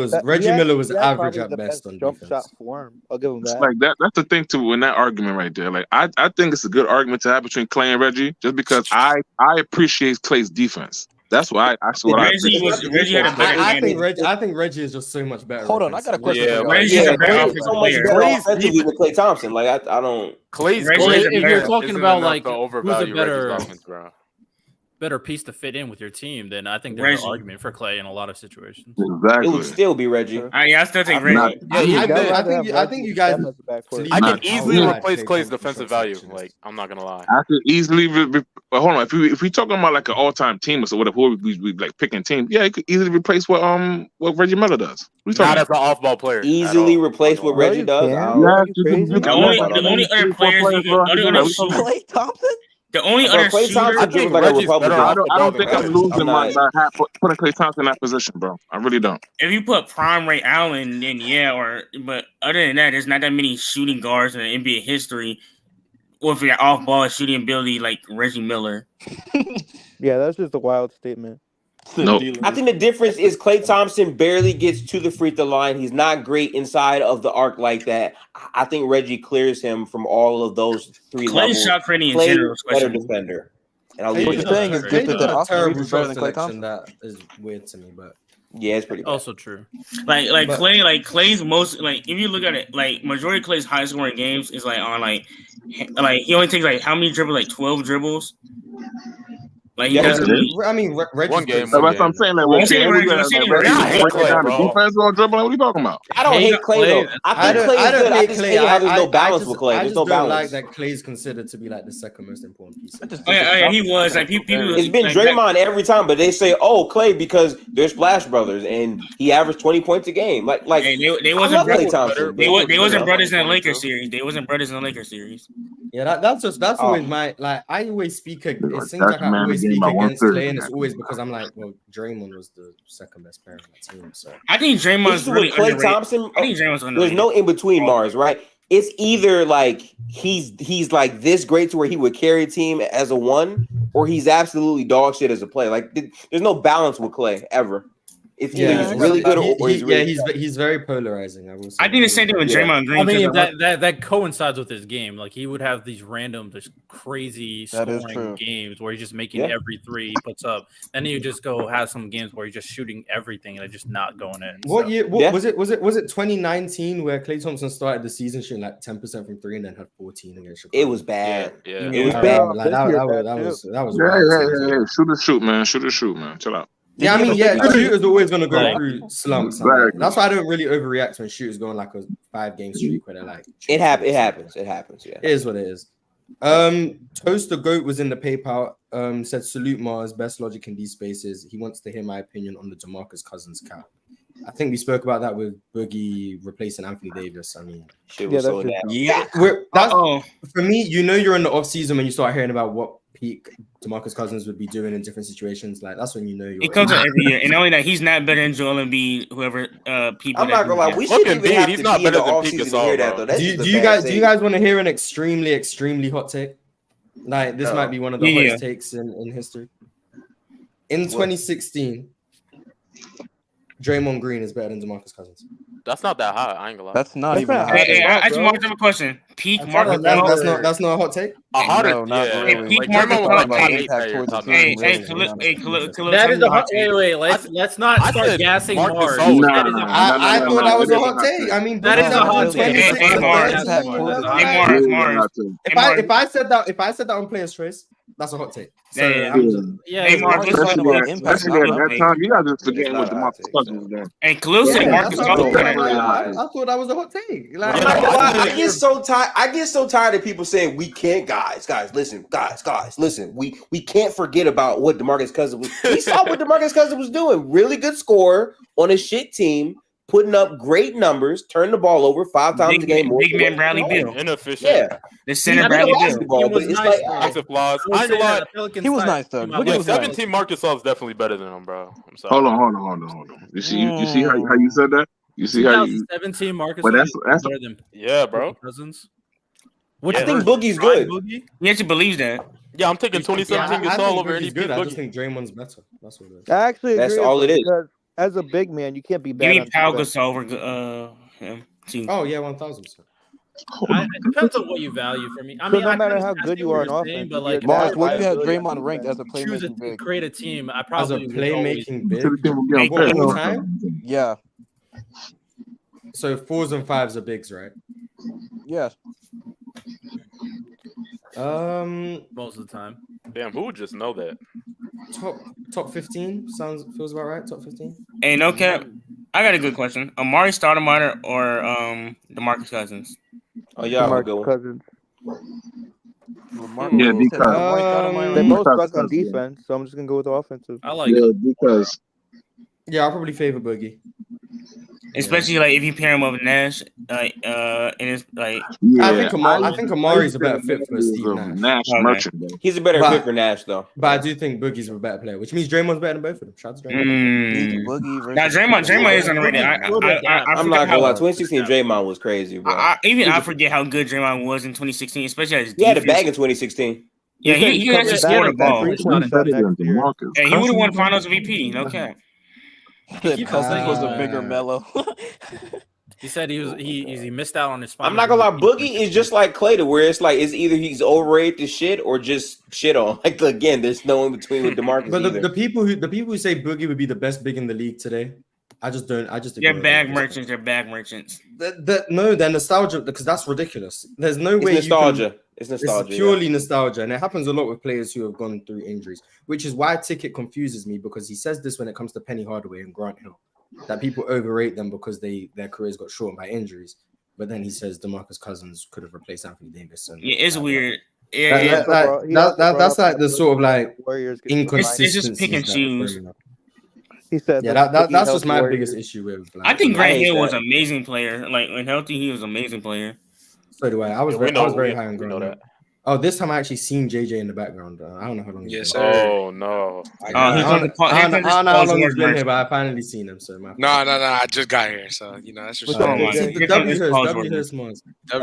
was average probably at the best on jump defense. shot form. I'll give him It's that. like that. That's the thing too in that argument right there. Like I think it's a good argument to have between Klay and Reggie, just because I appreciate Klay's defense. That's why I saw what I Reggie had a better I think Reggie is just so much better. Hold on, I got a question. Yeah, for y'all. Reggie's a better Klay's offensive so much player. better Klay's offensively than Klay Thompson. Like I don't. Clay's Reggie Well, is if a you're better- talking isn't about enough like to who's a overvalue better, Reggie's offense, bro. better piece to fit in with your team, then I think there's an argument for Klay in a lot of situations. It would still be Reggie. I still take Reggie. I think you guys. I can easily replace Klay's defensive value. Like, I'm not gonna lie. I could easily. But hold on, if we talking about like an all-time team or so, whatever, who we like picking team, yeah, it could easily replace what Reggie Miller does. Not as an off-ball player. Easily replace what Reggie does. The only other players Klay Thompson. The only other shooter. I don't think I'm losing my hat putting Klay Thompson in that position, bro. I really don't. If you put prime Ray Allen, then yeah, but other than that, there's not that many shooting guards in the NBA history with your off-ball shooting ability like Reggie Miller. Yeah, that's just a wild statement. No, I think the difference is Klay Thompson barely gets to the free throw line. He's not great inside of the arc like that. I think Reggie clears him from all of those three levels. Shot creating in Klay general, better defender. And I'll leave it saying is just a terrible shot selection. That is weird to me, but yeah, it's pretty bad. Also true. Klay's most if you look at it, majority of Klay's high scoring games is on he only takes how many dribbles, 12 dribbles. He doesn't. I mean, one game. That's what I'm saying. Defense on dribbling. What are you talking about? I don't hate Klay though. I think Klay is good. I just hate how there's no balance with Klay. There's no balance. Like that Klay's considered to be the second most important piece. He was people. It's been Draymond every time, but they say, "Oh, Klay," because they're Splash Brothers, and he averaged 20 points a game. They wasn't Klay Thompson. They wasn't brothers in the Lakers series. Yeah, that's always my I always speak. It seems like I always speak against Klay, and it's always because I'm like, well, Draymond was the second best player on that team. So I think Draymond's really Klay Thompson. I think Draymond's there's no in between, Mars, right? It's either he's like this great to where he would carry a team as a one, or he's absolutely dog shit as a player. There's no balance with Klay ever. If he's really good, or he's really he's very polarizing. I will say. I think the same thing with Draymond Green. I mean, that coincides with his game. He would have these random, just crazy scoring games where he's just making every three he puts up. Then he would just go have some games where he's just shooting everything and it's just not going in. What year? Was it 2019 where Klay Thompson started the season shooting 10% from three and then had 14 against Chicago? It was bad. Yeah. It was bad. That was. Shoot man. Chill out. Yeah, I mean, shooters always gonna go through slumps. That's why I don't really overreact when shooters go on a 5-game streak where they're it happens. Yeah, it is what it is. Toast the Goat was in the PayPal. Said salute Mars, best logic in these spaces. He wants to hear my opinion on the DeMarcus Cousins cap. I think we spoke about that with Boogie replacing Anthony Davis. I mean, for me, you're in the off season when you start hearing about what peak DeMarcus Cousins would be doing in different situations. That's when you know you're. It comes out every year, and only that he's not better than Joel Embiid. Whoever people. I'm not gonna lie. We shouldn't even have to be in the offseason to hear that though. Do you guys want to hear an extremely hot take? This might be one of the hottest takes in history. In 2016, Draymond Green is better than DeMarcus Cousins. That's not that hot. I ain't gonna lie. That's not even. I just want to have a question. Peak Marcus. That's not a hot take. Peak Marcus. That is a hot. Wait. Let's not start gassing Mars. I thought that was a hot take. I mean, that is a hot take. Mars. If I said that on Player's Choice, that's a hot take. So Marcus. That time you guys just forgetting what DeMarcus Cousins was doing. And Khalil said Marcus. I thought that was a hot take. I get so tired. I get so tired of people saying we can't, guys. Listen. We can't forget about what DeMarcus Cousins was. We saw what DeMarcus Cousins was doing. Really good scorer on a shit team, putting up great numbers, turning the ball over 5 times a game. Big man Bradley Beal. Inefficient. Yeah. The center Bradley Beal. He was nice though. 17 Marcus Gasol is definitely better than him, bro. I'm sorry. Hold on. You see how you said that? You see how you 17 Marcus. But that's better than bro. Cousins. I think Boogie's good. He actually believes that. Yeah, I'm taking 2017 Gasol over any good. I just think Draymond's better. That's what it is. I actually that's agree all it is. As a big man, you can't be bad. Give me Pau Gasol over him. Oh yeah, 1,000%. It depends on what you value for me. I mean, no matter how good you are in offense, but like Mars, what you have Draymond ranked as a playmaking big? Create a team. I probably as a playmaking big. All time? Yeah. So 4s and 5s are bigs, right? Yeah. Most of the time. Damn, who would just know that? top 15 feels about right. Top 15. Hey, no cap. I got a good question. Amari Stoudemire or DeMarcus Cousins? Oh, yeah, DeMarcus Cousins. Yeah, because they both suck on defense, so I'm just gonna go with the offensive. I like it because I'll probably favor Boogie. Especially like if you pair him up with Nash, and it's like I think Amari's a better fit for Steve Nash. He's a better fit for Nash though. But I do think Boogie's a better player, which means Draymond's better than both of them. Shout out to Draymond. Now Draymond is underrated. I'm not gonna lie. 2016 Draymond was crazy, bro. I forget how good Draymond was in 2016, especially as he had a bag in 2016. Yeah, he actually scored a ball. He would have won Finals MVP. No cap. Cousins was a bigger Melo. He said he missed out on his spot. I'm not gonna lie, Boogie is just like Klay, where it's like it's either he's overrated to shit or just shit on. Like again, there's no in between with DeMarcus. But the people who say Boogie would be the best big in the league today, I just don't. They're bag merchants. They're bag merchants. No, they're nostalgia because that's ridiculous. There's no way. Nostalgia. It's nostalgia. It's purely nostalgia, and it happens a lot with players who have gone through injuries, which is why Ticket confuses me because he says this when it comes to Penny Hardaway and Grant Hill, that people overrate them because their careers got shortened by injuries. But then he says DeMarcus Cousins could have replaced Anthony Davis. And it's weird. That's like the sort of like inconsistency. It's just pick and choose. He said, that's just my biggest issue with. I think Grant Hill was an amazing player. Like when healthy, he was an amazing player. So do I. I was very high on Grant. Oh, this time I actually seen JJ in the background. I don't know how long. Yes, sir. Oh no. I don't know how long he's been here, but I finally seen him. So no. I just got here, so that's just. The W hurts most. We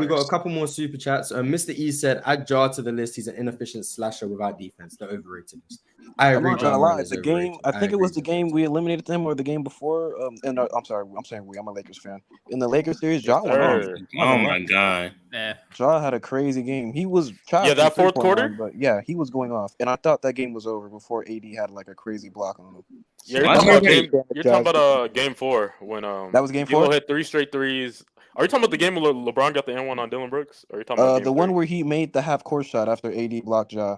got a couple more super chats. Mr. E said, "Add Jar to the list. He's an inefficient slasher without defense. The overrated list." I agree. I'm not gonna lie. The game. I think it was the game we eliminated them, or the game before. And I'm sorry. I'm saying we. I'm a Lakers fan. In the Lakers series, Ja went off. Oh my god. Ja had a crazy game. He was that fourth quarter, but he was going off, and I thought that game was over before AD had like a crazy block on him. Yeah, you're talking about game 4 when that was game 4. Hit 3 straight threes. Are you talking about the game where LeBron got the N1 on Dylan Brooks? Or are you talking about the one where he made the half court shot after AD blocked Ja?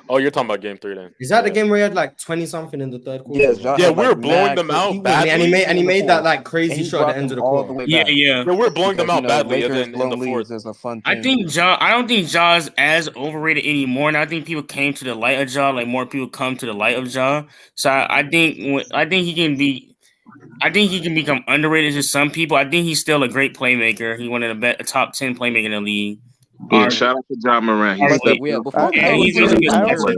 Oh, you're talking about game 3 then. Is that the game where he had like 20 something in the third quarter? Yes, we were blowing them out badly. And he made that like crazy shot at the end of the quarter. Yeah. We're blowing them out badly. And then in the fourth, is a fun thing. I don't think Ja's as overrated anymore, and I think people came to the light of Ja. Like more people come to the light of Ja. So I think he can be. I think he can become underrated to some people. I think he's still a great playmaker. He one of the top 10 playmaker in the league. Yeah, shout out to John Moran. I don't think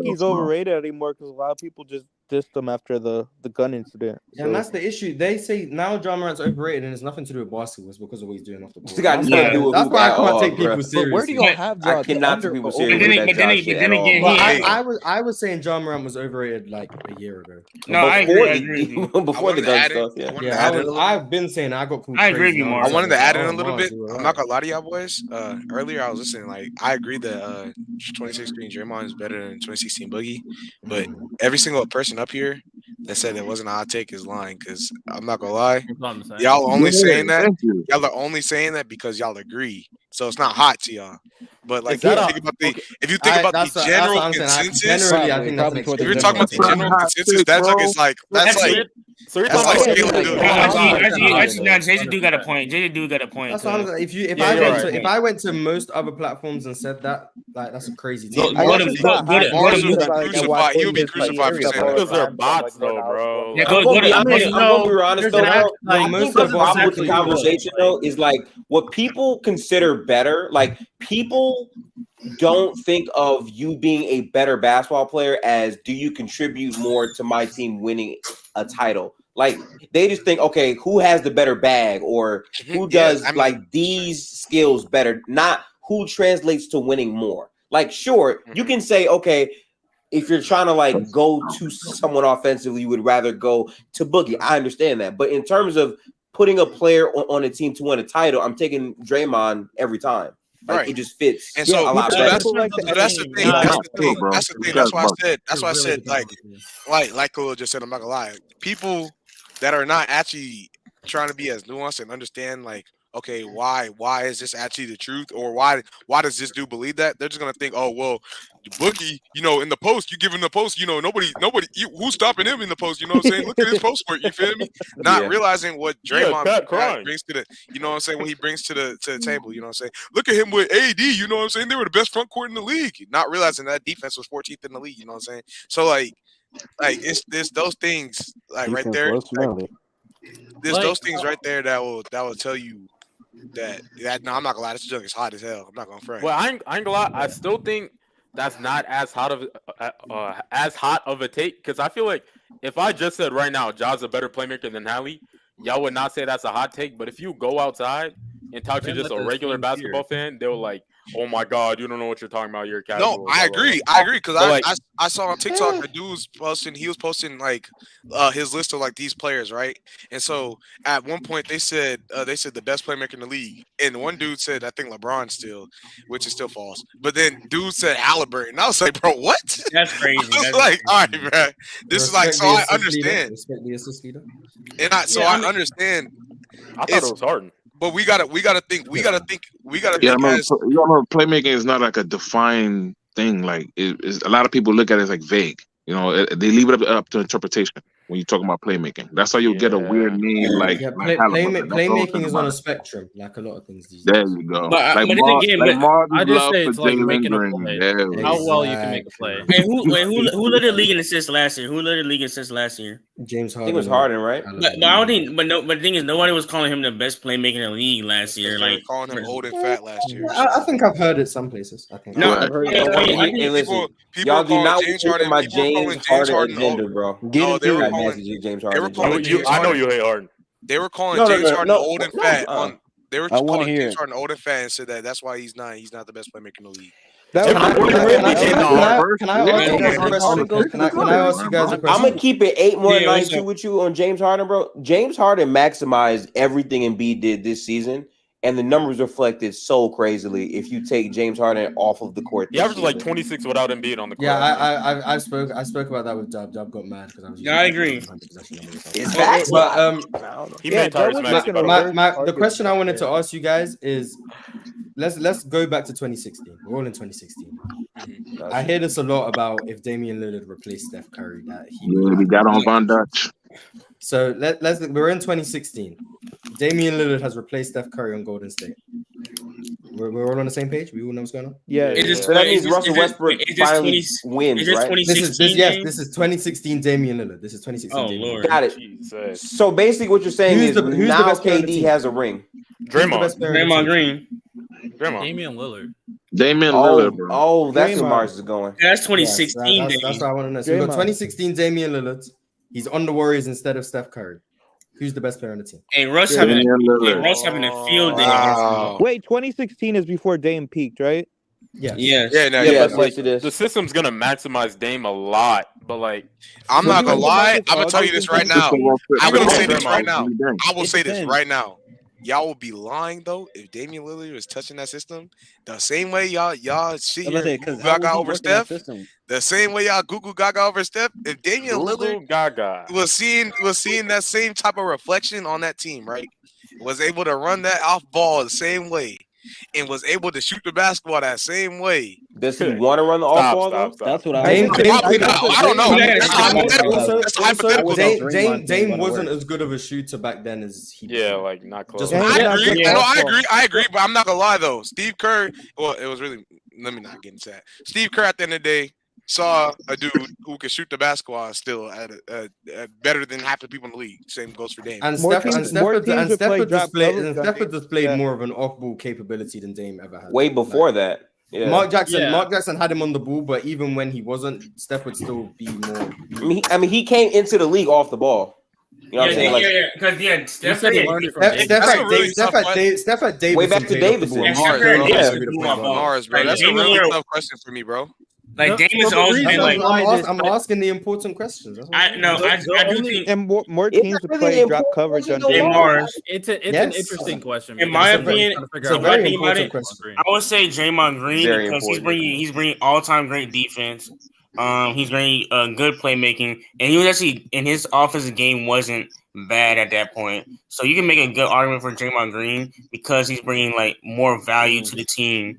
he's overrated anymore because a lot of people just dissed him after the gun incident. Yeah, and that's the issue. They say now John Morant's overrated, and it's nothing to do with basketball. It's because of what he's doing off the court. That's why I can't take people seriously. But where do y'all have John? I cannot take people seriously. But then again, I was saying John Morant was overrated like a year ago. No, I agree. Before the gun stuff, I've been saying I got called. I agree with you, Mark. I wanted to add in a little bit. I'm not gonna lie to y'all boys. Earlier I was listening. Like I agree that 2016 Draymond is better than 2016 Boogie, but every single person up here that said it wasn't a hot take is lying. Because I'm not gonna lie, y'all are only saying that. Y'all are only saying that because y'all agree. So it's not hot to y'all. But like, if you think about the general consensus, if you're talking about the general consensus, that's like So you're talking about actually, Jason do got a point. Jason do got a point. That's what I'm saying. If I went to most other platforms and said that, like that's a crazy thing. He would be crucified because they're bots, though, bro. I'm gonna be honest though. I think the problem with the conversation though is like what people consider better. Like people don't think of you being a better basketball player as do you contribute more to my team winning a title? Like they just think, okay, who has the better bag or who does like these skills better, not who translates to winning more. Like, sure, you can say, okay, if you're trying to like go to someone offensively, you would rather go to Boogie. I understand that. But in terms of putting a player on a team to win a title, I'm taking Draymond every time. Like it just fits. And so, that's the thing. That's the thing. That's why I said like Cole just said, I'm not gonna lie. People that are not actually trying to be as nuanced and understand like okay, why is this actually the truth, or why does this dude believe that? They're just gonna think, oh well, Boogie, in the post, you give him the post, nobody, who's stopping him in the post? You know what I'm saying? Look at his post work. You feel me? Not realizing what Draymond brings to the, what I'm saying, what he brings to the table. You know what I'm saying? Look at him with AD. You know what I'm saying? They were the best front court in the league. Not realizing that defense was 14th in the league. You know what I'm saying? So like it's those things right there. There's those things right there that will tell you that no, I'm not gonna lie, this junk is hot as hell. I'm not gonna front. Well, I ain't gonna lie. I still think that's not as hot of a take, because I feel like if I just said right now Ja's a better playmaker than Hallie, y'all would not say that's a hot take. But if you go outside and talk to just a regular basketball fan, they'll like, oh my God, you don't know what you're talking about. You're a casual. No, I agree. Because I saw on TikTok a dude was posting like his list of like these players, right? And so at one point they said the best playmaker in the league, and one dude said I think LeBron still, which is still false. But then dude said Haliburton, and I was like, bro, what? That's crazy. I was like, all right, bro. This is like, so I understand. Respect the assist leader. And I understand. I thought it was Harden. But we gotta think. Yeah, playmaking is not like a defined thing. Like a lot of people look at it as like vague. They leave it up to interpretation when you talk about playmaking. That's how you get a weird name like. Playmaking is on a spectrum, like a lot of things these days. There you go. But I just say it's like making a play. How well you can make a play. Hey, who led the league in assists last year? James Harden. I think it was Harden, right? But I don't think. But the thing is, nobody was calling him the best playmaker in the league last year. Like calling him old and fat last year. I think I've heard it some places. I think. No, I've heard it. Hey, listen, y'all do not James Harden. My James Harden agenda, bro. No, they were calling James Harden. I know you hate Harden. They were calling James Harden old and fat. They were calling James Harden old and fat and said that's why he's not the best playmaker in the league. Can I ask you guys a question? I'm gonna keep it 8 more nights with you on James Harden, bro. James Harden maximized everything Embiid did this season, and the numbers reflected so crazily. If you take James Harden off of the court, he averaged like 26 without Embiid on the court. Yeah, I spoke about that with Dub. Dub got mad because I was. Yeah, I agree. It's facts, but he made Tyrese Maxey. The question I wanted to ask you guys is, let's go back to 2016. We're all in 2016. I hear this a lot about if Damian Lillard replaced Steph Curry, that we got on Von Dutch. So we're in 2016. Damian Lillard has replaced Steph Curry on Golden State. We're all on the same page. We all know what's going on. Yeah. So that means Russell Westbrook finally wins, right? This is 2016 Damian Lillard. This is 2016. Oh Damian Lord, got it. Jesus. So basically, what you're saying is now KD has a ring. Draymond Green. Damian Lillard. Damian Lillard, bro. Oh, that's where Mars is going. That's 2016. That's what I want to know. So we got 2016 Damian Lillard. He's on the Warriors instead of Steph Curry. Who's the best player on the team? Hey, Russ having a field day. Wow. Wait, 2016 is before Dame peaked, right? Yeah. But like, the system's gonna maximize Dame a lot, but like, I'm not gonna lie. I'm gonna tell you this right now. I'm gonna say this right now. I will say this right now. Y'all will be lying though if Damian Lillard was touching that system the same way y'all shit here Gaga over Steph. The same way y'all Google Gaga over Steph. If Damian Lillard was seeing that same type of reflection on that team, right? Was able to run that off ball the same way and was able to shoot the basketball that same way. Does he want to run the off ball though? That's what I don't know. Dame wasn't as good of a shooter back then as he. Yeah, like not close. I agree, but I'm not gonna lie though. Steve Kerr. Well, it was really. Let me not get into that. Steve Kerr at the end of the day saw a dude who could shoot the basketball still at better than half the people in the league. Same goes for Dame. And Steph displayed more of an off-ball capability than Dame ever had. Way before that. Yeah. Mark Jackson had him on the ball, but even when he wasn't, Steph would still be more. I mean, he came into the league off the ball. You know what I'm saying? Because Steph had Davis. Way back to Davis. Mars, bro. That's a really tough question for me, bro. Like Dame has always been like. I'm asking the important questions. I do think, and more teams would play drop coverage on Dame. Mars. It's an interesting question. In my opinion, I would say Draymond Green because he's bringing all-time great defense. He's very good playmaking, and he was actually in his offensive game wasn't bad at that point. So you can make a good argument for Draymond Green because he's bringing like more value to the team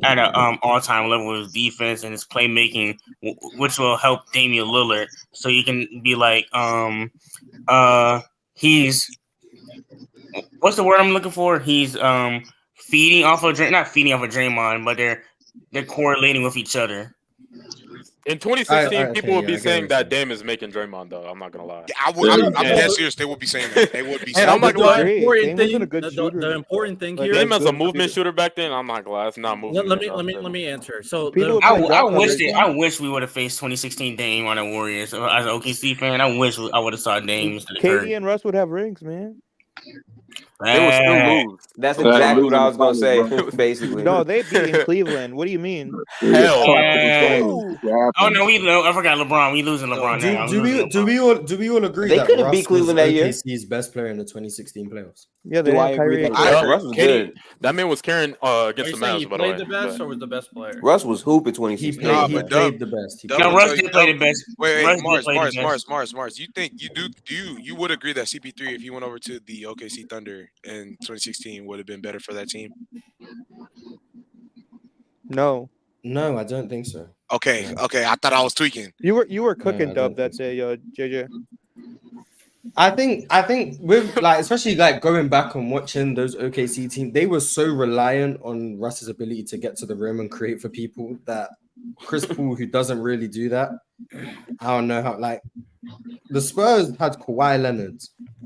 at an all-time level with his defense and his playmaking, which will help Damian Lillard. So you can be like, he's what's the word I'm looking for? He's feeding off of not feeding off of Draymond, but they're correlating with each other. In 2016, people would be saying that Dame is making Draymond, though. I'm not gonna lie. Yeah, I'm dead serious. They would be saying that. They would be saying. I'm like, the important thing here. Dame as a movement shooter back then. I'm not gonna lie. It's not movement. Let me answer. So I wish we would have faced 2016 Dame on the Warriors. As an OKC fan, I wish I would have saw Dame. KD and Russ would have rings, man. They would still lose. That's exactly what I was gonna say. Basically, no, they beat in Cleveland. What do you mean? Hell, oh no, I forgot LeBron. We losing LeBron now. Do we all agree they that couldn't Russ beat Cleveland that year? OKC's best player in the 2016 playoffs? Yeah, they had Kyrie. Russ was good. That man was carrying against the Mavs. He played the best, or was the best player? Russ was hoop in 2016. He played the best. Russ did play the best. Wait, Mars. You would agree that CP3, if he went over to the OKC Thunder in 2016, would have been better for that team? No, I don't think so. Okay. I thought I was tweaking. You were cooking Dub that day, JJ. I think with like especially like going back and watching those OKC teams, they were so reliant on Russ's ability to get to the rim and create for people that Chris Paul, who doesn't really do that, I don't know how. Like the Spurs had Kawhi Leonard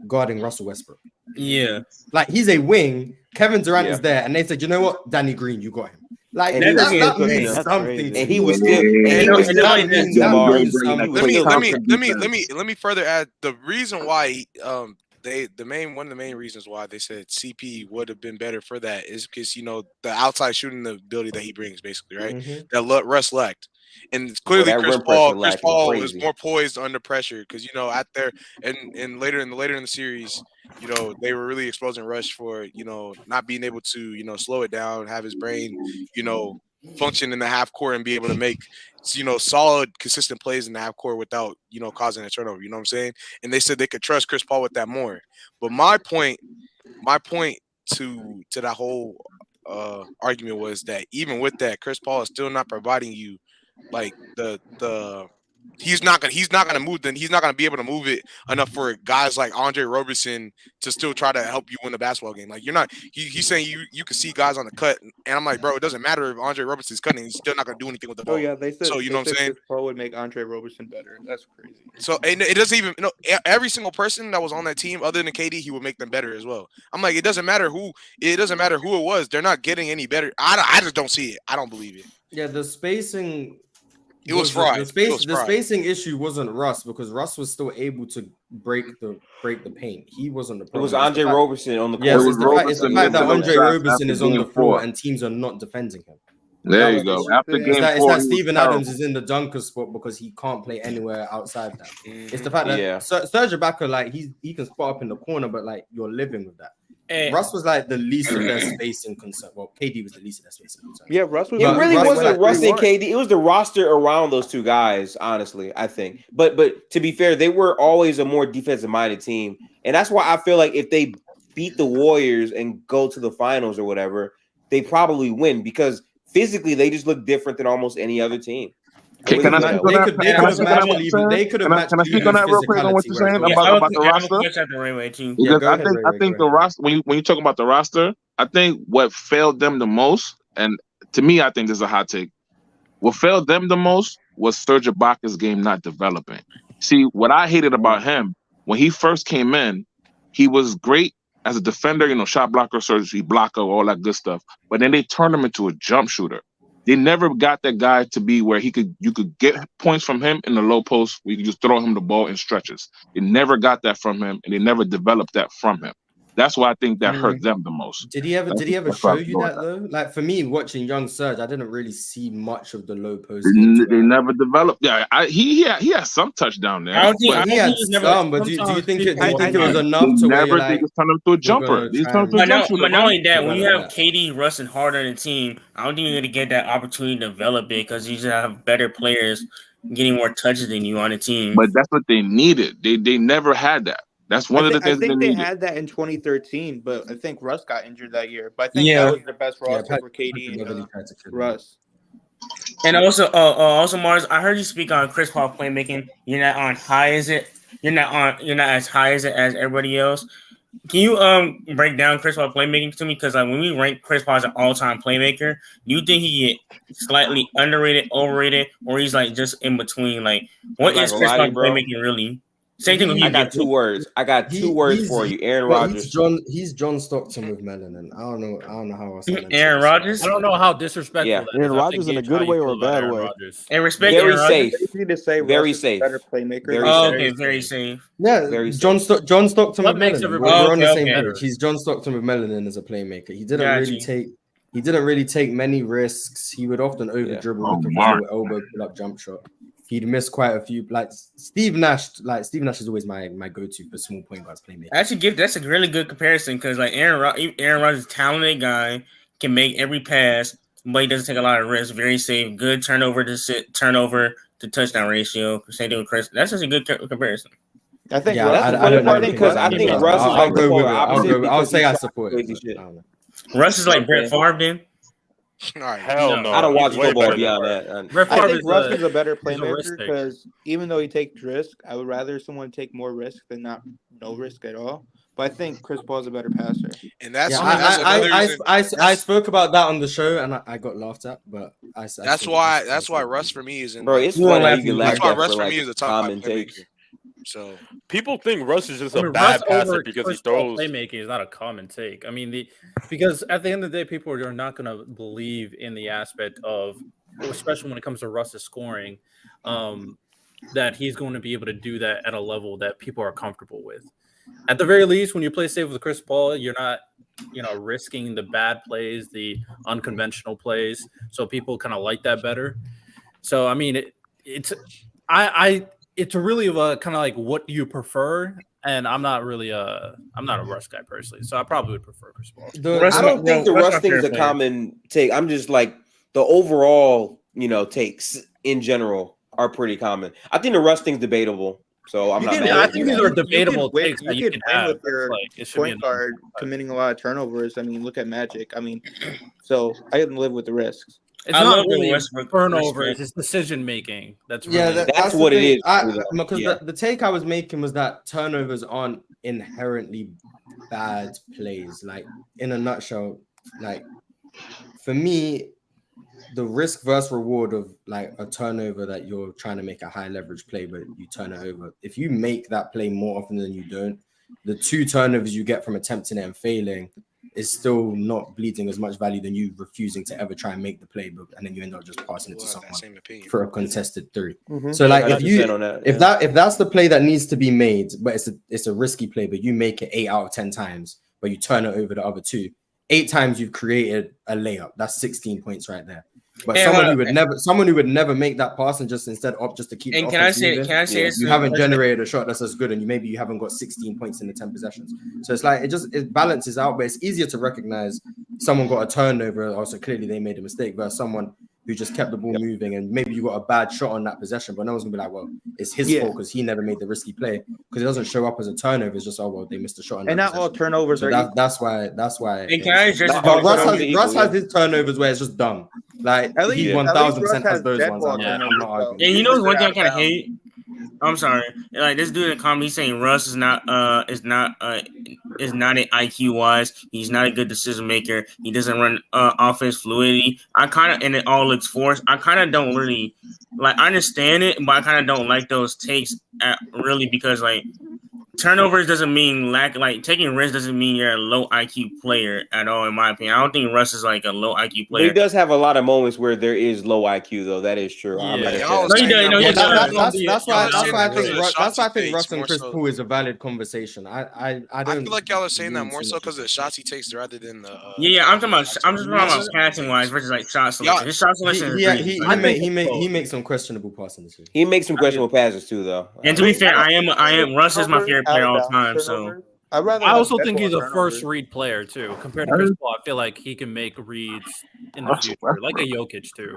guarding Russell Westbrook. Yeah, like he's a wing. Kevin Durant is there, and they said, you know what, Danny Green, you got him. Like that means something. And he was still. Let me further add the reason why one of the main reasons why they said CP would have been better for that is because the outside shooting ability that he brings, basically, right? Mm-hmm. That Russ lacked. And clearly, Chris Paul is more poised under pressure because out there and later in the series, they were really exposing Rush for not being able to slow it down, have his brain function in the half court and be able to make solid, consistent plays in the half court without causing a turnover. You know what I'm saying? And they said they could trust Chris Paul with that more. But my point to that whole argument was that even with that, Chris Paul is still not providing you like he's not gonna move. Then he's not gonna be able to move it enough for guys like Andre Roberson to still try to help you win the basketball game. Like you're not. He's saying you can see guys on the cut, and I'm like, bro, it doesn't matter if Andre Roberson's cutting. He's still not gonna do anything with the ball. Oh yeah, they said. So you know what I'm saying? Chris Paul would make Andre Roberson better. That's crazy. So and it doesn't even every single person that was on that team other than KD, he would make them better as well. I'm like, it doesn't matter who it was. They're not getting any better. I just don't see it. I don't believe it. Yeah, the spacing. It was fried. The spacing issue wasn't Russ because Russ was still able to break the paint. He wasn't the problem. It was Andre Roberson on the court. Yes, it's the fact that Andre Roberson is on the floor and teams are not defending him. There you go. After game 4, it's that Steven Adams is in the dunker spot because he can't play anywhere outside that. It's the fact that Serge Ibaka, like he can spot up in the corner, but like you're living with that. Russ was like the least of their spacing concern. Well, KD was the least of their spacing concern. Yeah, Russ was. It really wasn't Russ and KD. It was the roster around those two guys, honestly, I think. But to be fair, they were always a more defensive-minded team. And that's why I feel like if they beat the Warriors and go to the finals or whatever, they probably win because physically they just look different than almost any other team. Can I speak on that? Can I speak on that real quick on what you're saying about the roster? I think the roster, when you talk about the roster, I think what failed them the most, and to me, I think this is a hot take. What failed them the most was Serge Ibaka's game not developing. See, what I hated about him, when he first came in, he was great as a defender, shot blocker, surgery, blocker, all that good stuff. But then they turned him into a jump shooter. They never got that guy to be where you could get points from him in the low post where you could just throw him the ball in stretches. They never got that from him, and they never developed that from him. That's why I think that hurt them the most. Did he ever show you that though? Like for me, watching young Serge, I didn't really see much of the low post. They never developed. Yeah, he had some touchdown there. I think he had some, but do you think it was enough to never think it's turned him to a jumper? But not only that, when you have KD, Russ, and Harden on the team, I don't think you're gonna get that opportunity to develop it because you just have better players getting more touches than you on the team. But that's what they needed. They never had that. That's one of the things I think they they needed. had that in 2013, but I think Russ got injured that year. But I think that was the best roster for KD and Russ. And also Mars, I heard you speak on Chris Paul playmaking. You're not as high as it as everybody else. Can you break down Chris Paul playmaking to me? Because when we rank Chris Paul as an all-time playmaker, do you think he get slightly underrated, overrated, or he's like just in between? Like, what is Chris Paul playmaking really? Same thing with you. I got two words. For you. Aaron Rodgers. He's John Stockton with melanin. I don't know how else. Aaron Rodgers. I don't know how disrespectful. Yeah, that Aaron is. Rodgers in a good way or a bad way. And respect very Aaron safe. Very safe. Better playmaker. Very safe. Yeah, very John Stockton What with makes melanin. everybody We're on the same better? page. He's John Stockton with melanin as a playmaker. He didn't really take many risks. He would often over dribble with a elbow pull up jump shot. He'd miss quite a few. Like Steve Nash is always my go-to for small point guards playmaking. That's a really good comparison because like Aaron Rodgers is a talented guy, can make every pass, but he doesn't take a lot of risks. Very safe, good turnover to touchdown ratio. Same thing with Chris. That's just a good comparison. I think. I don't know because I think Russ is like the polar opposite. I'll say I support it. Russ is like Brett Favre then. All right. Hell no. I don't watch football beyond that. I think Russ is a better playmaker because even though he takes risk, I would rather someone take more risk than no risk at all. But I think Chris Paul is a better passer. And that's I spoke about that on the show and I got laughed at, but that's why Russ for me is in. Bro, it's funny you that's why Russ for for me is a top 5 playmaker. So people think Russ is just a bad passer because he throws. Playmaking is not a common take. I mean, because at the end of the day, people are not going to believe in the aspect of, especially when it comes to Russ's scoring, that he's going to be able to do that at a level that people are comfortable with. At the very least, when you play safe with Chris Paul, you're not, risking the bad plays, the unconventional plays. So people kind of like that better. So I mean, it's really kind of like what you prefer, and I'm not a Russ guy personally, so I probably would prefer Chris Paul. I don't think the Russ thing is a common take. I'm just like the overall, takes in general are pretty common. I think the Russ thing's debatable, so I'm not mad. I think these are debatable takes that you can have with your point guard committing a lot of turnovers. I mean, look at Magic. I mean, so I can live with the risks. It's not really turnovers; it's decision making. That's what it is. Because the take I was making was that turnovers aren't inherently bad plays. Like in a nutshell, like for me, the risk versus reward of like a turnover that you're trying to make a high leverage play, but you turn it over. If you make that play more often than you don't, the 2 turnovers you get from attempting it and failing is still not bleeding as much value than you refusing to ever try and make the playbook, and then you end up just passing it to someone for a contested 3. Mm-hmm. So like if that's the play that needs to be made, but it's a risky play, but you make it 8 out of 10 times, but you turn it over the other 2, 8 times you've created a layup. That's 16 points right there. But someone who would never make that pass and just instead opt just to keep. And can I say you haven't generated a shot that's as good, and you haven't got 16 points in the 10 possessions. So it's like it balances out, but it's easier to recognize someone got a turnover, also clearly they made a mistake, versus someone who just kept the ball moving, and maybe you got a bad shot on that possession, but no one's gonna be like, well, it's his fault because he never made the risky play, because it doesn't show up as a turnover. It's just they missed a shot on that. And not all turnovers are. That's why. And can I just Russ has his turnovers where it's just dumb. Like he 1000% has those ones. And you know one thing I kind of hate. I'm sorry. Like this dude in the comment, he's saying Russ is not an IQ wise. He's not a good decision maker. He doesn't run offense fluidity. And it all looks forced. I kind of don't really like. I understand it, but I kind of don't like those takes really, because like turnovers doesn't mean taking risks doesn't mean you're a low IQ player at all, in my opinion. I don't think Russ is like a low IQ player. But he does have a lot of moments where there is low IQ, though. That is true. That's why I think Russ and Chris Paul is a valid conversation. I feel like y'all are saying that more so because of the shots he takes rather than the. I'm just talking about passing wise versus like shot selection. His shot selection. He makes some questionable passing decisions. He makes some questionable passes too, though. And to be fair, I am Russ is my favorite player all time. So I also think he's a first read player too. Compared to Chris Paul, I feel like he can make reads in the future, like a Jokic too.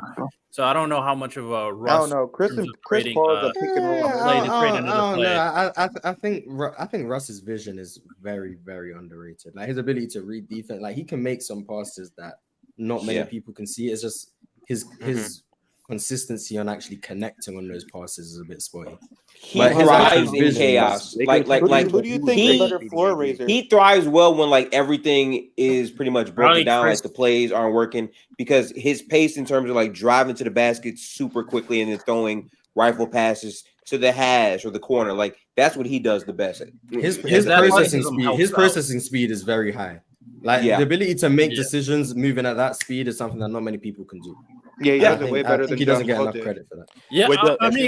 So I don't know how much of a Russ. I don't know. Chris Paul is a pick and roll. I think Russ's vision is very, very underrated. Like his ability to read defense, like he can make some passes that not many people can see. It's just his consistency on actually connecting on those passes is a bit spotty. He thrives in chaos. Who do you think is a better floor raiser? He thrives well when like everything is pretty much broken down, like the plays aren't working, because his pace in terms of like driving to the basket super quickly and then throwing rifle passes to the hash or the corner, like that's what he does the best. His processing speed is very high. Like the ability to make decisions moving at that speed is something that not many people can do. Yeah, way better than he doesn't get enough credit for that. Yeah,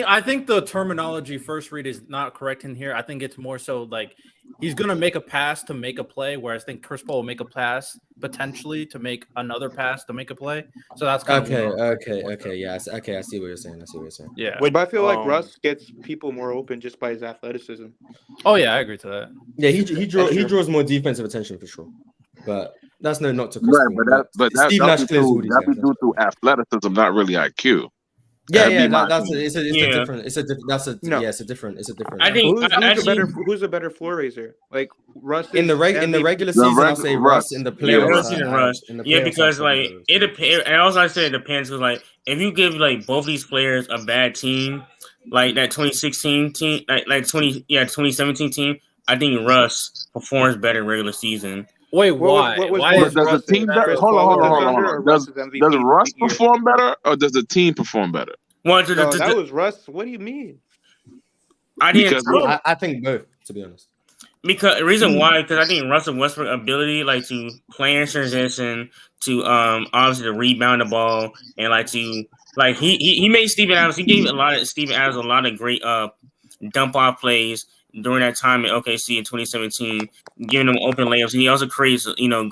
I think the terminology first read is not correct in here. I think it's more so like he's gonna make a pass to make a play, whereas I think Chris Paul will make a pass potentially to make another pass to make a play. So that's kind okay. Yeah, I see what you're saying. Yeah, but I feel like Russ gets people more open just by his athleticism. Oh yeah, I agree to that. Yeah, he draws more defensive attention for sure, but. That's no not to Chris Paul. But Steve Nash clears all these guys. That be due to athleticism, not really IQ. It's a different. I think who's a better floor raiser? Like Russ in the regular season, I'll say Russ. In the playoffs, Russ. Because like it depends. And also I say it depends because like if you give like both these players a bad team, like that 2016 team, like 2017 team, I think Russ performs better regular season. Wait, why? Does the team hold on? Does Russ perform better or does the team perform better? That was Russ. What do you mean? I think both, to be honest. Because the reason why, because I think Russell Westbrook's ability, like to play in transition, to obviously to rebound the ball, and like to like he made Steven Adams. He gave Steven Adams a lot of great dump off plays during that time in OKC in 2017, giving them open layups. And he also creates,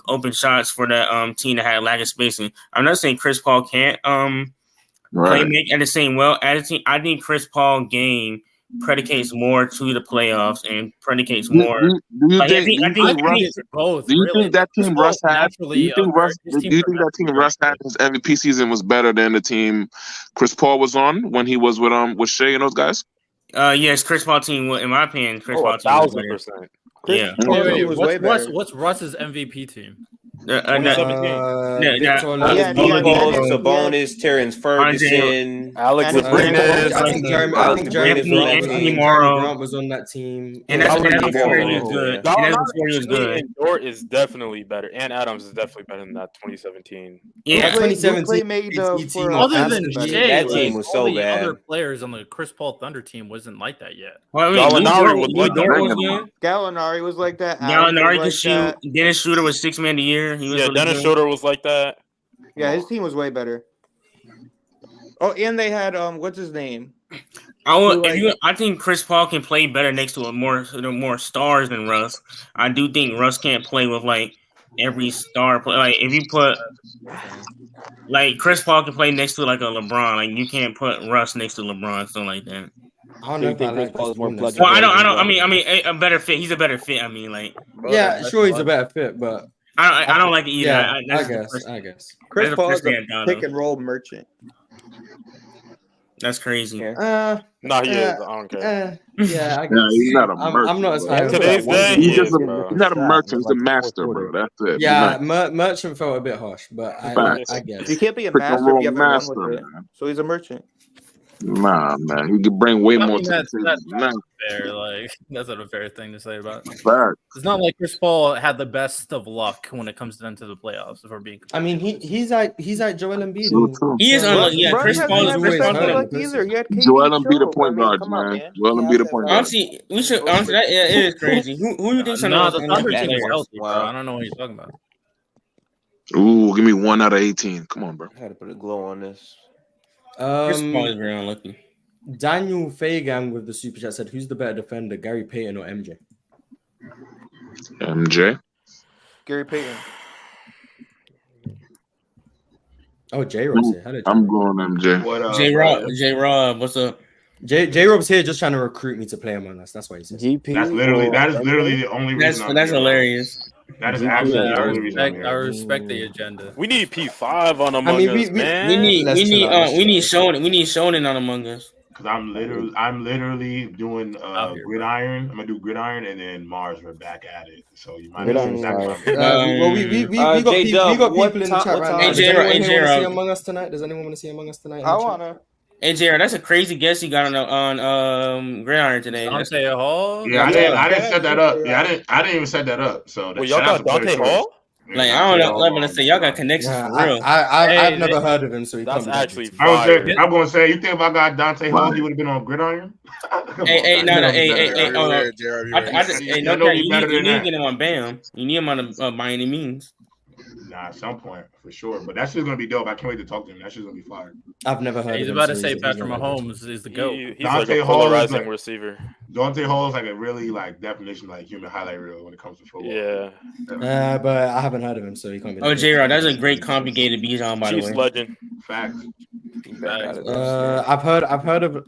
open shots for that team that had a lack of spacing. I'm not saying Chris Paul can't play make at the same well as a team. I think Chris Paul game predicates more to the playoffs and predicates more. Do you think that team Russ had? Do you think that team Russ had his MVP season was better than the team Chris Paul was on when he was with Shea and those guys? Yes, Chris Paul team. In my opinion, Chris Paul team. 1,000%. Yeah. What's Russ's MVP team? Sabonis, Terrence Ferguson, Alex Abrines. I think Jeremy Grant was on that team. And that's before he was good. Dort is definitely better, and Adams is definitely better than that 2017. Yeah, 2017 made other than Shea, that team was so bad. Other players on the Chris Paul Thunder team wasn't like that yet. Gallinari was like that. Gallinari could shoot. Dennis Schroeder was 6 man a year. Dennis Schroeder was like that. Yeah, his team was way better. Oh, and they had what's his name? I think Chris Paul can play better next to more stars than Russ. I do think Russ can't play with like every star play. Like if you put like Chris Paul can play next to like a LeBron. Like you can't put Russ next to LeBron, something like that. I don't know if Chris Paul is more plugged. Well, I don't. I mean, a better fit. He's a better fit. I mean, like. Yeah, sure, he's a better fit, but. I don't like it either. Yeah, I guess. Chris Paul is a pick and roll merchant. That's crazy. He is. I don't care. Yeah, I guess. Yeah, he's not a merchant. I'm not as high. Today's day, he's not a merchant. He's a master, bro. That's it. Yeah, merchant felt a bit harsh, but I guess. You can't be a master if you haven't run with it. So he's a merchant. Nah, man, he could bring way more. That's not fair. Like that's not a fair thing to say about it. It's not like Chris Paul had the best of luck when it comes into the playoffs. If we're being, I mean, he's like Joel Embiid. He is unlucky. Yeah, Chris Paul is Joel Embiid a point guard, man. Joel Embiid a point guard. Honestly, we should. Honestly, that it is crazy. Who you think? No, the Thunder team is healthy, bro. I don't know what you're talking about. Ooh, give me 1 out of 18. Come on, bro. I had to put a glow on this. Chris Paul is very unlucky. Daniel Fagan with the super chat said, "Who's the better defender, Gary Payton or MJ?" MJ. Gary Payton. Oh, J-Rob. I'm going MJ. J-Rob, what's up? J-Rob's here just trying to recruit me to play Among Us. That's why he says. GP. That's literally the only reason. That's hilarious. That is absolutely the only reason. I respect the agenda. We need P5 on Among Us, man. We need Shonen on Among Us. Because I'm literally doing Gridiron. I'm gonna do Gridiron and then Mars. We're back at it. So you might have seen we got people in the chat right now. Does anyone want to see Among Us tonight? Does anyone want to see Among Us tonight? I wanna. Hey JR, that's a crazy guess you got on Gridiron today. Dante Hall. Yeah, I didn't set that up. Yeah, I didn't even set that that up. So y'all got Dante Hall? Like I don't know. I'm gonna say y'all got connections for real. I've never heard of him, so he that's actually. I'm gonna say, you think if I got Dante Hall, he would have been on Gridiron? No. Hey, no, you need to get him on Bam. You need him on by any means. Nah, at some point for sure. But that shit's gonna be dope. I can't wait to talk to him. That shit's gonna be fire. I've never heard. He's about to say Patrick Mahomes is the GOAT. He's Dante like a polarizing receiver. Dante Hall is like a really definition like human highlight reel when it comes to football. Yeah. But I haven't heard of him, so he can't be. Oh, J-Rod, that's a great complicated Bijan, by the way. Legend. Fact.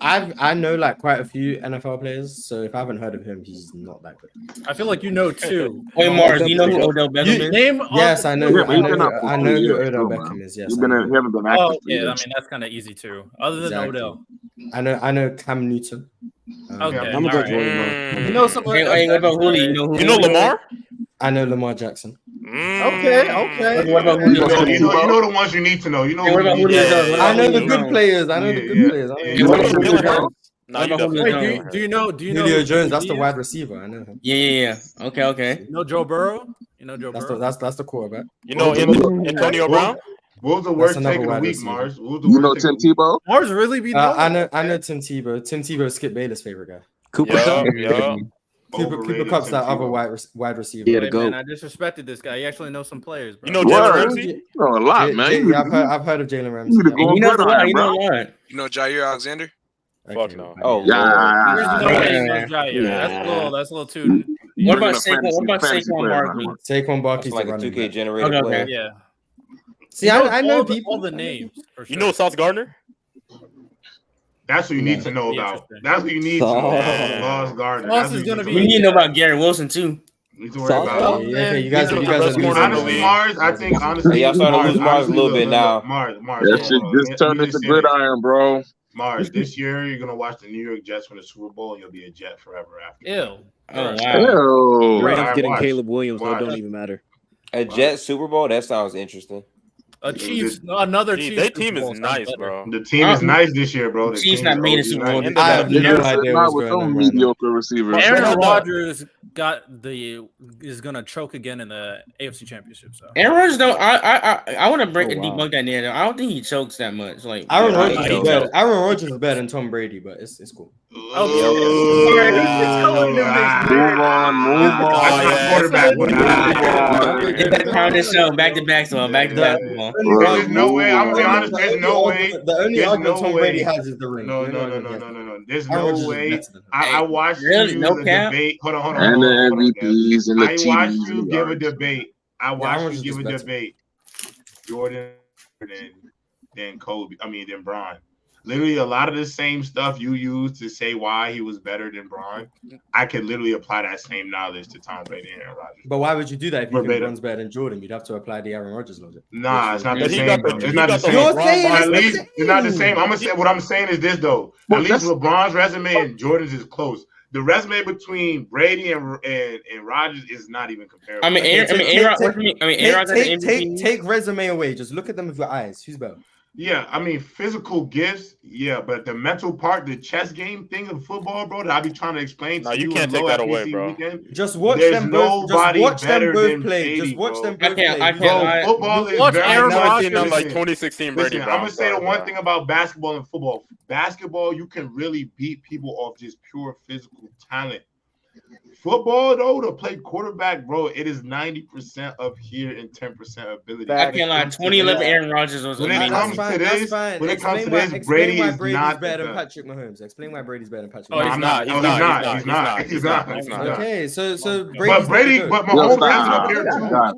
I know like quite a few NFL players, so if I haven't heard of him, he's not that good. I feel like you know too. Wait, Mars, do you know who Odell Beckham is? Yes, I know. I know who Odell Beckham is. Yes. Oh yeah, I mean that's kind of easy too. Other than Odell, I know Cam Newton. Okay, I'm gonna go Jordan. You know some. Hey, what about Julio? You know Lamar? I know Lamar Jackson. Okay. What about Julio? You know the ones you need to know. You know. What about Julio? I know the good players. Do you know Julio Jones? That's the wide receiver. I know him. Yeah. Okay. You know Joe Burrow? That's the quarterback. You know Antonio Brown? What was the worst take of the week, Mars? You know Tim Tebow? Mars really be I know Tim Tebow. Tim Tebow is Skip Bayless' favorite guy. Cooper Cup. Yeah. Cooper Cup's that other wide receiver. Yeah, man, I disrespected this guy. He actually knows some players, bro. You know Jalen Ramsey? You know a lot, man. I've heard of Jalen Ramsey. You know a lot. You know Jair Alexander? Fuck no. Oh, That's a little too. What about Saquon Barkley? Saquon Barkley's like a 2K generator Okay. player. Yeah. See, I know people. All the names. For sure. You know Sauce Gardner? That's what you need to know about. That's what you need to know about Sauce Gardner. We need to know about Garrett Wilson too. You need to worry about. You guys are losing. Honestly, Mars. I think honestly, y'all starting to lose Mars a little bit now. Mars. That shit just turned into gridiron, bro. Mars, this year you're gonna watch the New York Jets win the Super Bowl, and you'll be a Jet forever after. Ew. Oh wow. Rams getting Caleb Williams, so it don't even matter. A Jet Super Bowl? That sounds interesting. Another Chiefs. Their team is nice, bro. The team is nice this year, bro. The Chiefs not made a Super Bowl. I have no idea what's going on. Mediocre receivers. Aaron Rodgers is gonna choke again in the AFC Championship. So Aaron Rodgers don't. I want to debunk that narrative. I don't think he chokes that much. Like Aaron Rodgers is better than Tom Brady, but it's cool. Move on. Quarterback. Pound this show back to back. There's no way. I'm gonna be honest. There's no way. The only argument Tom Brady has is the ring. No. There's no way. I watched really? you No the cap? debate. Hold on. And the MVPs and the I TVs. watched you give a debate. Jordan, then Kobe. Then Bron. Literally, a lot of the same stuff you use to say why he was better than Bron, I could literally apply that same knowledge to Tom Brady and Aaron Rodgers. But why would you do that if you think Bron's better than Jordan? You'd have to apply the Aaron Rodgers logic. Nah, it's not the same. It's not the same. At least it's not the same. I'm gonna say what I'm saying is this though. At least LeBron's resume and Jordan's is close. The resume between Brady and Rodgers is not even comparable. Take resume away. Just look at them with your eyes. Who's better? Yeah, physical gifts, yeah, but the mental part, the chess game thing of football, bro, that I be trying to explain to you. You can't take that away, bro. Just watch them both. Just watch them both play. Just watch them both play. Football is watch very Aaron Rodgers in like 2016 Brady. I'm gonna say the one thing about basketball and football. Basketball, you can really beat people off just pure physical talent. Football, though, to play quarterback, bro, it is 90% up here and 10% ability. I can't lie. 2011 Aaron Rodgers was amazing. When it comes to this, Brady is not better than Patrick Mahomes. Explain why Brady's better than Patrick Mahomes. Oh, he's not. Okay, so Brady, but Mahomes has it up here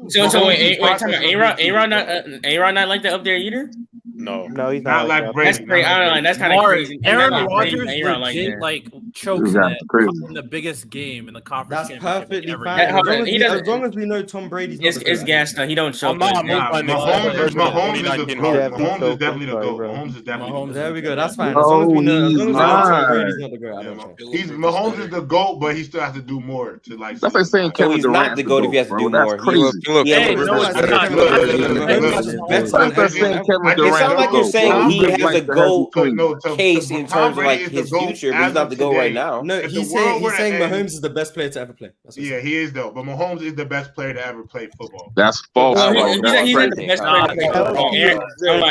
too. So wait, time out. A-Rod not like that up there either? No, he's not like Brady. That's crazy. I don't know. That's kind of crazy. Aaron That's Rodgers crazy. legit like chokes in the biggest game in the conference. That's perfectly every fine. year. As long as we know Tom Brady's not It's gassed up. He don't choke. Mahomes is the GOAT. Mahomes is definitely the GOAT. Mahomes is definitely. There we go. That's fine. As long as we know Tom Brady's not the GOAT, I don't choke. Mahomes is the GOAT, but he still has to do more to like. That's like saying so he's not the GOAT if he has to do more. It sounds like you're saying he has a GOAT case in terms of like his future, but he's not the GOAT right now. No, he's saying Mahomes is the best player to ever play. Yeah, he is though. But Mahomes is the best player to ever play football. That's false. He's not the best player to play football.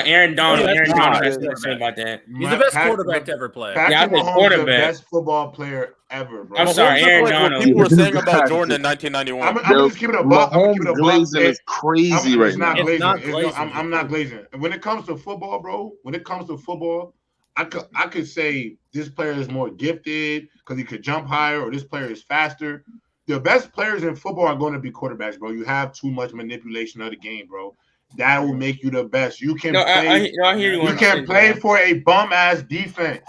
Aaron Donald. Aaron Donald has to say about that. He's the best quarterback to ever play. Yeah, I think Mahomes is the best football player ever, bro. I'm sorry, Aaron Donald. People were saying about Jordan in 1991. I'm just keeping it a buck. Mahomes glazing is crazy right now. I'm not glazing. When it comes to football, bro, I could say this player is more gifted because he could jump higher, or this player is faster. The best players in football are going to be quarterbacks, bro. You have too much manipulation of the game, bro. That will make you the best. You can play. I hear you can play for a bum ass defense.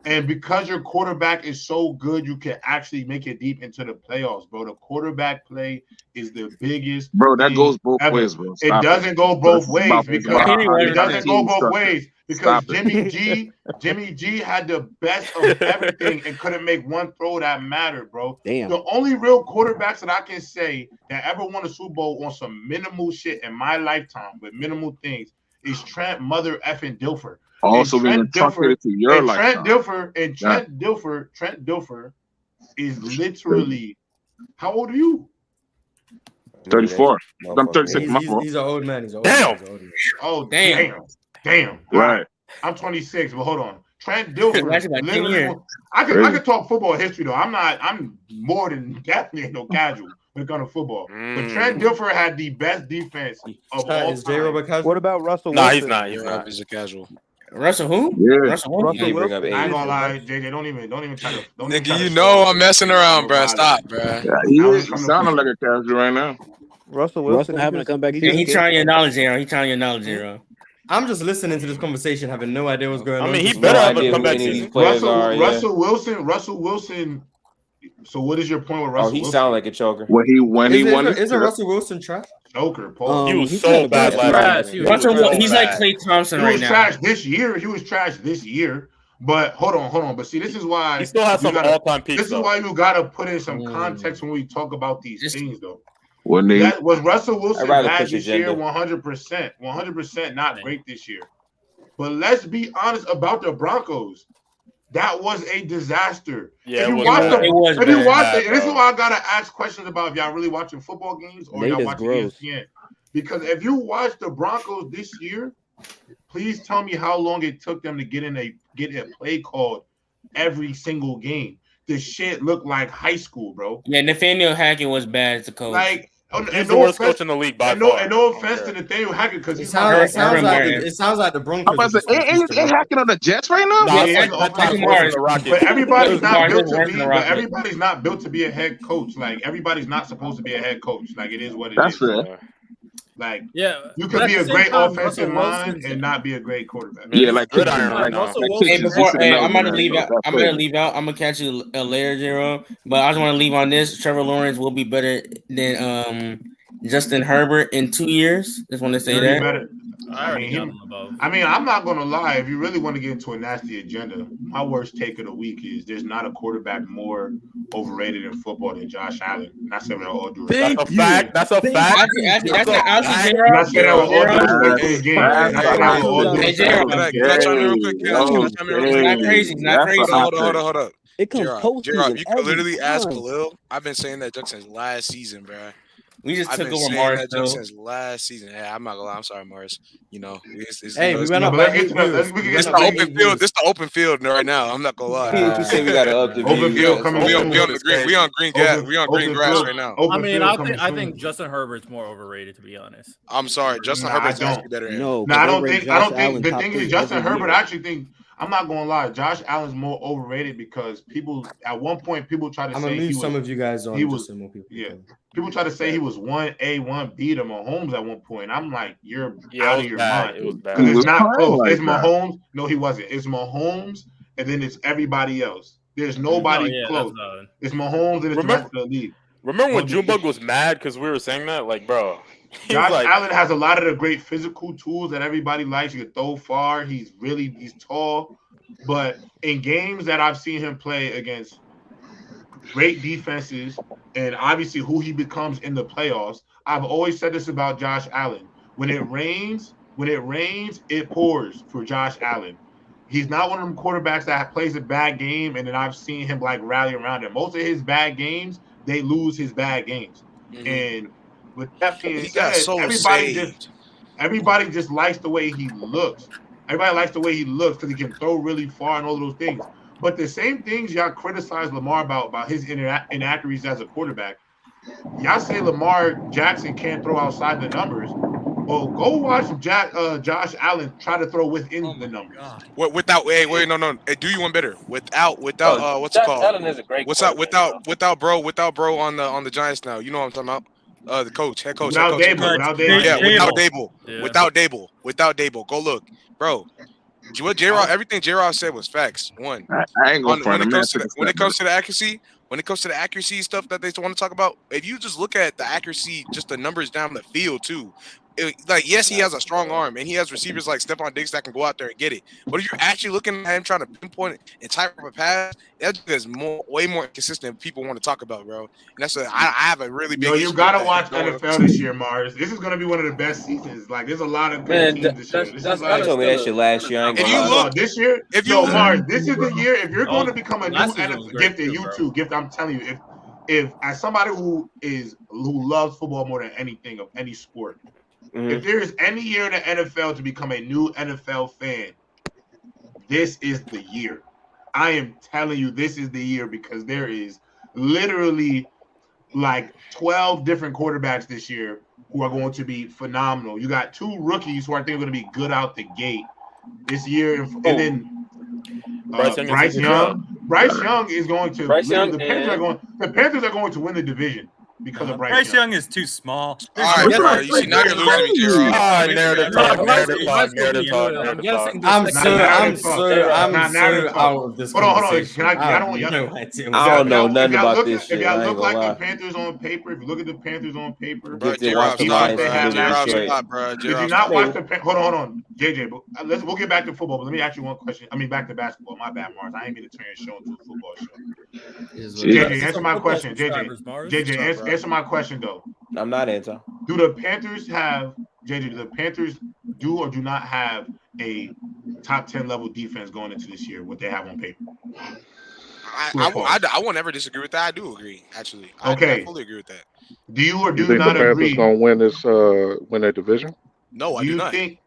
And because your quarterback is so good, you can actually make it deep into the playoffs, bro. The quarterback play is the biggest. Bro, that goes both ways, bro. It doesn't go both ways because Jimmy G had the best of everything and couldn't make one throw that mattered, bro. Damn. The only real quarterbacks that I can say that ever won a Super Bowl on some minimal shit in my lifetime with minimal things is Trent Mother effing Dilfer. Also being truncated to your lifetime. Trent Dilfer is literally. How old are you? 34. I'm 36. He's an old man. Damn. Oh damn. Right. I'm 26, but hold on. Trent Dilfer. I could talk football history though. I'm more than definitely no casual when it comes to football. But Trent Dilfer had the best defense of all time. What about Russell Wilson? He's not. He's a casual. Russell who? Yeah. Russell Wilson. I ain't gonna lie, JJ. Don't even try to. Nigga, you know I'm messing around, bro. Stop, bro. Yeah, he sounding like a casual right now. Russell Wilson having to come back. He's trying your knowledge, Aaron. I'm just listening to this conversation, having no idea what's going on. I mean, he better have a comeback season. Russell Wilson. So what is your point with Russell? He sound like a choker. When he won, isn't Russell Wilson trash? Choker, Paul. He was so bad last year. He's like Klay Thompson right now. He was trash this year. But hold on. But see, this is why he still has some all-time peaks. This is why you gotta put in some context when we talk about these things, though. Was Russell Wilson bad this year? 100% not great this year. But let's be honest about the Broncos. That was a disaster. Yeah, if you watch it, and this is why I gotta ask questions about if y'all really watching football games or y'all watching ESPN. Because if you watch the Broncos this year, please tell me how long it took them to get a play called every single game. This shit looked like high school, bro. Yeah, Nathaniel Hackett was bad as a coach. He's the worst coach in the league by far. And no offense to Nathaniel Hackett because it sounds like the Broncos. Ain't hacking on the Jets right now? But everybody's not built to be. But everybody's not built to be a head coach. Like everybody's not supposed to be a head coach. Like it is what it is. That's fair. Like you could be a great offensive mind and not be a great quarterback. Yeah, like good iron right now. I'm gonna leave out. I'm gonna catch you later, Zero. But I just want to leave on this. Trevor Lawrence will be better than Justin Herbert in 2 years. Just want to say that. I mean, I'm not gonna lie. If you really want to get into a nasty agenda, my worst take of the week is there's not a quarterback more overrated in football than Josh Allen. Not saying that all due respect. That's a fact. Hold up. It comes post. Gerard, you could literally ask Khalil. I've been saying that joke since last season, bro. We just took over Morris since last season. Yeah, I'm not gonna lie. I'm sorry, Morris. You know, we went up. It's the open field. This the open field right now. I'm not gonna lie. You say we got to up the open field. We on the green. We on green gas. We on green grass right now. I mean, I think Justin Herbert's more overrated, to be honest. I'm sorry, Justin Herbert's actually better. No, I don't think. The thing is, Justin Herbert. I actually think I'm not gonna lie. Josh Allen's more overrated because people at one point people try to I'm say gonna he move was, some of you guys on. he was just so more people yeah. can- People try to say he was 1A, 1B to Mahomes at one point. I'm like, you're Yeah, out it of was your bad. mind. It was bad. Because He it's was not playing close. like It's that. Mahomes. No, he wasn't. It's Mahomes, and then it's everybody else. There's nobody yeah, close. that's valid. It's Mahomes and it's the rest of the league. Remember when Well, Junebug was mad because we were saying that? Like, bro, he Josh was like, Allen has a lot of the great physical tools that everybody likes. He can throw far. He's tall. But in games that I've seen him play against great defenses and obviously who he becomes in the playoffs, I've always said this about Josh Allen. When it rains, it pours for Josh Allen. He's not one of them quarterbacks that plays a bad game and then I've seen him like rally around it. Most of his bad games, they lose his bad games. Mhm. And with that being He got said, so everybody just likes the way he looks. Everybody likes the way he looks because he can throw really far and all those things. But the same things y'all criticize Lamar about his inaccuracies as a quarterback. Y'all say Lamar Jackson can't throw outside the numbers. Well, go watch Josh Allen try to throw within the numbers. Without no. Hey, do you one better? Without what's it called? Allen is a great What's up? quarterback, Without bro on the Giants now. You know what I'm talking about? The coach, head coach. Without Dable. Yeah, without Dable. Go look, bro. What J-Rod, everything J-Rod said was facts. One, I ain't gonna front him. When it comes to the accuracy stuff that they want to talk about, if you just look at the accuracy, just the numbers down the field too. Yes, he has a strong arm and he has receivers like Stephon Diggs that can go out there and get it. But if you're actually looking at him trying to pinpoint and type of a pass, that is way more consistent than people want to talk about, bro. And that's I have a really big. You gotta watch NFL this year, Mars. This is gonna be one of the best seasons. Like, there's a lot of good teams this year. I told me that shit last year. I ain't If gonna you lie. look this year, Mars, this is the year. If you're going to become a new NFL gift, I'm telling you, if as somebody who loves football more than anything of any sport. If there is any year in the NFL to become a new NFL fan, this is the year. I am telling you, this is the year because there is literally like 12 different quarterbacks this year who are going to be phenomenal. You got 2 rookies who I think are going to be good out the gate this year. And then Bryce Young. Bryce Young is going to the Panthers are going to win the division. Because of Bryce Young is too small. All right, bro. You see, now you're losing me, J-Rod. Narrative talk. I'm so out of this. Hold on. Can I don't know nothing about this shit. If y'all look like the Panthers on paper, if you look at the Panthers on paper, bro, if you not watch the hold on, JJ. But we'll get back to football. But let me ask you one question. I mean, back to basketball. My bad, Mars. I ain't mean to turn your show into a football show. JJ, answer my question. JJ, answer my question though. I'm not answering. Do the Panthers have JJ? Do the Panthers do or do not have a top 10 level defense going into this year? What they have on paper? I won't ever disagree with that. I do agree, actually. Okay, I fully agree with that. Do you or do you think not the Panthers agree? gonna win their division? No, I do not. Think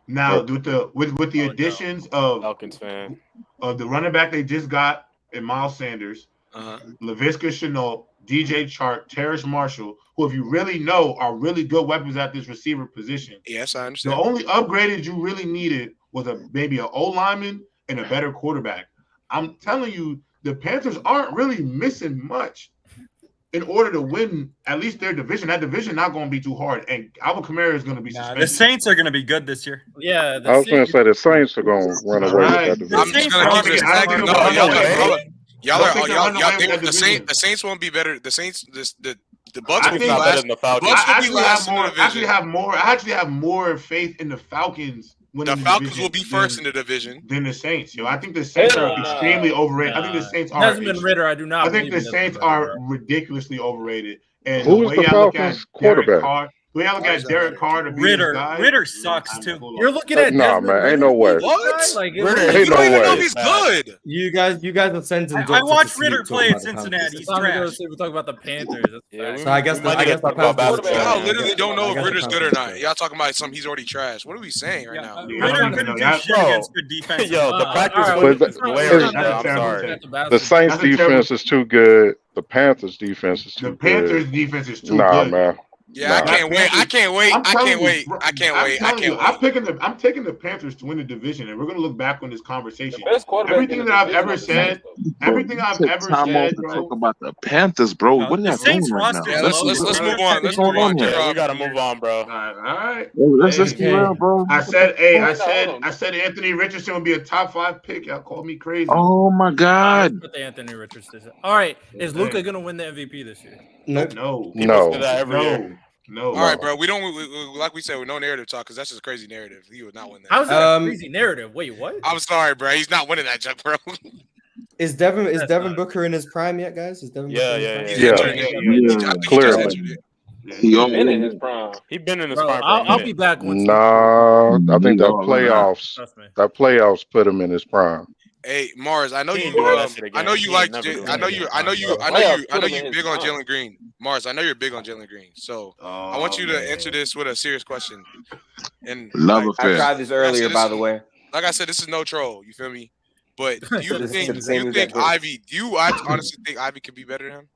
now with the additions of Falcons fan of the running back they just got in Miles Sanders, Laviska Shenault, DJ Chark, Terrace Marshall, who, if you really know, are really good weapons at this receiver position. Yes, I understand. The only upgrade you really needed was maybe an O lineman and a better quarterback. I'm telling you, the Panthers aren't really missing much in order to win at least their division. That division not going to be too hard, and Alvin Kamara is going to be suspended. The Saints are going to be good this year. Yeah, I was going to say the Saints are going to run away with that division. I'm just going to keep it stagnant. The Saints won't be better. The Saints, the Bucks will be last. I actually have more faith in the Falcons. The Falcons will be first in the division than the Saints. I think the Saints are extremely overrated. I think the Saints are. Desmond Ritter, I do not. I think the Saints are ridiculously overrated. And who is the Falcons quarterback? We have to look at Derek Carr to be Ritter sucks too. You're looking at man, ain't no way. What? Like, you don't even know if he's good. You guys are sending. I watched Ritter play at Cincinnati. He's trash. We're talking about the Panthers. So I guess talk about basketball. Y'all literally don't know if Ritter's good or not. Y'all talking about he's already trash. What are we saying right now? Ritter couldn't do shit against good defense. Yo, the practice. I'm sorry. The Saints defense is too good. The Panthers defense is too good. The Panthers defense is too good. Nah, man. Yeah, I can't wait. I can't wait. I'm taking the Panthers to win the division, and we're gonna look back on this conversation. Everything that I've ever said, bro, talk about the Panthers, bro. What are y'all doing right now? Yeah, let's move on. Let's move on. We gotta move on, bro. All right. Let's be real, bro. I said Anthony Richardson would be a top 5 pick. Y'all called me crazy. Oh my God. Put the Anthony Richardson. All right, is Luka gonna win the MVP this year? No. All right, bro. We don't like we said with no narrative talk because that's just a crazy narrative. He would not win that. How's that a crazy narrative? Wait, what? I'm sorry, bro. He's not winning that jump, bro. Is Devin Booker in his prime yet, guys? Is Devin Booker clearly. He's been in his prime. He's been in his prime. I'll be back once. No, I think that playoffs put him in his prime. Hey Mars, I know you. I know you big on Jalen Green. Mars, I know you're big on Jalen Green. So I want you to answer this with a serious question. And I tried this earlier, by the way. Like I said, this is no troll. You feel me? But do you think Ivy? Do you honestly think Ivy could be better than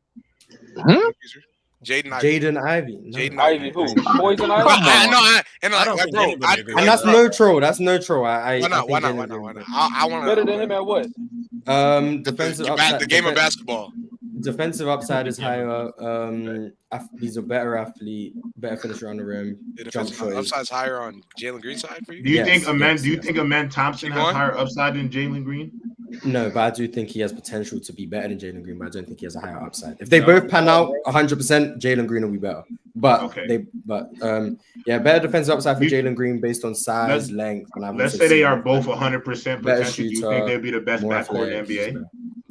him? Jaden Ivey. Who? Poison Ivy? And that's no troll. That's no troll. Why not? I want better than him at what? Defensive upside. The game of basketball. Defensive upside is higher. He's a better athlete, better finisher on the rim. Jump shot. Upside's higher on Jalen Green's side for you. Do you think Amen Thompson has higher upside than Jalen Green? No, but I do think he has potential to be better than Jalen Green, but I don't think he has a higher upside. If they both pan out 100%, Jalen Green will be better. But better defensive upside for Jalen Green based on size, length. And let's say they are both 100% potential. Do you think they'd be the best backcourt in the NBA?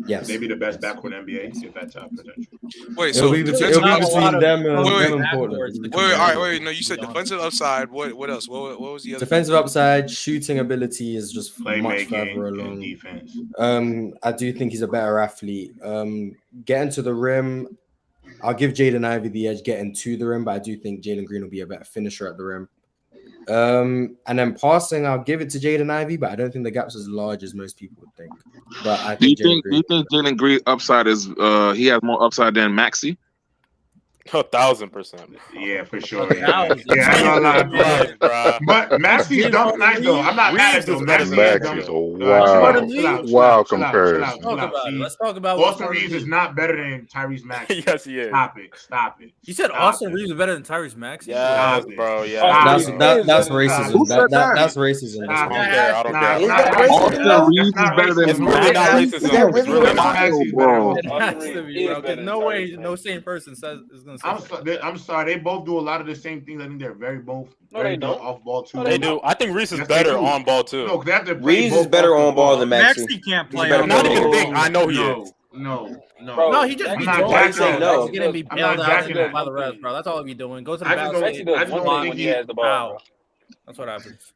Yes. Maybe the best backcourt in the NBA if that's potential. Wait, so it'll be between them and Portland. Wait. No, you said defensive upside. What else? What was the other? Defensive upside, shooting ability is just much further along. Defense. I do think he's a better athlete. Getting to the rim, I'll give Jaden Ivey the edge getting to the rim, but I do think Jalen Green will be a better finisher at the rim. And then passing, I'll give it to Jaden Ivey, but I don't think the gap's as large as most people would think. But I think do you think Jalen Green upside is he has more upside than Maxey? 1,000%. Yeah, for sure. Yeah, I'm not lying, bro. But Maxey's dunk nice though. I'm not mad at him. Maxey's a wild comparison. Let's talk about Austin Reeves is not better than Tyrese Maxey. Yes, he is. Stop it. You said Austin Reeves is better than Tyrese Maxey? Yes, bro. Yeah. That's racism. That's racism. I don't care. Austin Reeves is better than Maxey. No way, no same person says is going to say I'm sorry. They both do a lot of the same things. I think they're very off ball too. They do. I think Reese is better on ball too. No, Reese is better on ball than Maxey. Maxey can't play on ball. Not even think. I know he is. No, he just be going to be bailed out by the refs, bro. That's all he be doing. Go to the basket. I just don't think he has the ball. That's what happens.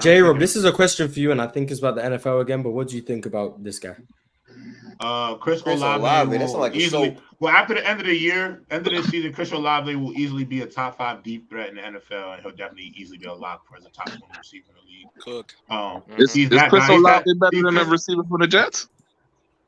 J-Rob, this is a question for you, and I think it's about the NFL again, but what do you think about this guy? Chris Olave will easily. Well, after the end of the season, Chris Olave will easily be a top 5 deep threat in the NFL, and he'll definitely easily be a lock for as a top 1 receiver in the league. Cook. Is Chris Olave better than a receiver for the Jets?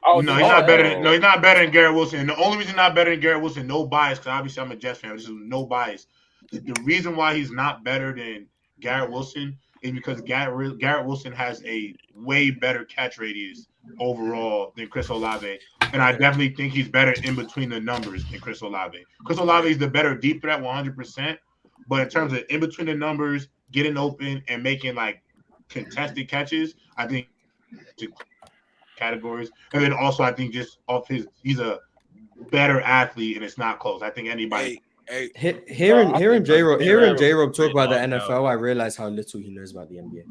Oh no, he's not better. He's not better than Garrett Wilson. And the only reason not better than Garrett Wilson, no bias, because obviously I'm a Jets fan. This is no bias. The reason why he's not better than Garrett Wilson is because Garrett Wilson has a way better catch radius overall than Chris Olave, and I definitely think he's better in between the numbers than Chris Olave. Chris Olave is the better deep threat 100%, but in terms of in between the numbers, getting open and making like contested catches, I think categories. And then also I think just off he's a better athlete and it's not close. I think anybody hearing J-Rob talk about the NFL, I realize how little he knows about the NBA.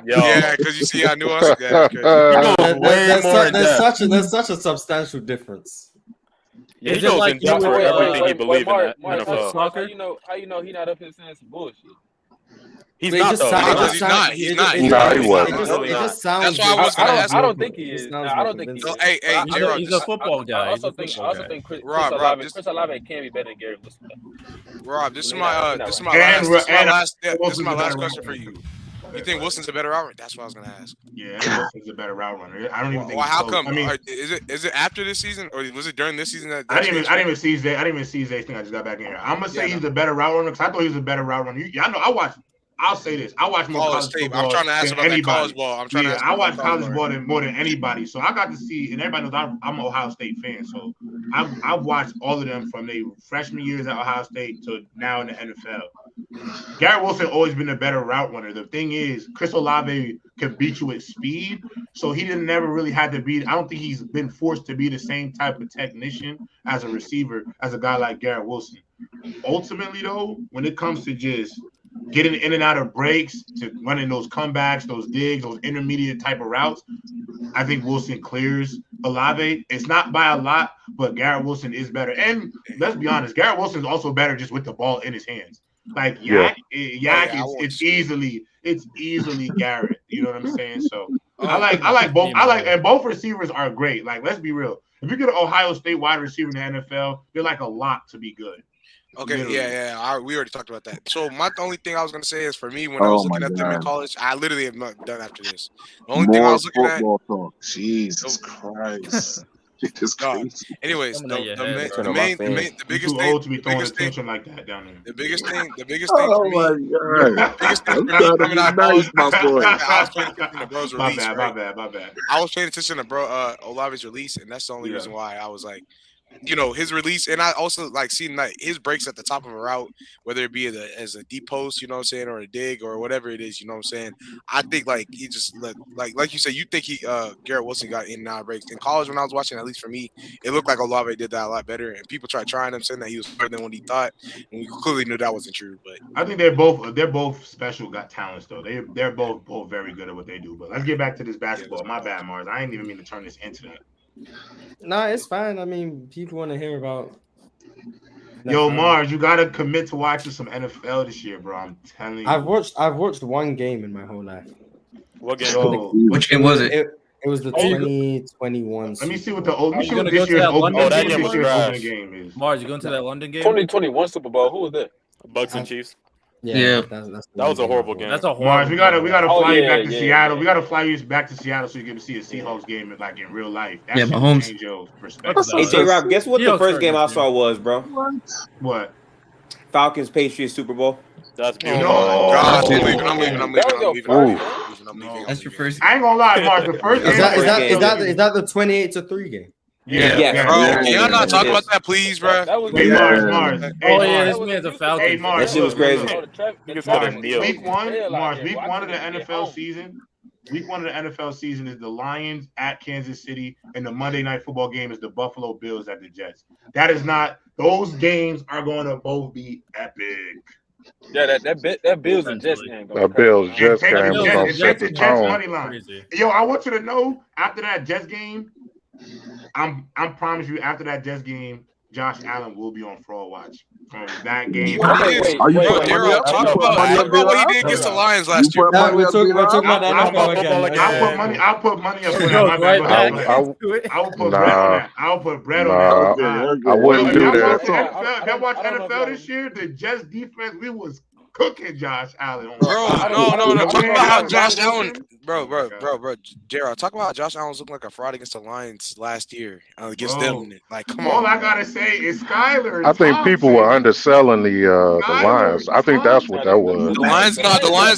Yeah, because you see how nuanced there's such a substantial difference. Yeah, he knows in depth for everything he believes in the NFL. How you know he not up here saying some bullshit? He's not though. He's not. No, he wasn't. It just sounds. That's why I was going to ask. I don't think he is. I don't think he is. Hey, J-Rob, he's a football guy. I also think Chris Olave can be better than Garrett Wilson. Rob, this is my last question for you. You think Wilson's a better route runner? That's what I was gonna ask. Yeah, Wilson's a better route runner. I don't even think. Well, how come? I mean, is it after this season or was it during this season? I didn't even see Zay. I didn't even see Zay's thing. I just got back in here. I'm gonna say he's a better route runner because I thought he was a better route runner. I know. I'll say this. I watch more college football. I'm trying to ask about that college ball. I watch college ball more than anybody. So I got to see, and everybody knows I'm an Ohio State fan. So I've watched all of them from their freshman years at Ohio State to now in the NFL. Garrett Wilson always been a better route runner. The thing is, Chris Olave can beat you at speed, so he never really had to be. I don't think he's been forced to be the same type of technician as a receiver as a guy like Garrett Wilson. Ultimately, though, when it comes to just getting in and out of breaks, to running those comebacks, those digs, those intermediate type of routes, I think Wilson clears Olave. It's not by a lot, but Garrett Wilson is better. And let's be honest, Garrett Wilson is also better just with the ball in his hands. Like it's easily Garrett. You know what I'm saying? So I like both. And both receivers are great. Like, let's be real. If you get an Ohio State wide receiver in the NFL, they're like a lot to be good. Okay, literally. We already talked about that. So my only thing I was gonna say is for me when I was looking at them in college, I literally have not done after this. The only thing I was looking at. Talk. Jesus Christ. Anyways, the biggest thing to be throwing attention like that down there. The biggest thing for me coming out of college, my bad. I was paying attention to Olave's release, and that's the only reason why I was like, his release, and I also like seeing like his breaks at the top of a route, whether it be as a deep post, you know what I'm saying, or a dig or whatever it is, you know what I'm saying. I think like he just like you said, you think Garrett Wilson got in and out of breaks in college. When I was watching, at least for me, it looked like Olave did that a lot better, and people tried trying him, saying that he was better than what he thought, and we clearly knew that wasn't true. But I think they're both special, got talents though. They're both very good at what they do. But let's get back to this basketball. My bad, Mars. I ain't even mean to turn this into that. Nah, it's fine. I mean, people want to hear about. Yo, Mars, you gotta commit to watching some NFL this year, bro. I'm telling you. I've watched one game in my whole life. What game? Which game was it? It was the 2021. Let me see what this year's Open game is. Mars, you going to that London game? 2021 Super Bowl. Who was that? Bucks and Chiefs. Yeah. That was a horrible game. That's a horrible. Mars, we gotta fly you back to Seattle. We gotta fly you back to Seattle so you get to see a Seahawks game like in real life. That Mahomes. Change your perspective. Hey, J-Rob, guess what the first game I saw was, bro? What? Falcons Patriots Super Bowl. That's beautiful. I'm leaving. That's your first. I ain't gonna lie, Mars. The first is that the 28-3 game? Yeah, bro. Can y'all not talk about that, please, bro? Hey, Mars. This man's a Falcon. Hey, Mars. That shit was crazy. Week one of the NFL season. Week 1 of the NFL season is the Lions at Kansas City, and the Monday Night Football game is the Buffalo Bills at the Jets. Those games are going to both be epic. Yeah, that Bills and Jets game. That Bills Jets game was on set the tone. Money line. Yo, I want you to know after that Jets game, I'm promise you after that Jets game, Josh Allen will be on fraud watch from that game. Talk about what he did against the Lions last year. We're talking about that NFL again. I'll put money up for that. I will put bread on that. I'll put bread on that. I wouldn't do that. If y'all watch NFL this year, the Jets defense, we was cooking Josh Allen. No. Talk about how Josh Allen, bro. J-Rob, talk about how Josh Allen was looking like a fraud against the Lions last year against them. Like, come on. All I gotta say is Skyler. I think people were underselling the Lions. I think that's what that was. The Lions.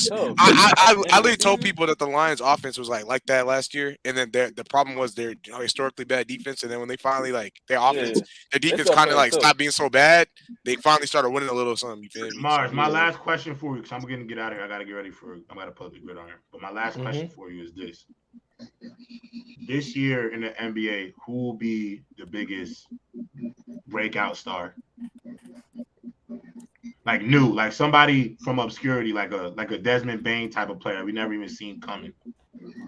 I literally told people that the Lions' offense was like that last year, and then the problem was their historically bad defense. And then when they finally their offense, their defense kind of stopped being so bad, they finally started winning a little something. You feel me? Mars, my last question for you, because I'm going to get out of here. I got to get ready I got to put the grid on here. But my last question for you is this. This year in the NBA, who will be the biggest breakout star? Like new, like somebody from obscurity, like a Desmond Bain type of player we never even seen coming.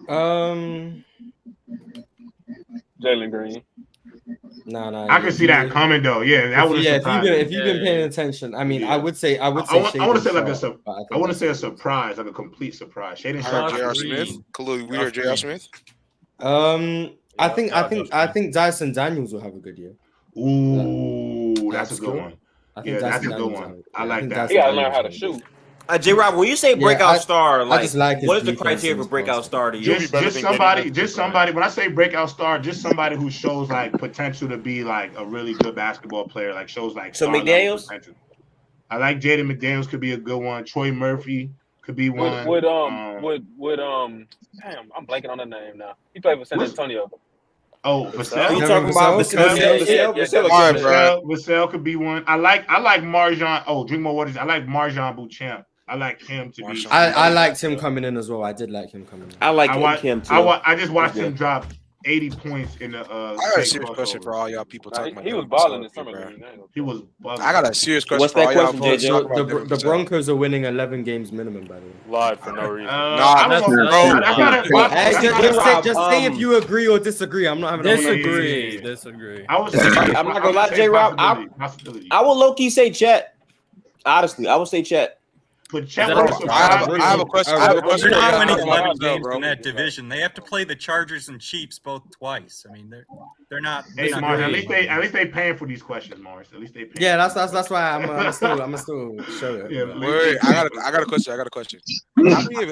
Jalen Green. No. I can see that coming though. Yeah, that would. If you've been paying attention, I mean, I would say. I want to say a surprise, like a complete surprise. Shaden Sharp, J.R. Smith. We heard J.R. Smith. I think Dyson Daniels will have a good year. Ooh, that's a good one. That's a good one. I like that. He gotta learn how to shoot. J-Rob, when you say breakout star, I just like what is the criteria for breakout star to you? Just somebody. When I say breakout star, just somebody who shows like potential to be like a really good basketball player, like shows like. So McDaniels. Potential. I like Jaden McDaniels could be a good one. Troy Murphy could be one. Damn, I'm blanking on the name now. He played for San Antonio. Oh, Vassell. You talking about Vassell could be one. I like Marjan. Oh, drink more water. I like Marjan Beauchamp. I like him to be. I liked him coming in as well. I did like him coming in. I like him too. I just watched him drop 80 points in the. I got a serious question for all y'all people talking about. He was balling in summer. He was balling. I got a serious question. What's for that all question, y'all. The Broncos are winning 11 games minimum, by the way. Live for no reason. Just say if you agree or disagree. I'm not having disagree. I'm not gonna lie, J-Rob. I will low key say Chet. Honestly, I will say Chet. But Chet, I have a question. They're not winning 11 games in that division. They have to play the Chargers and Chiefs both twice. I mean, they're not. Hey, Mars, at least they paying for these questions, Mars. At least they paying. Yeah, that's why I'm still show it. Yeah, wait, I got a question.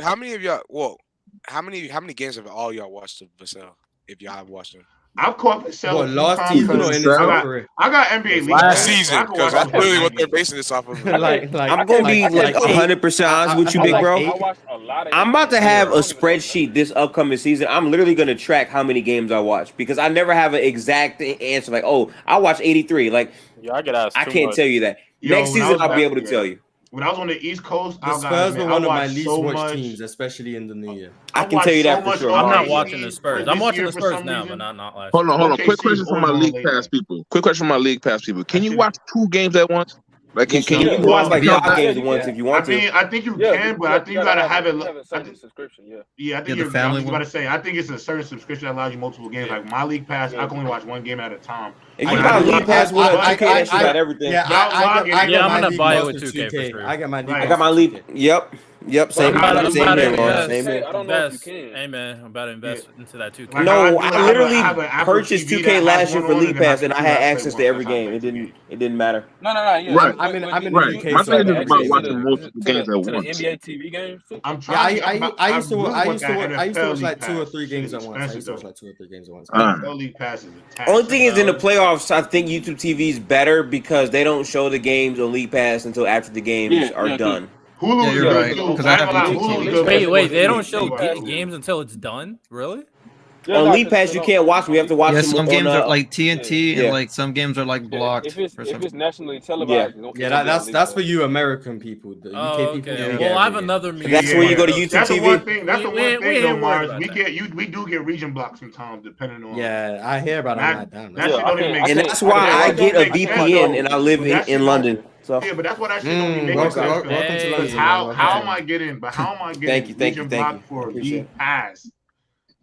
How many of y'all? Well, how many games have all y'all watched of Vassell? If y'all have watched them. I've caught Vassell. What, last season or in his career? I got NBA League last season because that's really what they're basing this off of. I'm gonna be 100% honest with you, big bro. I'm about to have a spreadsheet this upcoming season. I'm literally gonna track how many games I watch because I never have an exact answer. Like, oh, I watched 83. Like, I get asked. I can't tell you that. Next season, I'll be able to tell you. When I was on the East Coast, the Spurs were one of my least watched teams, especially in the new year. I can tell you that for sure. I'm not watching the Spurs. I'm watching the Spurs now, but not last year. Hold on. Quick question from my League Pass people. Can you watch 2 games at once? Like, can you watch like 5 games at once if you want to? I think you can, but I think you gotta have it. Subscription, I think you're about to say. I think it's a certain subscription that allows you multiple games. Like my League Pass, I can only watch 1 game at a time. If you buy League Pass with a 2K, that shit got everything. I'm gonna buy it with 2K for sure. I got my League. Yep. Same here. I don't know if you can. Hey man, I'm about to invest into that 2K. No, I literally purchased 2K last year for League Pass, and I had access to every game. It didn't matter. No. Yeah. Right. I'm in the UK. My thing is about watching multiple games at once. NBA TV games. I'm trying. I used to watch like 2 or 3 games at once. Only thing is, in the playoffs, I think YouTube TV is better because they don't show the games on League Pass until after the games are done. Hulu, you're right. Wait, they don't show games until it's done? Really? On League Pass, you can't watch them. You have to watch them. Some games are like TNT, and like some games are like blocked. If it's nationally televised, that's for you American people. The UK people. Well, I have another. That's where you go to YouTube TV. That's the one thing, though, Mars. We do get region blocks sometimes, depending on. Yeah, I hear about that. And that's why I get a VPN and I live in London. So. Yeah, but that's what I should only make sense. Welcome to London. How am I getting? But how am I getting region block for League Pass?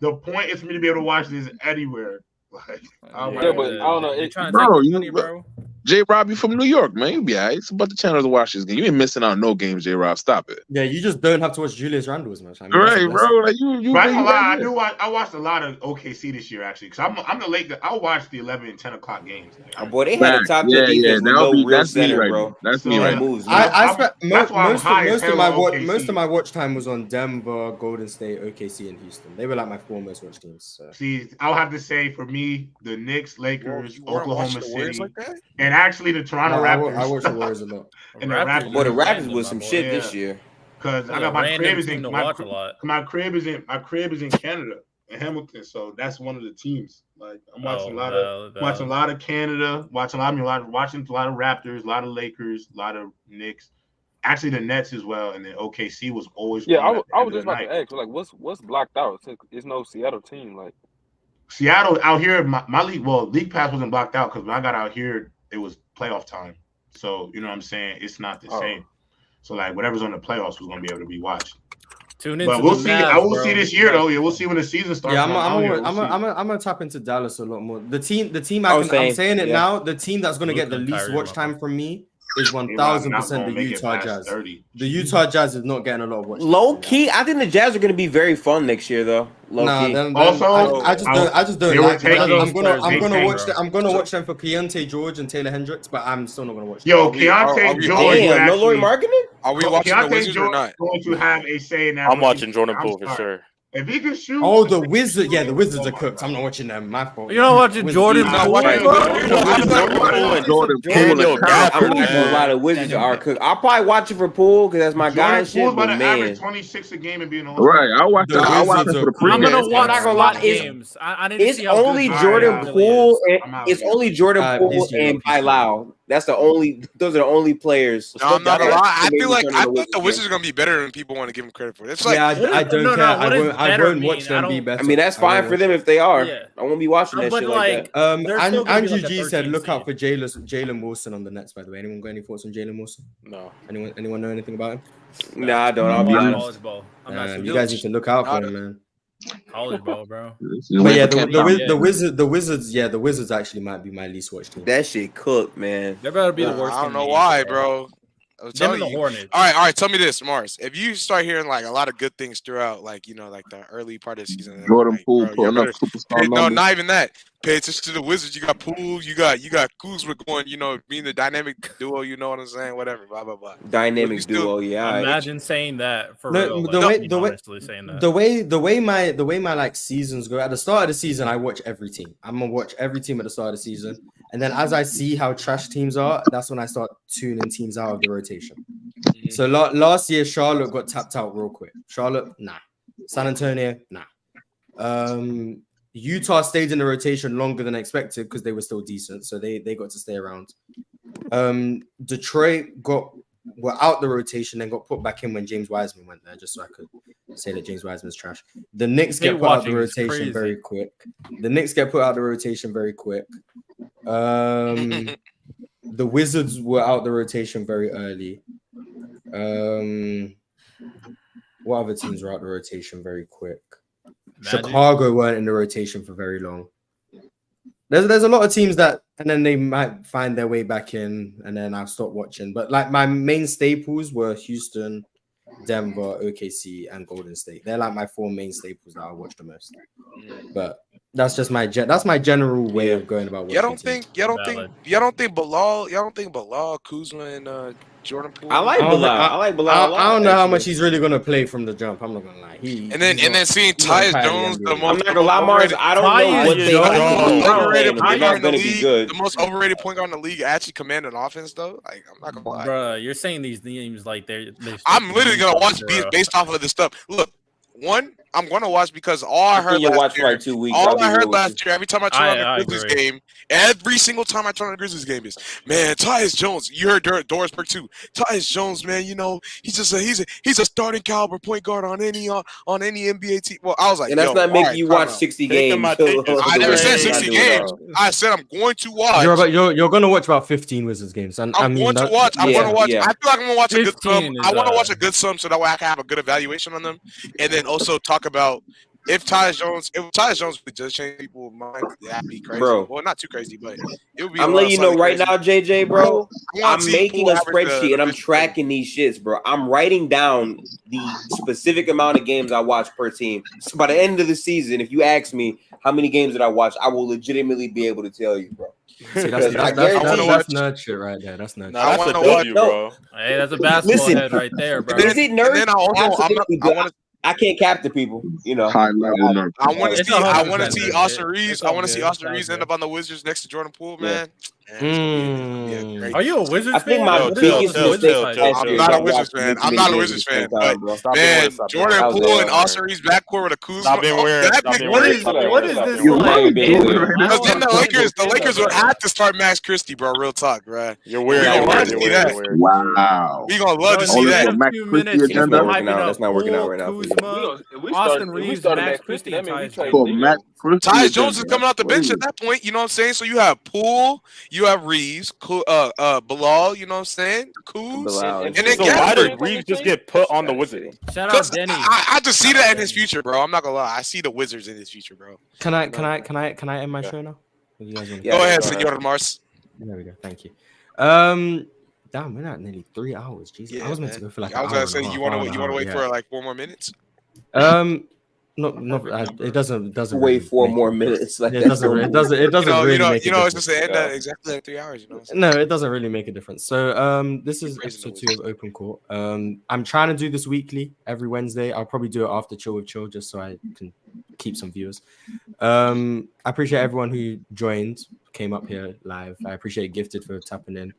The point is for me to be able to watch this anywhere. Like, but I don't know. It's trying to take money, bro. J-Rob, you from New York, man. You be all right. It's about the channel to watch this game. You ain't missing out no games, J-Rob. Stop it. Yeah, you just don't have to watch Julius Randle as much. I mean, right, bro. Like I watched a lot of OKC this year, actually, because I'm the late. I watched the 11 and 10 o'clock games. Boy, they had a top 10 defense with no real center, bro. That's me right moves. I spent most of my watch time was on Denver, Golden State, OKC, and Houston. They were like my 4 most watched teams. So. See, I'll have to say for me, the Knicks, Lakers, Oklahoma City, and actually the Toronto Raptors. I watch the Warriors a lot. And the Raptors. Boy, the Raptors was some shit this year. Because I got my crib is in my crib is in Canada in Hamilton, so that's one of the teams. Like I'm watching a lot of Canada, watching a lot of Raptors, a lot of Lakers, a lot of Knicks. Actually, the Nets as well, and then OKC was always. Yeah, I was just about to ask, like, what's blocked out? It's no Seattle team, like. Seattle out here, my league. Well, League Pass wasn't blocked out because when I got out here, it was playoff time. So you know what I'm saying? It's not the same. So like whatever's on the playoffs was gonna be able to be watched. Tune in. But we'll see. I will see this year though. Yeah, we'll see when the season starts. Yeah, I'm gonna tap into Dallas a lot more. The team. I'm saying it now. The team that's gonna get the least watch time from me is 1,000% the Utah Jazz. The Utah Jazz is not getting a lot of watch. Low key, I think the Jazz are going to be very fun next year, though. Low key. I just don't like them. I'm gonna watch them for Keontae George and Taylor Hendricks, but I'm still not gonna watch them. Yo, Keontae George. Damn, no Lord Marketing? Are we watching the Wizards or not? Going to have a say in that. I'm watching Jordan Poole for sure. If he can shoot. Oh, the Wizards. Yeah, the Wizards are cooked. I'm not watching them. My fault. You're not watching Jordan Poole? Jordan Poole. I'm not gonna lie, the Wizards are cooked. I'll probably watch it for Poole because that's my guy and shit. Poole's about But to average man, 26 a game and being on. Right, I'll watch it for the pregame. I'm gonna watch not gonna lie, games. I need to it's see how only good Jordan Poole. It's only Jordan Poole peace, and Bilal. That's the only. Those are the only players. No, I'm not gonna lie. I think the Wizards are gonna be better than people want to give them credit for. It's like I don't care. I won't watch them be better. I mean, that's fine for them if they are. Yeah. I won't be watching that shit like that. Andrew G said, "Look out for Jalen Wilson on the Nets." By the way, anyone got any thoughts on Jalen Wilson? No. Anyone know anything about him? Nah, I don't. I'll be honest. You guys need to look out for him, man. College ball, bro. But yeah, the Wizards. Yeah, the Wizards actually might be my least watched team. That shit cooked, man. They better be the worst. I don't know why, bro. I'm telling you. All right. Tell me this, Mars. If you start hearing like a lot of good things throughout, like like the early part of the season, Jordan Poole, no, not even that. Pay attention to the Wizards. You got Poole, you got Kuzma going. Being the dynamic duo. You know what I'm saying? Whatever. Blah blah blah. Dynamic duo. Yeah. Imagine saying that for real. The way my like seasons go. At the start of the season, I watch every team. I'm gonna watch every team at the start of the season, and then as I see how trash teams are, that's when I start tuning teams out of the rotation. So last year, Charlotte got tapped out real quick. Charlotte, nah. San Antonio, nah. Utah stayed in the rotation longer than expected because they were still decent, so they got to stay around. Detroit were out the rotation and got put back in when James Wiseman went there, just so I could say that James Wiseman's trash. The Knicks get put out the rotation very quick. The Wizards were out the rotation very early. What other teams were out the rotation very quick? Chicago weren't in the rotation for very long. There's a lot of teams that, and then they might find their way back in, and then I'll stop watching. But like my main staples were Houston, Denver, OKC, and Golden State. They're like my 4 main staples that I watch the most. But that's just my general way of going about watching. Y'all don't think Bilal, Kuzma, and Jordan Poole. I like Bilal. I don't know how much he's really gonna play from the jump. I'm not gonna lie. And then seeing Tyus Jones, the most I'm not gonna lie, Mars. I don't know what the most overrated point guard in the league actually commanded offense though. Like I'm not gonna lie, bro. You're saying these names like they're I'm literally gonna watch based off of this stuff. Look. One, I'm gonna watch because all I heard last year, every time I turn on the Grizzlies game, every single time I turn on the Grizzlies game is, man, Tyus Jones. You heard Doris Burke too. Tyus Jones, man, he's a starting caliber point guard on any NBA team. Well, I was like, and that's not making you watch 60 games. I never said 60 games. I said I'm going to watch. You're gonna watch about 15 Wizards games. I'm going to watch. I feel like I'm gonna watch a good sum. I want to watch a good sum so that way I can have a good evaluation on them, and then also talk about if Tyus Jones would just change people's mind, that'd be crazy. Bro. Well, not too crazy, but it would be. I'm letting you know right now, JJ, bro. I'm making a spreadsheet and I'm tracking these shits, bro. I'm writing down the specific amount of games I watch per team. So by the end of the season, if you ask me how many games did I watch, I will legitimately be able to tell you, bro. See, that's nerd shit right there. That's nerd. Nah, that's a W, bro. Hey, that's a basketball head right there, bro. Is it nerd? I can't cap the people, High level. I want to see Austin Reeves. I want to see Austin Reeves end up on the Wizards next to Jordan Poole, man. Are you a Wizards fan? I think my biggest mistake. I'm not a Wizards fan. But man, Jordan Poole and Austin Reeves backcourt with a Kuzma. What is this? Because then the Lakers would have to start Max Christie, bro. Real talk, bro. You're weird. Wow. We gonna love to see that. That's not working out right now. Austin Reeves, Max Christie, Tyus Jones is coming off the bench at that point. You know what I'm saying? So you have Poole, you have Reeves, Bilal. You know what I'm saying? Kuz, and then why did Reeves just get put on the Wizards? Shout out Denny. I just see that in his future, bro. I'm not gonna lie. I see the Wizards in his future, bro. Can I end my show now? Go ahead, Senor Mars. There we go. Thank you. Damn, we're at nearly 3 hours. Jesus, I was meant to go for like. I was gonna say you want to wait for like 4 more minutes. It doesn't wait really 4 more minutes. Like it doesn't really make a difference. It's just to end at exactly like 3 hours. No, it doesn't really make a difference. So this is episode 2 of Open Court. I'm trying to do this weekly every Wednesday. I'll probably do it after Chill with Chill just so I can keep some viewers. I appreciate everyone who joined, came up here live. I appreciate Gifted for tapping in.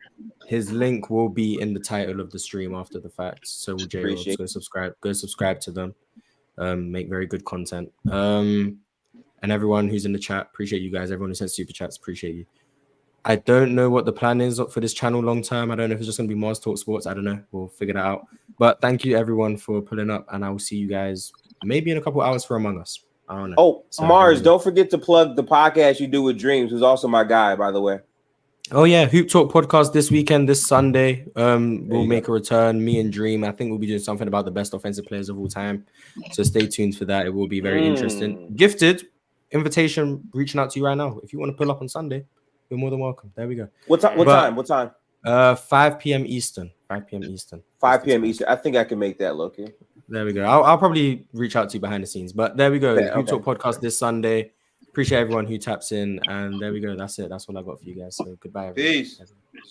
His link will be in the title of the stream after the fact. So will J-Robs. Go subscribe to them. Make very good content. And everyone who's in the chat, appreciate you guys. Everyone who sent super chats, appreciate you. I don't know what the plan is for this channel long term. I don't know if it's just going to be Mars Talk Sports. I don't know. We'll figure that out. But thank you everyone for pulling up, and I will see you guys maybe in a couple hours for Among Us. I don't know. Oh, so, Mars, don't forget to plug the podcast you do with Dreams, who's also my guy, by the way. Oh yeah, Hoop Talk podcast this weekend, this Sunday. We'll make a return. Me and Dream. I think we'll be doing something about the best offensive players of all time. So stay tuned for that. It will be very interesting. Gifted invitation reaching out to you right now. If you want to pull up on Sunday, you're more than welcome. There we go. What time? 5 p.m. Eastern. 5 p.m. Eastern. 5 p.m. Eastern. I think I can make that, Loki. There we go. I'll probably reach out to you behind the scenes. But there we go. Yeah, Hoop Talk podcast this Sunday. Appreciate everyone who taps in. And there we go. That's it. That's what I got for you guys. So goodbye, everyone. Peace.